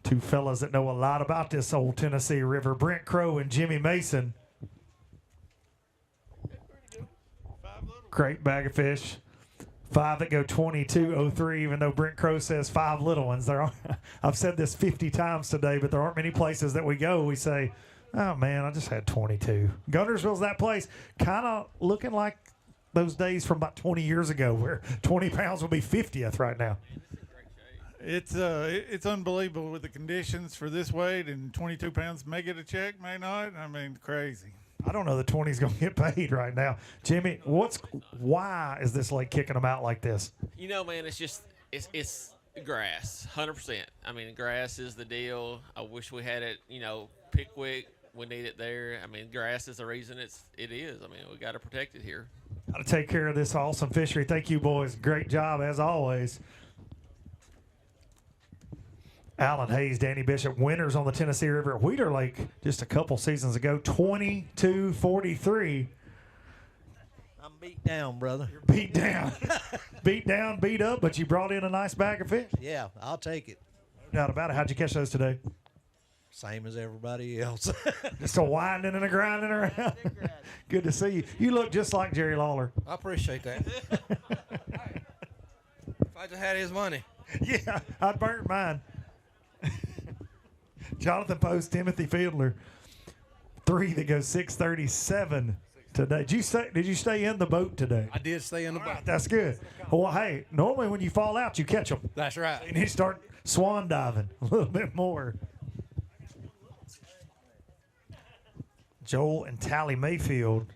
2 fellas that know a lot about this old Tennessee River, Brent Crow and Jimmy Mason. Great bag of fish. 5 that go 22-03, even though Brent Crow says 5 little ones. I've said this 50 times today, but there aren't many places that we go. We say, oh, man, I just had 22. Guntersville's that place, kind of looking like those days from about 20 years ago where 20 pounds will be 50th right now. It's unbelievable with the conditions for this weight, and 22 pounds may get a check, may not. I mean, crazy. I don't know the 20's going to get paid right now. Jimmy, why is this lake kicking them out like this? You know, man, it's grass, 100%. I mean, grass is the deal. I wish we had it, Pickwick. We need it there. I mean, grass is the reason it is. I mean, we got to protect it here. Got to take care of this awesome fishery. Thank you, boys. Great job, as always. Alan Hayes, Danny Bishop, winners on the Tennessee River at Wheeler Lake just a couple seasons ago, 22-43. I'm beat down, brother. You're beat down. Beat down, beat up, but you brought in a nice bag of fish. Yeah, I'll take it. No doubt about it. How'd you catch those today? Same as everybody else. Just a winding and a grinding around. Good to see you. You look just like Jerry Lawler. I appreciate that. If I just had his money. Yeah, I'd burn mine. Jonathan Post, Timothy Fiedler, 3 that goes 6:37 today. Did you stay in the boat today? I did stay in the boat. Right, that's good. Well, hey, normally when you fall out, you catch them. That's right. And you start swan diving a little bit more. Joel and Tally Mayfield,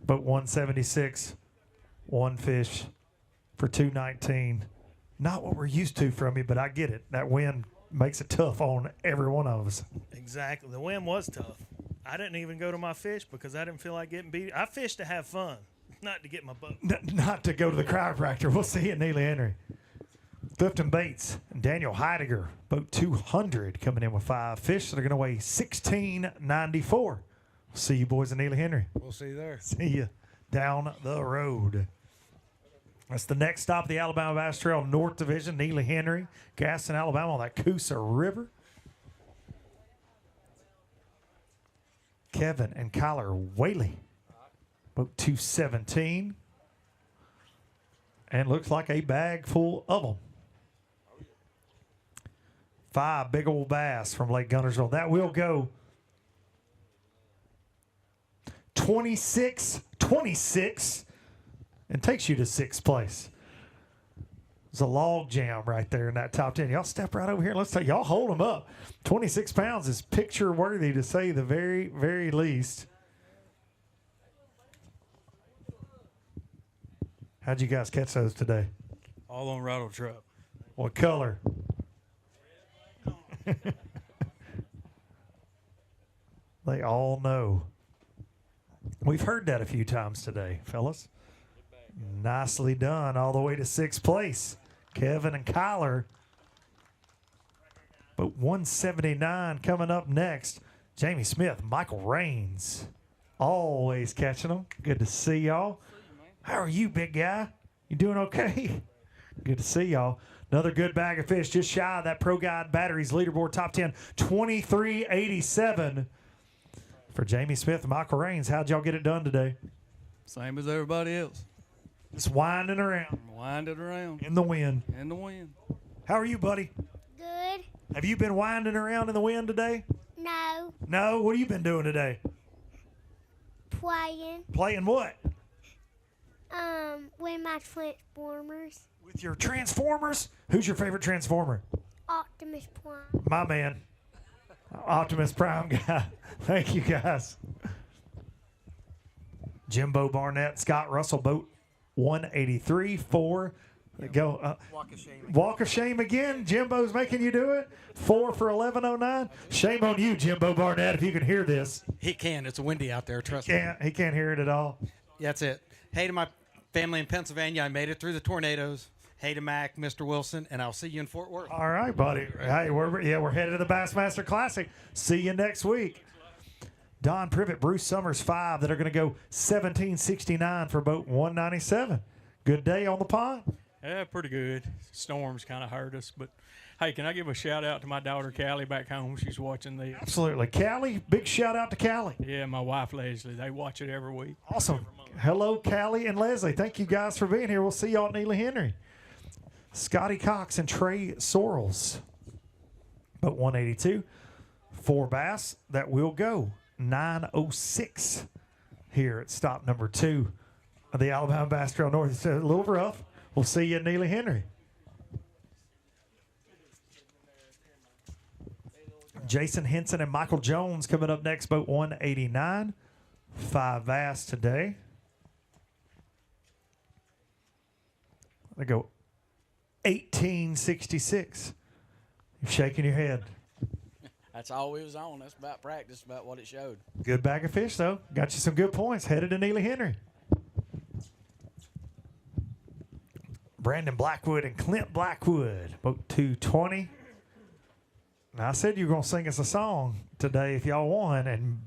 boat 176, 1 fish for 219. Not what we're used to from you, but I get it. That wind makes it tough on every one of us. Exactly. The wind was tough. I didn't even go to my fish because I didn't feel like getting beat. I fished to have fun, not to get my boat. Not to go to the chiropractor. We'll see you at Neely Henry. Clifton Bates and Daniel Heidegger, boat 200, coming in with 5 fish that are going to weigh 16.94. We'll see you boys at Neely Henry. We'll see you there. See you down the road. That's the next stop, the Alabama Bass Trail North Division, Neely Henry, Gaston, Alabama, on that Coosa River. Kevin and Kyler Whaley, boat 217. And looks like a bag full of them. 5 big old bass from Lake Guntersville. That will go 26-26 and takes you to 6th place. There's a log jam right there in that top 10. Y'all step right over here and let's take y'all hold them up. 26 pounds is picture worthy to say the very, very least. How'd you guys catch those today? All on rattle trap. What color? They all know. We've heard that a few times today, fellas. Nicely done all the way to 6th place. Kevin and Kyler. But 179 coming up next. Jamie Smith, Michael Raines. Always catching them. Good to see y'all. How are you, big guy? You doing okay? Good to see y'all. Another good bag of fish, just shy of that Pro Guide Batteries leaderboard top 10, 23.87 for Jamie Smith and Michael Raines. How'd y'all get it done today? Same as everybody else. Just winding around. Winding around. In the wind. In the wind. How are you, buddy? Good. Have you been winding around in the wind today? No. No? What have you been doing today? Playing. Playing what? With my Transformers. With your Transformers? Who's your favorite Transformer? Optimus Prime. My man. Optimus Prime guy. Thank you, guys. Jimbo Barnett, Scott Russell, boat 183, 4. Go. Walk of shame again. Jimbo's making you do it. 4 for 1109. Shame on you, Jimbo Barnett, if you can hear this. He can. It's windy out there. Trust me. He can't hear it at all. Yeah, that's it. Hey to my family in Pennsylvania. I made it through the tornadoes. Hey to Mac, Mr. Wilson, and I'll see you in Fort Worth. All right, buddy. Hey, we're headed to the Bassmaster Classic. See you next week. Don Privet, Bruce Summers, 5 that are going to go 1769 for boat 197. Good day on the pond. Yeah, pretty good. Storms kind of hurt us, but hey, can I give a shout out to my daughter Callie back home? She's watching this. Absolutely. Callie, big shout out to Callie. Yeah, my wife Leslie. They watch it every week. Awesome. Hello, Callie and Leslie. Thank you guys for being here. We'll see y'all at Neely Henry. Scotty Cox and Trey Sorrells. Boat 182. 4 bass that will go 9:06 here at stop number 2 of the Alabama Bass Trail North. It's a little rough. We'll see you at Neely Henry. Jason Henson and Michael Jones coming up next, boat 189. 5 bass today. They go 1866. You're shaking your head. That's all we was on. That's about practice, about what it showed. Good bag of fish, though. Got you some good points. Headed to Neely Henry. Brandon Blackwood and Clint Blackwood, boat 220. Now, I said you were going to sing us a song today if y'all won, and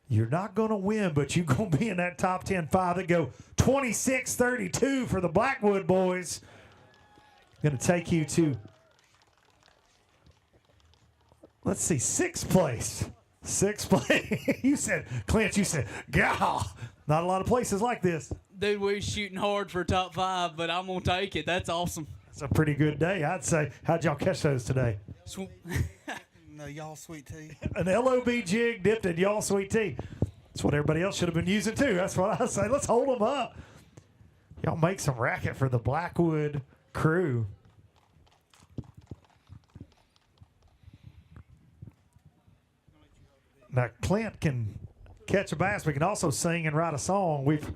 you're not going to win, but you're going to be in that top 10 5 that go 26-32 for the Blackwood boys. Going to take you to, let's see, 6th place. 6th place. You said, Clint, you said, God, not a lot of places like this. Dude, we're shooting hard for top 5, but I'm going to take it. That's awesome. It's a pretty good day, I'd say. How'd y'all catch those today? No, y'all sweet tea. An LOB jig dipped in y'all sweet tea. That's what everybody else should have been using, too. That's what I say. Let's hold them up. Y'all make some racket for the Blackwood crew. Now, Clint can catch a bass, but can also sing and write a song. We've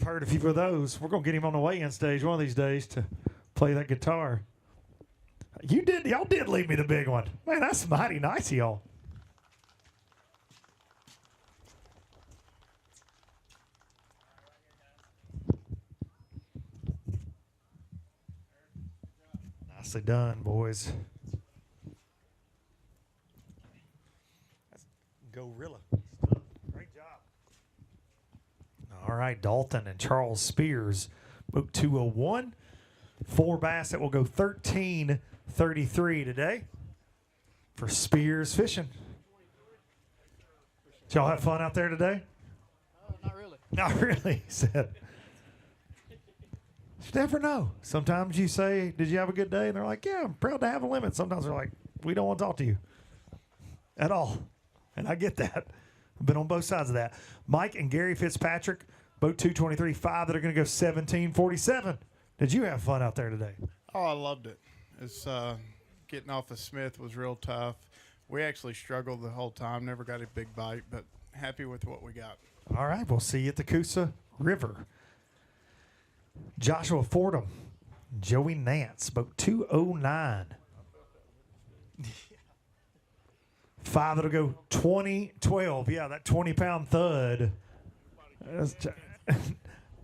heard a few of those. We're going to get him on the weigh-in stage one of these days to play that guitar. Y'all did leave me the big one. Man, that's mighty nice of y'all. Nicely done, boys. Gorilla. Great job. All right, Dalton and Charles Spears, boat 201. 4 bass that will go 13-33 today for Spears Fishing. Did y'all have fun out there today? Not really. Not really, he said. You never know. Sometimes you say, did you have a good day? And they're like, yeah, I'm proud to have a limit. Sometimes they're like, we don't want to talk to you at all. And I get that. I've been on both sides of that. Mike and Gary Fitzpatrick, boat 223, 5 that are going to go 17-47. Did you have fun out there today? Oh, I loved it. It's getting off of Smith was real tough. We actually struggled the whole time. Never got a big bite, but happy with what we got. All right, we'll see you at the Coosa River. Joshua Fordham, Joey Nance, boat 209. 5 that'll go 20-12. Yeah, that 20-pound thud.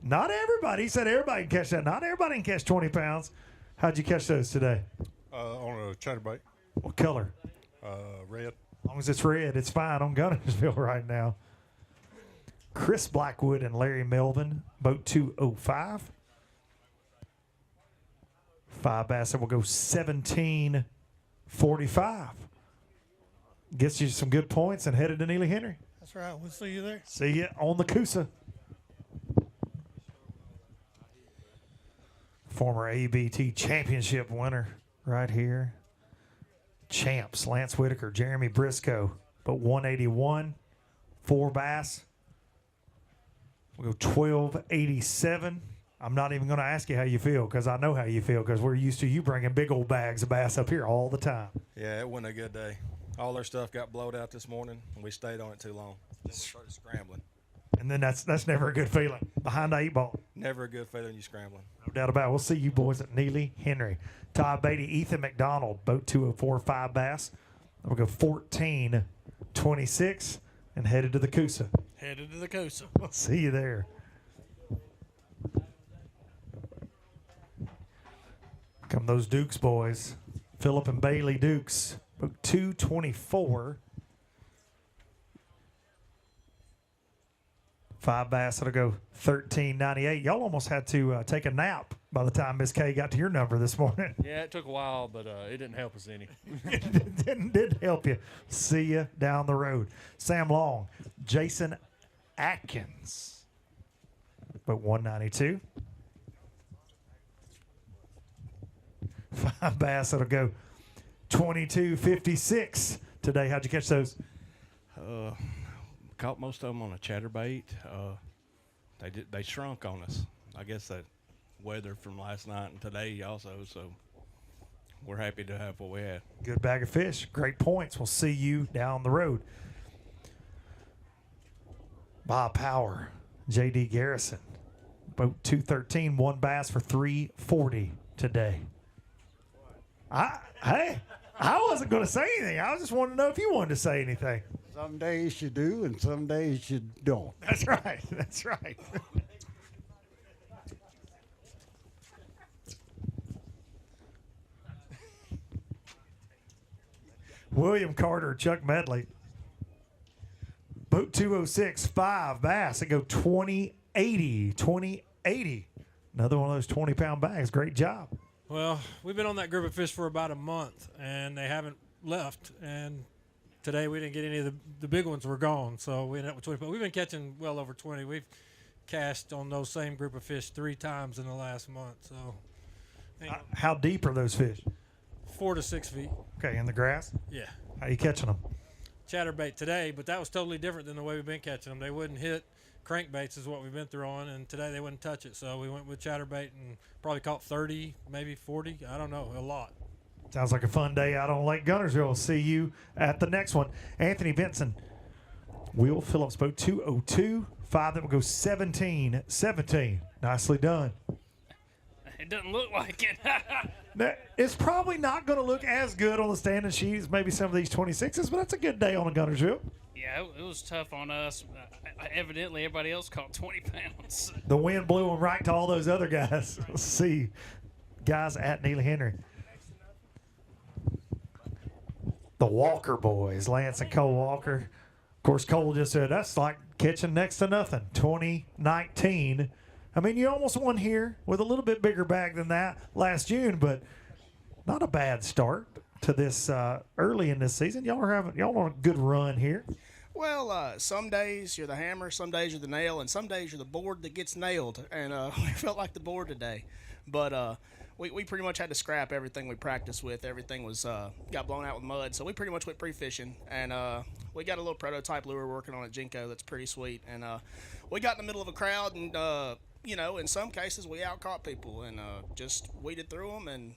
Not everybody. He said everybody can catch that. Not everybody can catch 20 pounds. How'd you catch those today? On a chatterbait. What color? Red. As long as it's red, it's fine on Guntersville right now. Chris Blackwood and Larry Melvin, boat 205. 5 bass that will go 17-45. Gets you some good points and headed to Neely Henry. That's right. We'll see you there. See you on the Coosa. Former ABT championship winner right here. Champs, Lance Whitaker, Jeremy Briscoe, but 181, 4 bass. We'll go 1287. I'm not even going to ask you how you feel because I know how you feel because we're used to you bringing big old bags of bass up here all the time. Yeah, it wasn't a good day. All our stuff got blowed out this morning, and we stayed on it too long. Then we started scrambling. And then that's never a good feeling. Behind the 8 ball. Never a good feeling you scrambling. No doubt about it. We'll see you boys at Neely Henry. Todd Beatty, Ethan McDonald, boat 204.5 bass. We'll go 14-26 and headed to the Coosa. Headed to the Coosa. We'll see you there. Come those Dukes boys. Phillip and Bailey Dukes. Boat 224. 5 bass, that'll go 13.98. Y'all almost had to take a nap by the time Miss K got to your number this morning. Yeah, it took a while, but it didn't help us any. It didn't help you. See you down the road. Sam Long, Jason Atkins. Boat 192. 5 bass, that'll go 22.56 today. How'd you catch those? Caught most of them on a chatterbait. They shrunk on us. I guess that weather from last night and today also. So we're happy to have what we had. Good bag of fish. Great points. We'll see you down the road. Bob Power, J.D. Garrison. Boat 213, 1 bass for 340 today. Hey, I wasn't going to say anything. I just wanted to know if you wanted to say anything. Some days you do, and some days you don't. That's right. That's right. William Carter, Chuck Medley. Boat 206, 5 bass. They go 2080, 2080. Another one of those 20-pound bags. Great job. Well, we've been on that group of fish for about a month, and they haven't left. And today we didn't get any of the big ones were gone, so we ended up with 20. But we've been catching well over 20. We've cast on those same group of fish 3 times in the last month. So, How deep are those fish? 4 to 6 feet. Okay, in the grass? Yeah. How you catching them? Chatterbait today, but that was totally different than the way we've been catching them. They wouldn't hit crankbaits is what we've been throwing, and today they wouldn't touch it. So we went with chatterbait and probably caught 30, maybe 40. I don't know, a lot. Sounds like a fun day out on Lake Guntersville. We'll see you at the next one. Anthony Benson, Will Phillips, boat 202, 5 that will go 17-17. Nicely done. It doesn't look like it. Now, it's probably not going to look as good on the standing sheet as maybe some of these 26s, but that's a good day on a Guntersville. Yeah, it was tough on us. Evidently, everybody else caught 20 pounds. The wind blew them right to all those other guys. We'll see guys at Neely Henry. The Walker boys, Lance and Cole Walker. Of course, Cole just said, that's like catching next to nothing. 2019. I mean, you almost won here with a little bit bigger bag than that last June, but not a bad start to this early in this season. Y'all on a good run here. Well, some days you're the hammer, some days you're the nail, and some days you're the board that gets nailed. And we felt like the board today. But we pretty much had to scrap everything we practiced with. Everything was got blown out with mud. So we pretty much went pre-fishing. And we got a little prototype lure working on at Jinko that's pretty sweet. And we got in the middle of a crowd, and, in some cases we out-caught people and just weeded through them and,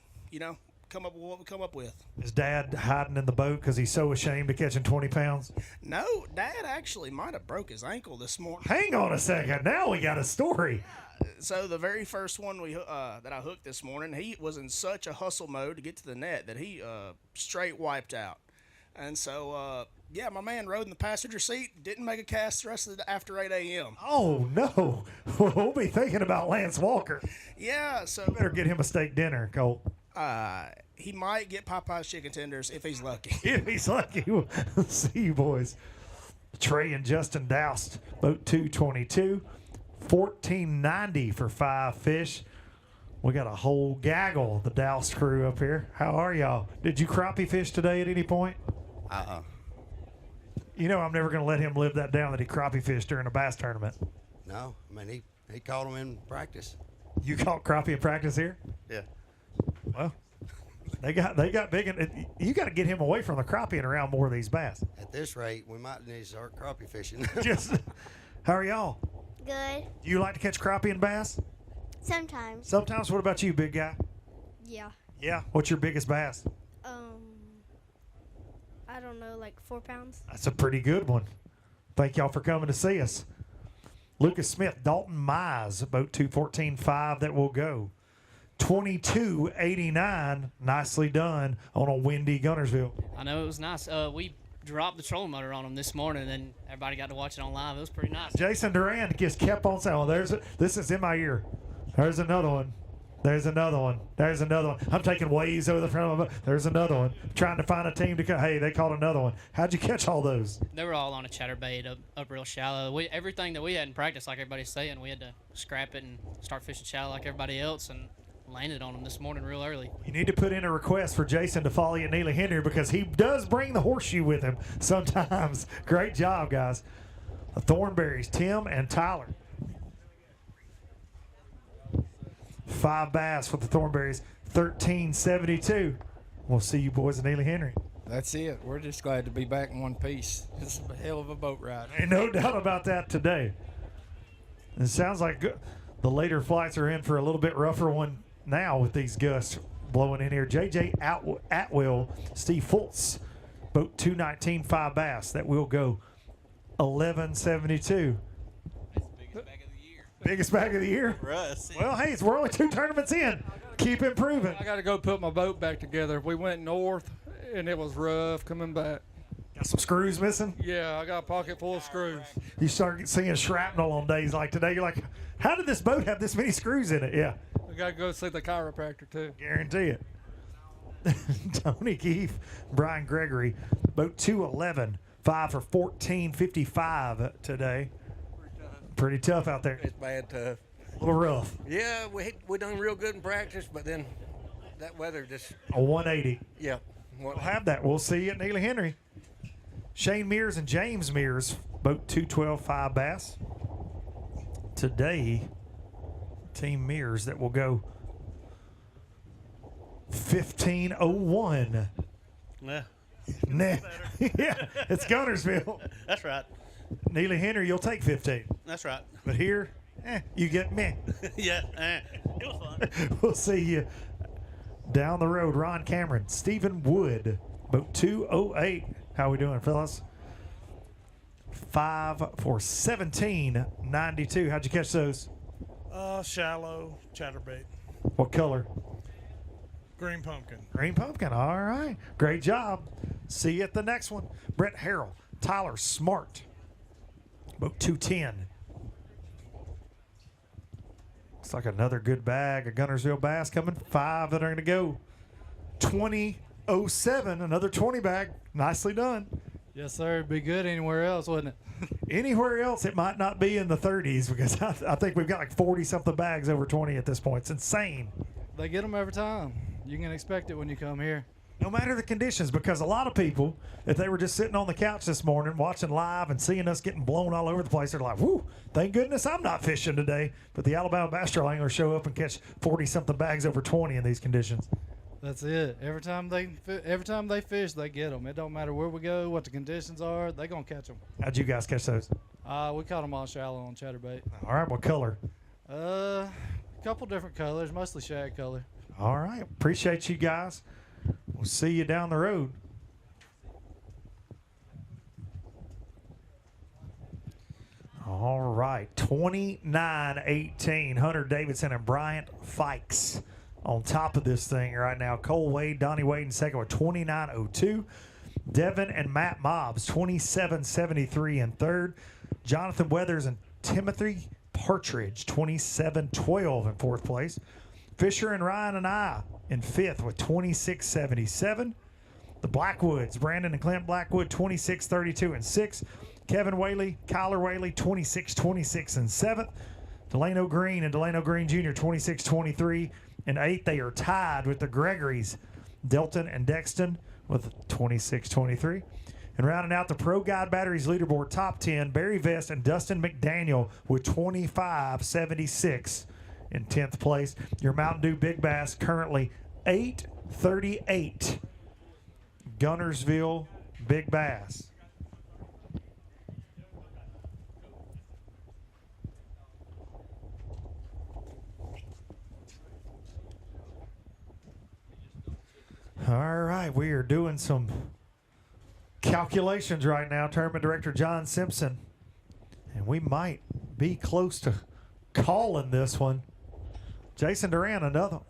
come up with what we come up with. Is Dad hiding in the boat because he's so ashamed of catching 20 pounds? No, Dad actually might have broke his ankle this morning. Hang on a second. Now we got a story. So the very first one that I hooked this morning, he was in such a hustle mode to get to the net that he straight wiped out. And so, my man rode in the passenger seat, didn't make a cast the rest of the after 8 a.m. Oh, no. We'll be thinking about Lance Walker. Yeah, so. Better get him a steak dinner, Cole. He might get Popeye's chicken tenders if he's lucky. If he's lucky, we'll see you boys. Trey and Justin doused boat 222, $14.90 for 5 fish. We got a whole gaggle of the doused crew up here. How are y'all? Did you crappie fish today at any point? You know I'm never going to let him live that down that he crappie fished during a bass tournament. No, I mean he caught them in practice. You caught crappie in practice here? Yeah. Well, they got big, and you got to get him away from the crappie and around more of these bass. At this rate, we might need to start crappie fishing. How are y'all? Good. Do you like to catch crappie and bass? Sometimes. Sometimes. What about you, big guy? Yeah. Yeah. What's your biggest bass? I don't know, like 4 pounds. That's a pretty good one. Thank y'all for coming to see us. Lucas Smith, Dalton Mize, boat 214.5 that will go. 22.89, nicely done on a windy Guntersville. I know it was nice. We dropped the trolling motor on them this morning, and everybody got to watch it on live. It was pretty nice. Jason Durant just kept on saying, this is in my ear. There's another one. There's another one. There's another one. I'm taking waves over the front of it. There's another one. Trying to find a team to go. Hey, they caught another one. How'd you catch all those? They were all on a chatterbait up real shallow. Everything that we had in practice, like everybody's saying, we had to scrap it and start fishing shallow like everybody else, and landed on them this morning real early. You need to put in a request for Jason to follow you at Neely Henry because he does bring the horseshoe with him sometimes. Great job, guys. The Thornberries, Tim and Tyler. 5 bass for the Thornberries, 13.72. We'll see you boys at Neely Henry. That's it. We're just glad to be back in one piece. It's a hell of a boat ride. Ain't no doubt about that today. It sounds like the later flights are in for a little bit rougher one now with these gusts blowing in here. JJ Atwill, Steve Fultz, boat 219, 5 bass. That will go 11.72. Biggest bag of the year? For us. Well, hey, we're only 2 tournaments in. Keep improving. I got to go put my boat back together. We went north, and it was rough coming back. Got some screws missing? Yeah, I got a pocket full of screws. You start seeing shrapnel on days like today. You're like, how did this boat have this many screws in it? Yeah. We got to go see the chiropractor, too. Guarantee it. Tony Keefe, Brian Gregory, boat 211, 5 for 14.55 today. Pretty tough out there. It's bad tough. A little rough. Yeah, we done real good in practice, but then that weather just. A 180. Yeah. We'll have that. We'll see you at Neely Henry. Shane Mears and James Mears, boat 212, 5 bass. Today, Team Mears that will go 15.01. Nah. Nah. Yeah, it's Guntersville. That's right. Neely Henry, you'll take 15. That's right. But here, you get me. Yeah, it was fun. We'll see you down the road. Ron Cameron, Stephen Wood, boat 208. How we doing, fellas? 5 for 17.92. How'd you catch those? Shallow chatterbait. What color? Green pumpkin. Green pumpkin. All right. Great job. See you at the next one. Brett Harrell, Tyler Smart, boat 210. Looks like another good bag of Guntersville bass coming. 5 that are going to go. 20.07. Another 20 bag. Nicely done. Yes, sir. It'd be good anywhere else, wouldn't it? Anywhere else, it might not be in the 30s because I think we've got like 40-something bags over 20 at this point. It's insane. They get them every time. You can expect it when you come here. No matter the conditions, because a lot of people, if they were just sitting on the couch this morning watching live and seeing us getting blown all over the place, they're like, whoo, thank goodness I'm not fishing today. But the Alabama Bass Trail anglers show up and catch 40-something bags over 20 in these conditions. That's it. Every time they fish, they get them. It don't matter where we go, what the conditions are, they gonna catch them. How'd you guys catch those? We caught them all shallow on chatterbait. All right, what color? A couple different colors, mostly shag color. All right, appreciate you guys. We'll see you down the road. All right, 29-18. Hunter Davidson and Bryant Fikes on top of this thing right now. Cole Wade, Donnie Wade in second with 29.02. Devin and Matt Mobbs, 27.73 in third. Jonathan Weathers and Timothy Partridge, 27.12 in fourth place. Fisher and Ryan and I in fifth with 26.77. The Blackwoods, Brandon and Clint Blackwood, 26.32 in sixth. Kevin Whaley, Kyler Whaley, 26.26 in seventh. Delano Green and Delano Green Jr., 26.23 in eighth. They are tied with the Gregorys, Delton and Dexton, with 26.23. And rounding out the Pro Guide Batteries leaderboard top 10, Barry Vest and Dustin McDaniel with 25.76 in 10th place. Your Mountain Dew Big Bass currently 8.38. Guntersville Big Bass. All right, we are doing some calculations right now. Tournament Director John Simpson. And we might be close to calling this one. Jason Duran, another.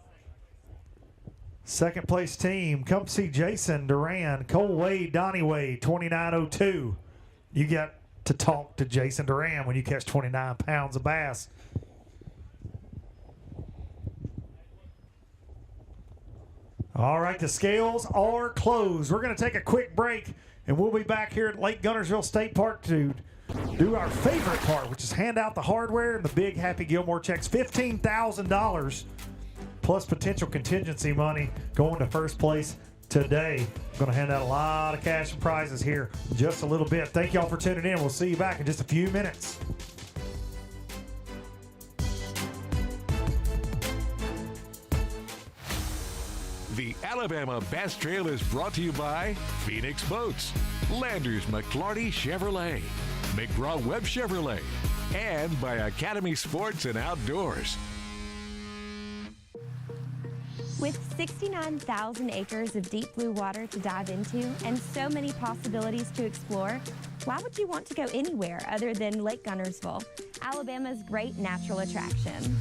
Second place team, come see Jason Duran, Cole Wade, Donnie Wade, 2902. You get to talk to Jason Duran when you catch 29 pounds of bass. All right, the scales are closed. We're going to take a quick break, and we'll be back here at Lake Guntersville State Park to do our favorite part, which is hand out the hardware and the big Happy Gilmore checks. $15,000 plus potential contingency money going to first place today. I'm going to hand out a lot of cash and prizes here in just a little bit. Thank y'all for tuning in. We'll see you back in just a few minutes. The Alabama Bass Trail is brought to you by Phoenix Boats, Landers McClarty Chevrolet, McGraw-Webb Chevrolet, and by Academy Sports and Outdoors. With 69,000 acres of deep blue water to dive into and so many possibilities to explore, why would you want to go anywhere other than Lake Guntersville, Alabama's great natural attraction?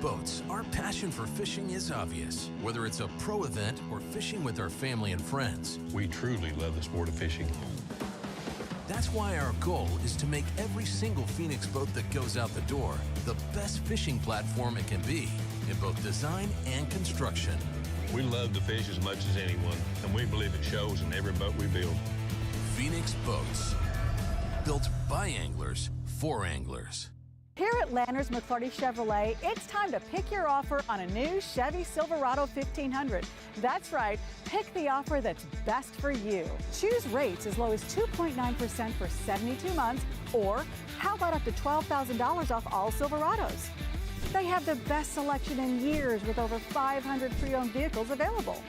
Boats, our passion for fishing is obvious. Whether it's a pro event or fishing with our family and friends, we truly love the sport of fishing. That's why our goal is to make every single Phoenix boat that goes out the door the best fishing platform it can be in both design and construction. We love to fish as much as anyone, and we believe it shows in every boat we build. Phoenix Boats, built by anglers for anglers. Here at Landers McClarty Chevrolet, it's time to pick your offer on a new Chevy Silverado 1500. That's right, pick the offer that's best for you. Choose rates as low as 2.9% for 72 months, or how about up to $12,000 off all Silverados? They have the best selection in years with over 500 pre-owned vehicles available.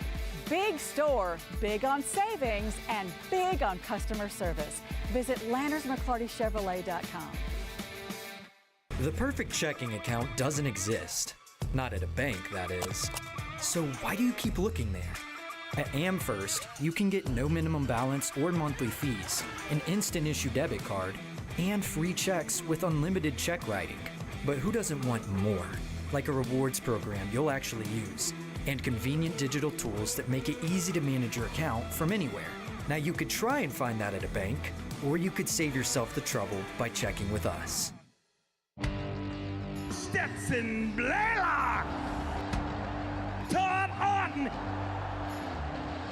Big store, big on savings, and big on customer service. Visit LandersMcClartyChevrolet.com. The perfect checking account doesn't exist. Not at a bank, that is. So why do you keep looking there? At AmFirst, you can get no minimum balance or monthly fees, an instant issue debit card, and free checks with unlimited check writing. But who doesn't want more? Like a rewards program you'll actually use, and convenient digital tools that make it easy to manage your account from anywhere. Now you could try and find that at a bank, or you could save yourself the trouble by checking with us. Stetson Blaylock, Todd Auten,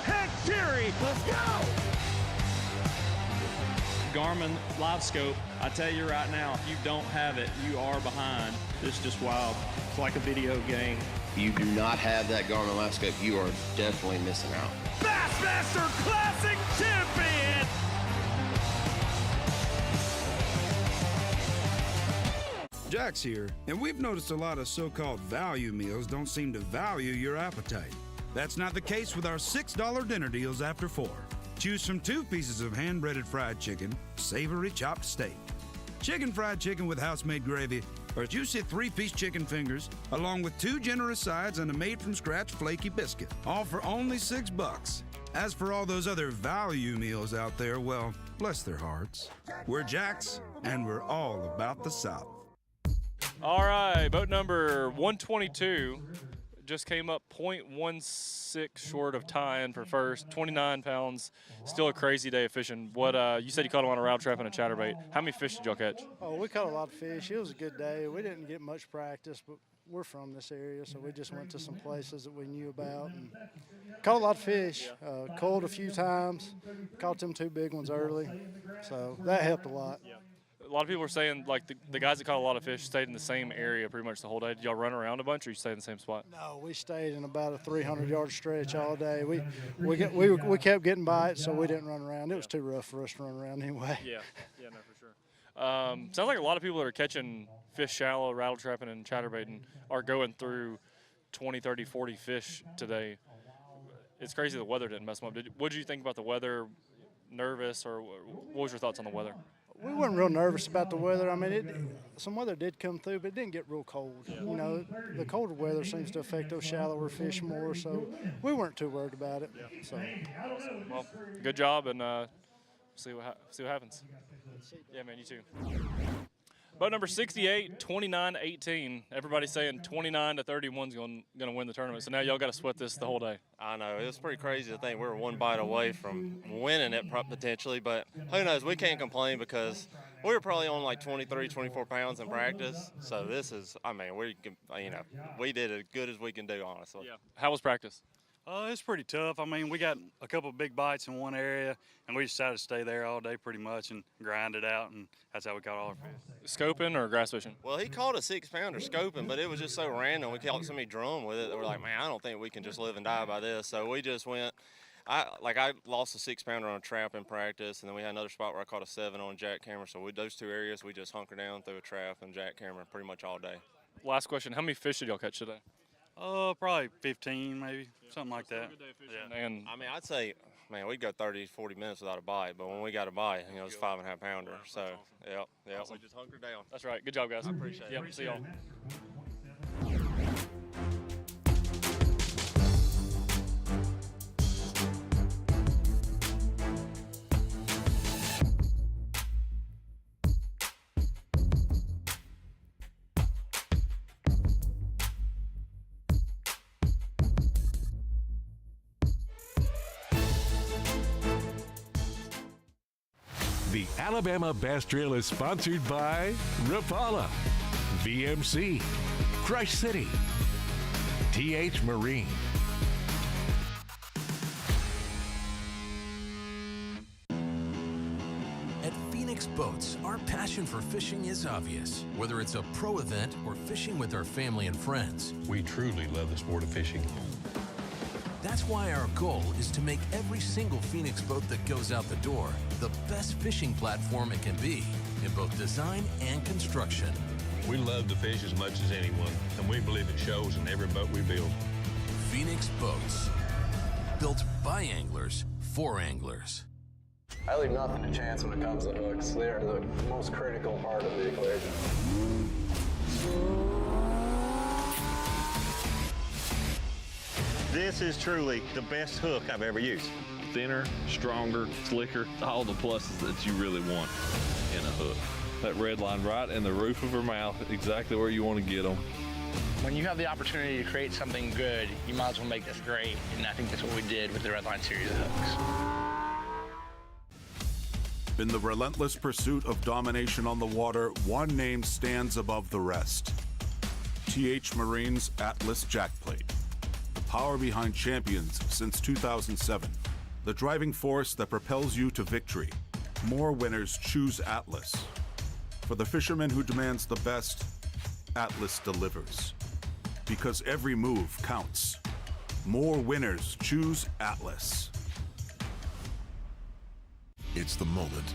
Hank Terry, let's go! Garmin Live Scope, I tell you right now, if you don't have it, you are behind. It's just wild. It's like a video game. If you do not have that Garmin Live Scope, you are definitely missing out. Bassmaster Classic Champion! Jack's here, and we've noticed a lot of so-called value meals don't seem to value your appetite. That's not the case with our $6 dinner deals after 4. Choose from 2 pieces of hand-breaded fried chicken, savory chopped steak, chicken fried chicken with house-made gravy, or juicy 3-piece chicken fingers, along with 2 generous sides and a made-from-scratch flaky biscuit, all for only $6. As for all those other value meals out there, well, bless their hearts. We're Jack's, and we're all about the South. All right, boat number 122 just came up 0.16 short of tying for first, 29 pounds. Still a crazy day of fishing. What you said you caught them on a round trap and a chatterbait. How many fish did y'all catch? Oh, we caught a lot of fish. It was a good day. We didn't get much practice, but we're from this area, so we just went to some places that we knew about and caught a lot of fish. Culled a few times, caught them 2 big ones early, so that helped a lot. Yeah. A lot of people are saying, like, the guys that caught a lot of fish stayed in the same area pretty much the whole day. Did y'all run around a bunch, or you stayed in the same spot? No, we stayed in about a 300-yard stretch all day. We kept getting bites, so we didn't run around. It was too rough for us to run around anyway. Yeah, no, for sure. Sounds like a lot of people that are catching fish shallow, rattle trapping, and chatterbaiting are going through 20, 30, 40 fish today. It's crazy the weather didn't mess them up. What did you think about the weather? Nervous, or what was your thoughts on the weather? We weren't real nervous about the weather. I mean, some weather did come through, but it didn't get real cold. You know, the colder weather seems to affect those shallower fish more, so we weren't too worried about it. So, well, good job, and see what happens. Yeah, man, you too. Boat number 68, 29-18. Everybody's saying 29 to 31's going to win the tournament. So now y'all got to sweat this the whole day. I know. It was pretty crazy to think we were one bite away from winning it potentially, but who knows? We can't complain because we were probably on like 23, 24 pounds in practice. So this is, I mean, we did as good as we can do, honestly. Yeah. How was practice? It's pretty tough. I mean, we got a couple of big bites in one area, and we decided to stay there all day pretty much and grind it out, and that's how we caught all our fish. Scoping or grass fishing? Well, he caught a 6-pounder scoping, but it was just so random. We caught so many drum with it that we're like, man, I don't think we can just live and die by this. So we just went. I lost a 6-pounder on a trap in practice, and then we had another spot where I caught a 7 on a jackhammer. So with those two areas, we just hunkered down through a trap and jackhammer pretty much all day. Last question: how many fish did y'all catch today? Probably 15, maybe, something like that. Yeah. And I mean, I'd say, man, we'd go 30, 40 minutes without a bite, but when we got a bite, you know, it's 5.5 pounder. So, awesome. Yeah, we just hunkered down. That's right. Good job, guys. I appreciate it. Yep, see y'all. The Alabama Bass Trail is sponsored by Rapala, VMC, Crush City, TH Marine. At Phoenix Boats, our passion for fishing is obvious. Whether it's a pro event or fishing with our family and friends, we truly love the sport of fishing. That's why our goal is to make every single Phoenix boat that goes out the door the best fishing platform it can be in both design and construction. We love to fish as much as anyone, and we believe it shows in every boat we build. Phoenix Boats, built by anglers for anglers. I leave nothing to chance when it comes to hooks. They are the most critical part of the equation. This is truly the best hook I've ever used. Thinner, stronger, slicker, all the pluses that you really want in a hook. That red line right in the roof of her mouth, exactly where you want to get them. When you have the opportunity to create something good, you might as well make this great, and I think that's what we did with the Red Line series of hooks. In the relentless pursuit of domination on the water, one name stands above the rest. TH Marine's Atlas Jackplate. The power behind champions since 2007. The driving force that propels you to victory. More winners choose Atlas. For the fisherman who demands the best, Atlas delivers. Because every move counts. More winners choose Atlas. It's the moment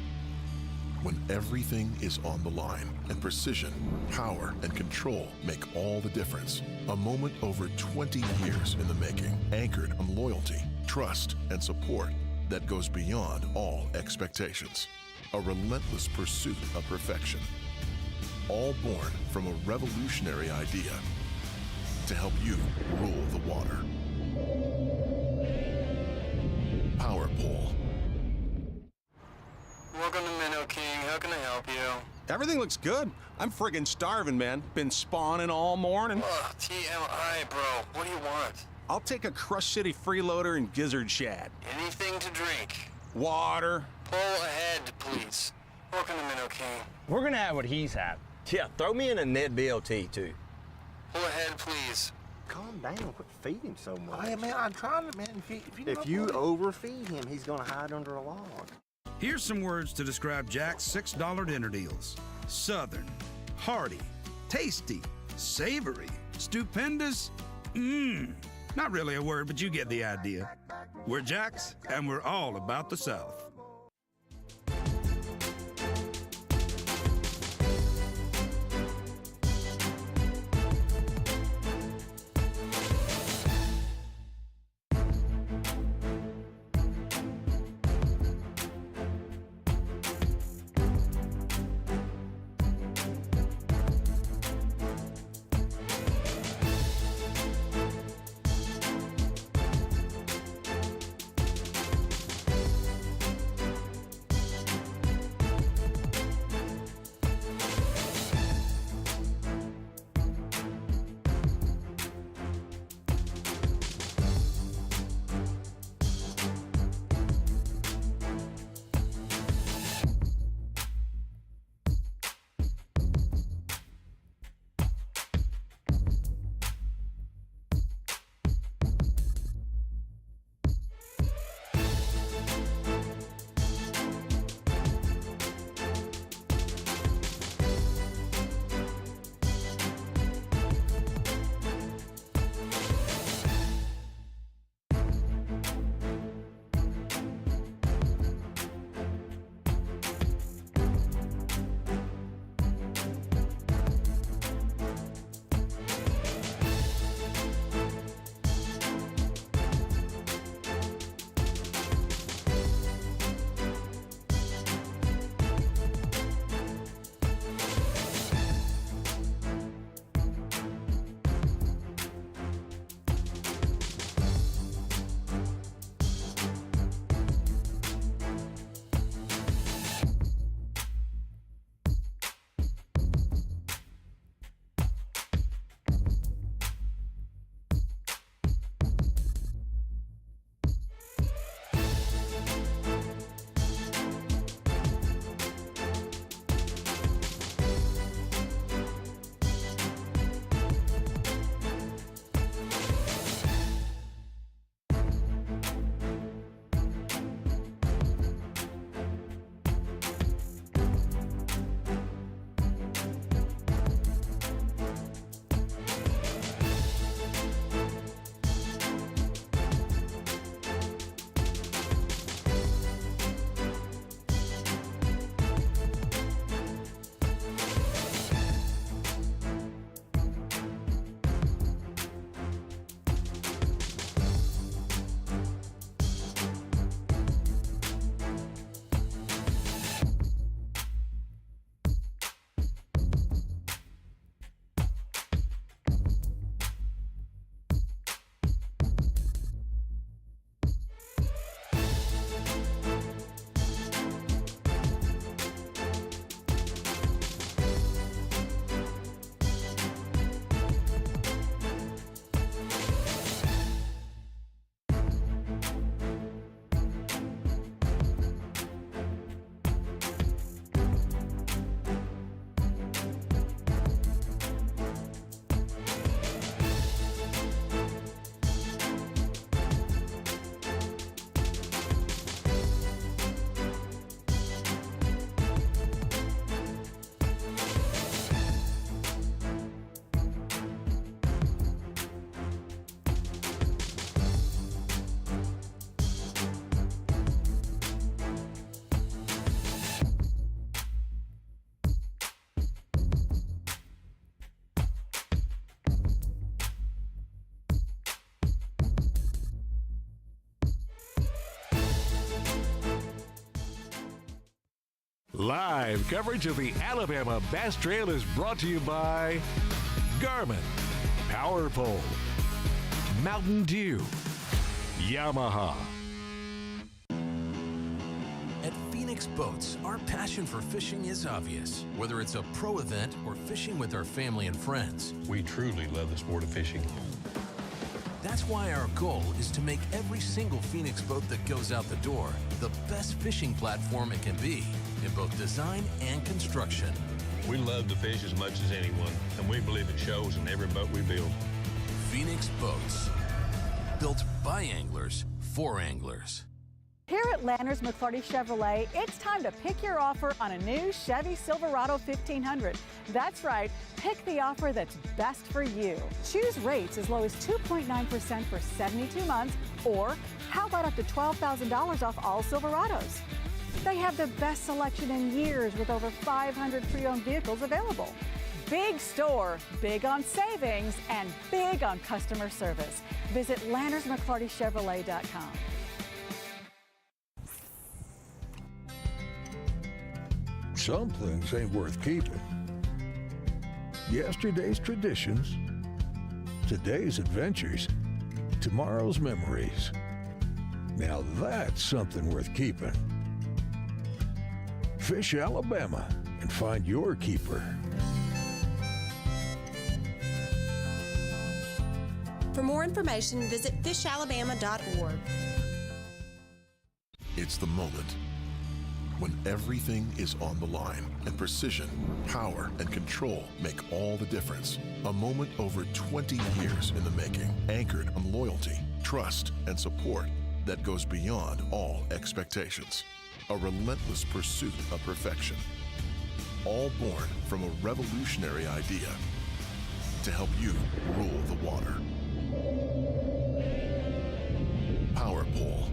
when everything is on the line and precision, power, and control make all the difference. A moment over 20 years in the making, anchored on loyalty, trust, and support that goes beyond all expectations. A relentless pursuit of perfection. All born from a revolutionary idea to help you rule the water. Power Pole. Welcome to Minnow King. How can I help you? Everything looks good. I'm friggin' starving, man. Been spawning all morning. Ugh, TMI, bro. What do you want? I'll take a Crush City freeloader and gizzard shad. Anything to drink. Water. Pull ahead, please. Welcome to Minnow King. We're gonna have what he's had. Yeah, throw me in a Ned BLT, too. Pull ahead, please. Calm down. Quit feeding him so much. Hey, man, I'm trying to, man. If you overfeed him, he's gonna hide under a log. Here's some words to describe Jack's $6 dinner deals. Southern, hearty, tasty, savory, stupendous, Not really a word, but you get the idea. We're Jack's, and we're all about the South. Live coverage of the Alabama Bass Trail is brought to you by Garmin, Power Pole, Mountain Dew, Yamaha. At Phoenix Boats, our passion for fishing is obvious. Whether it's a pro event or fishing with our family and friends, We truly love the sport of fishing. that's why our goal is to make every single Phoenix boat that goes out the door the best fishing platform it can be in both design and construction. We love to fish as much as anyone, and we believe it shows in every boat we build. Phoenix Boats, built by anglers for anglers. Here at Landers McClarty Chevrolet, it's time to pick your offer on a new Chevy Silverado 1500. That's right, pick the offer that's best for you. Choose rates as low as 2.9% for 72 months, or how about up to $12,000 off all Silverados? They have the best selection in years with over 500 pre-owned vehicles available. Big store, big on savings, and big on customer service. Visit LandersMcClartyChevrolet.com. Some things ain't worth keeping. Yesterday's traditions, today's adventures, tomorrow's memories. Now that's something worth keeping. Fish Alabama and find your keeper. For more information, visit fishalabama.org. It's the moment when everything is on the line and precision, power, and control make all the difference. A moment over 20 years in the making, anchored on loyalty, trust, and support that goes beyond all expectations. A relentless pursuit of perfection. All born from a revolutionary idea to help you rule the water. Power Pole.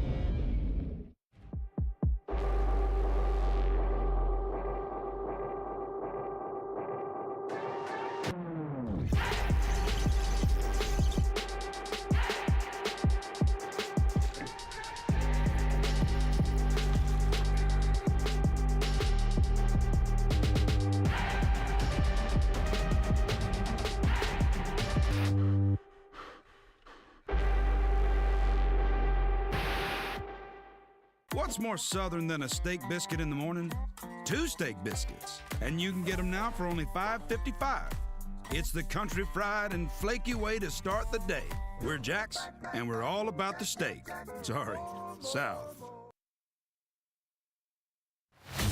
What's more southern than a steak biscuit in the morning? 2 steak biscuits, and you can get them now for only $5.55. It's the country fried and flaky way to start the day. We're Jax, and we're all about the steak. Sorry, South.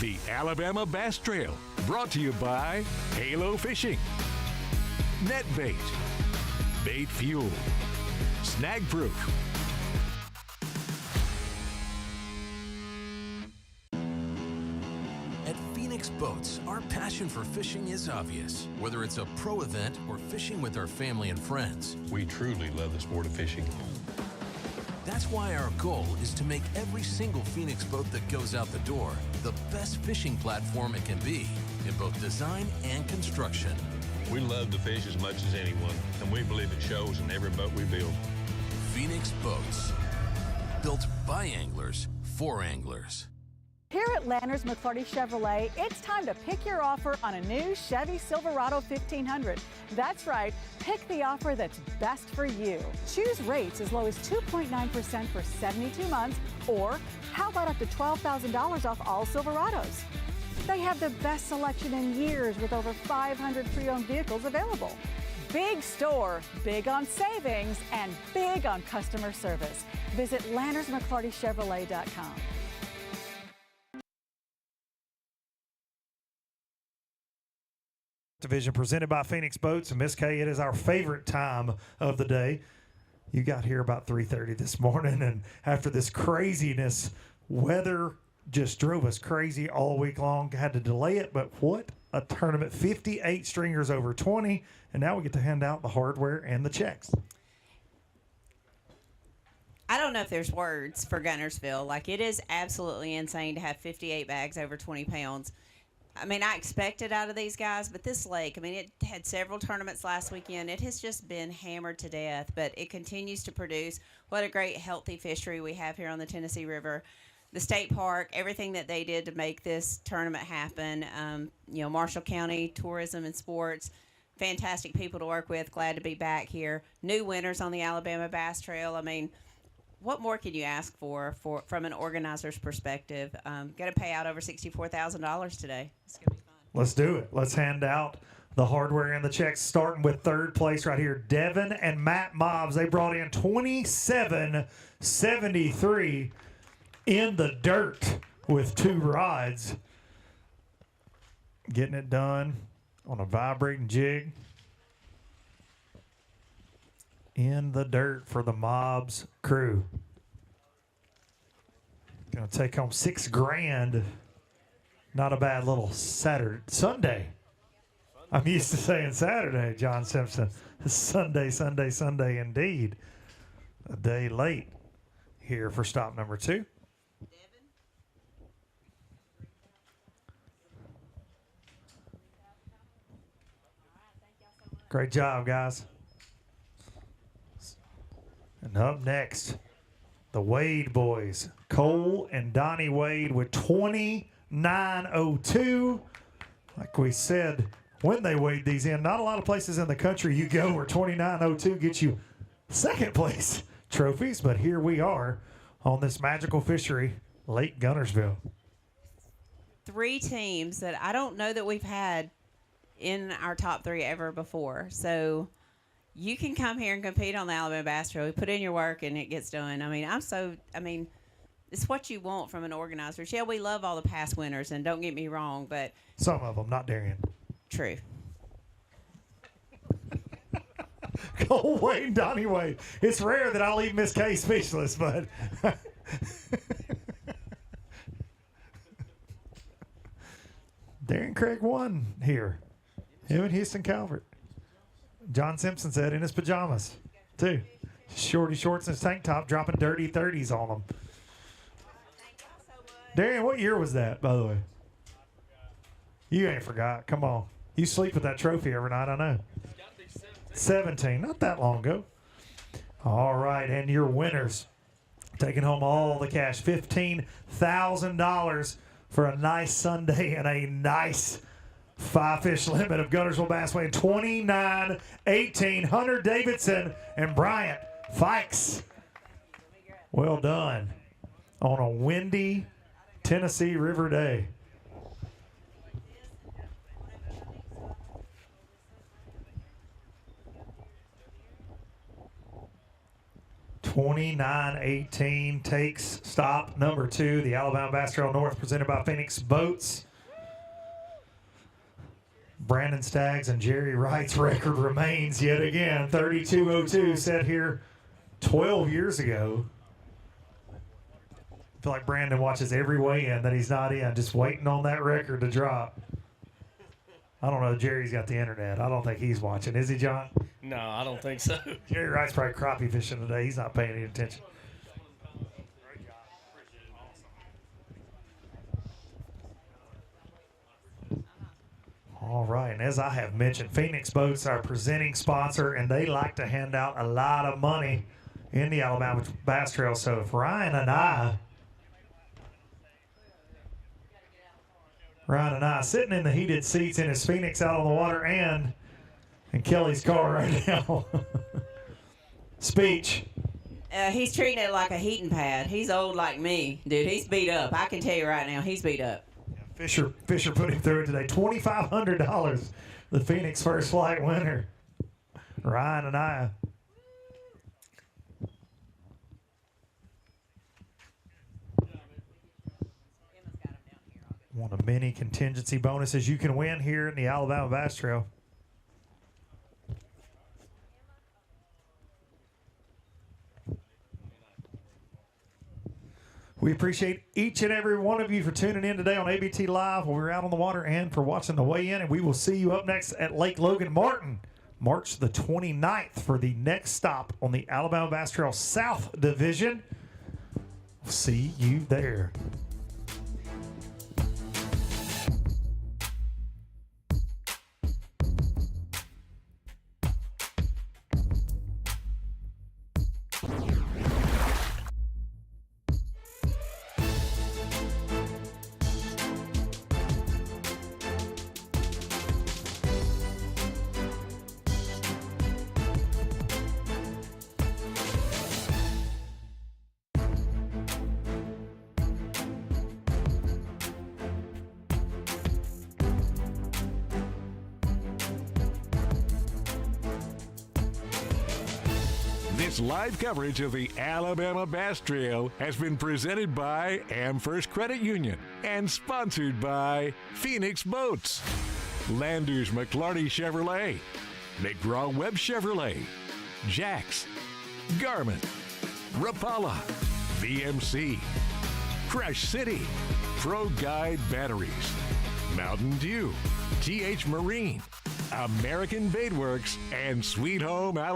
The Alabama Bass Trail, brought to you by Halo Fishing, Net Bait, Bait Fuel, Snag Proof. At Phoenix Boats, our passion for fishing is obvious. Whether it's a pro event or fishing with our family and friends, We truly love the sport of fishing. that's why our goal is to make every single Phoenix boat that goes out the door the best fishing platform it can be in both design and construction. We love to fish as much as anyone, and we believe it shows in every boat we build. Phoenix Boats, built by anglers for anglers. Here at Landers McClarty Chevrolet, it's time to pick your offer on a new Chevy Silverado 1500. That's right, pick the offer that's best for you. Choose rates as low as 2.9% for 72 months, or how about up to $12,000 off all Silverados? They have the best selection in years with over 500 pre-owned vehicles available. Big store, big on savings, and big on customer service. Visit LandersMcClartyChevrolet.com. Division presented by Phoenix Boats, and Miss K, it is our favorite time of the day. You got here about 3:30 this morning, and after this craziness, weather just drove us crazy all week long. Had to delay it, but what a tournament. 58 stringers over 20, and now we get to hand out the hardware and the checks. I don't know if there's words for Guntersville. Like, it is absolutely insane to have 58 bags over 20 pounds. I mean, I expected out of these guys, but this lake, I mean, it had several tournaments last weekend. It has just been hammered to death, but it continues to produce. What a great, healthy fishery we have here on the Tennessee River. the state park, everything that they did to make this tournament happen. Marshall County Tourism and Sports, fantastic people to work with. Glad to be back here. New winners on the Alabama Bass Trail. I mean, what more can you ask for from an organizer's perspective? Going to pay out over $64,000 today. It's going to be fun. Let's do it. Let's hand out the hardware and the checks, starting with third place right here. Devin and Matt Mobbs, they brought in $27.73 in the dirt with 2 rods. Getting it done on a vibrating jig. In the dirt for the Mobbs crew. Gonna take home $6,000. Not a bad little Sunday. I'm used to saying Saturday, John Simpson. Sunday indeed. A day late here for stop number 2. Great job, guys. And up next, the Wade boys. Cole and Donnie Wade with 29.02. Like we said, when they weighed these in, not a lot of places in the country you go where 29.02 gets you second place trophies, but here we are on this magical fishery, Lake Guntersville. 3 teams that I don't know that we've had in our top 3 ever before. So you can come here and compete on the Alabama Bass Trail. Put in your work and it gets done. I mean, it's what you want from an organizer. Yeah, we love all the past winners, and don't get me wrong, but some of them, not Darian. True. Cole Wade and Donnie Wade. It's rare that I leave Miss K speechless, but Darren Craig won here. Him and Houston Calvert. John Simpson said in his pajamas, too. Shorty shorts and his tank top, dropping dirty 30s on them. Darian, what year was that, by the way? You ain't forgot. Come on. You sleep with that trophy every night, I know. 17, not that long ago. All right, and your winners taking home all the cash, $15,000 for a nice Sunday and a nice 5-fish limit of Guntersville Bass weighing 29.18. Hunter Davidson and Bryant Fikes. Well done on a windy Tennessee River day. $29.18 takes stop number 2, the Alabama Bass Trail North, presented by Phoenix Boats. Brandon Staggs and Jerry Wright's record remains yet again 32.02, set here 12 years ago. I feel like Brandon watches every weigh-in that he's not in, just waiting on that record to drop. I don't know. Jerry's got the internet. I don't think he's watching. Is he, John? No, I don't think so. Jerry Wright's probably crappie fishing today. He's not paying any attention. All right, and as I have mentioned, Phoenix Boats are our presenting sponsor, and they like to hand out a lot of money in the Alabama Bass Trail. So if Ryan and I sitting in the heated seats in his Phoenix out on the water and in Kelly's car right now. Speech. He's treating it like a heating pad. He's old like me, dude. He's beat up. I can tell you right now, he's beat up. Fisher put him through it today. $2,500. The Phoenix First Flight winner. Ryan and I. One of many contingency bonuses you can win here in the Alabama Bass Trail. We appreciate each and every one of you for tuning in today on ABT Live while we're out on the water and for watching the weigh-in. And we will see you up next at Lake Logan Martin, March the 29th for the next stop on the Alabama Bass Trail South Division. See you there. This live coverage of the Alabama Bass Trail has been presented by AmFirst Credit Union and sponsored by Phoenix Boats, Landers McClarty Chevrolet, McGraw-Webb Chevrolet, Jax, Garmin, Rapala, VMC, Crush City, Pro Guide Batteries, Mountain Dew, TH Marine, American Baitworks, and Sweet Home Alabama.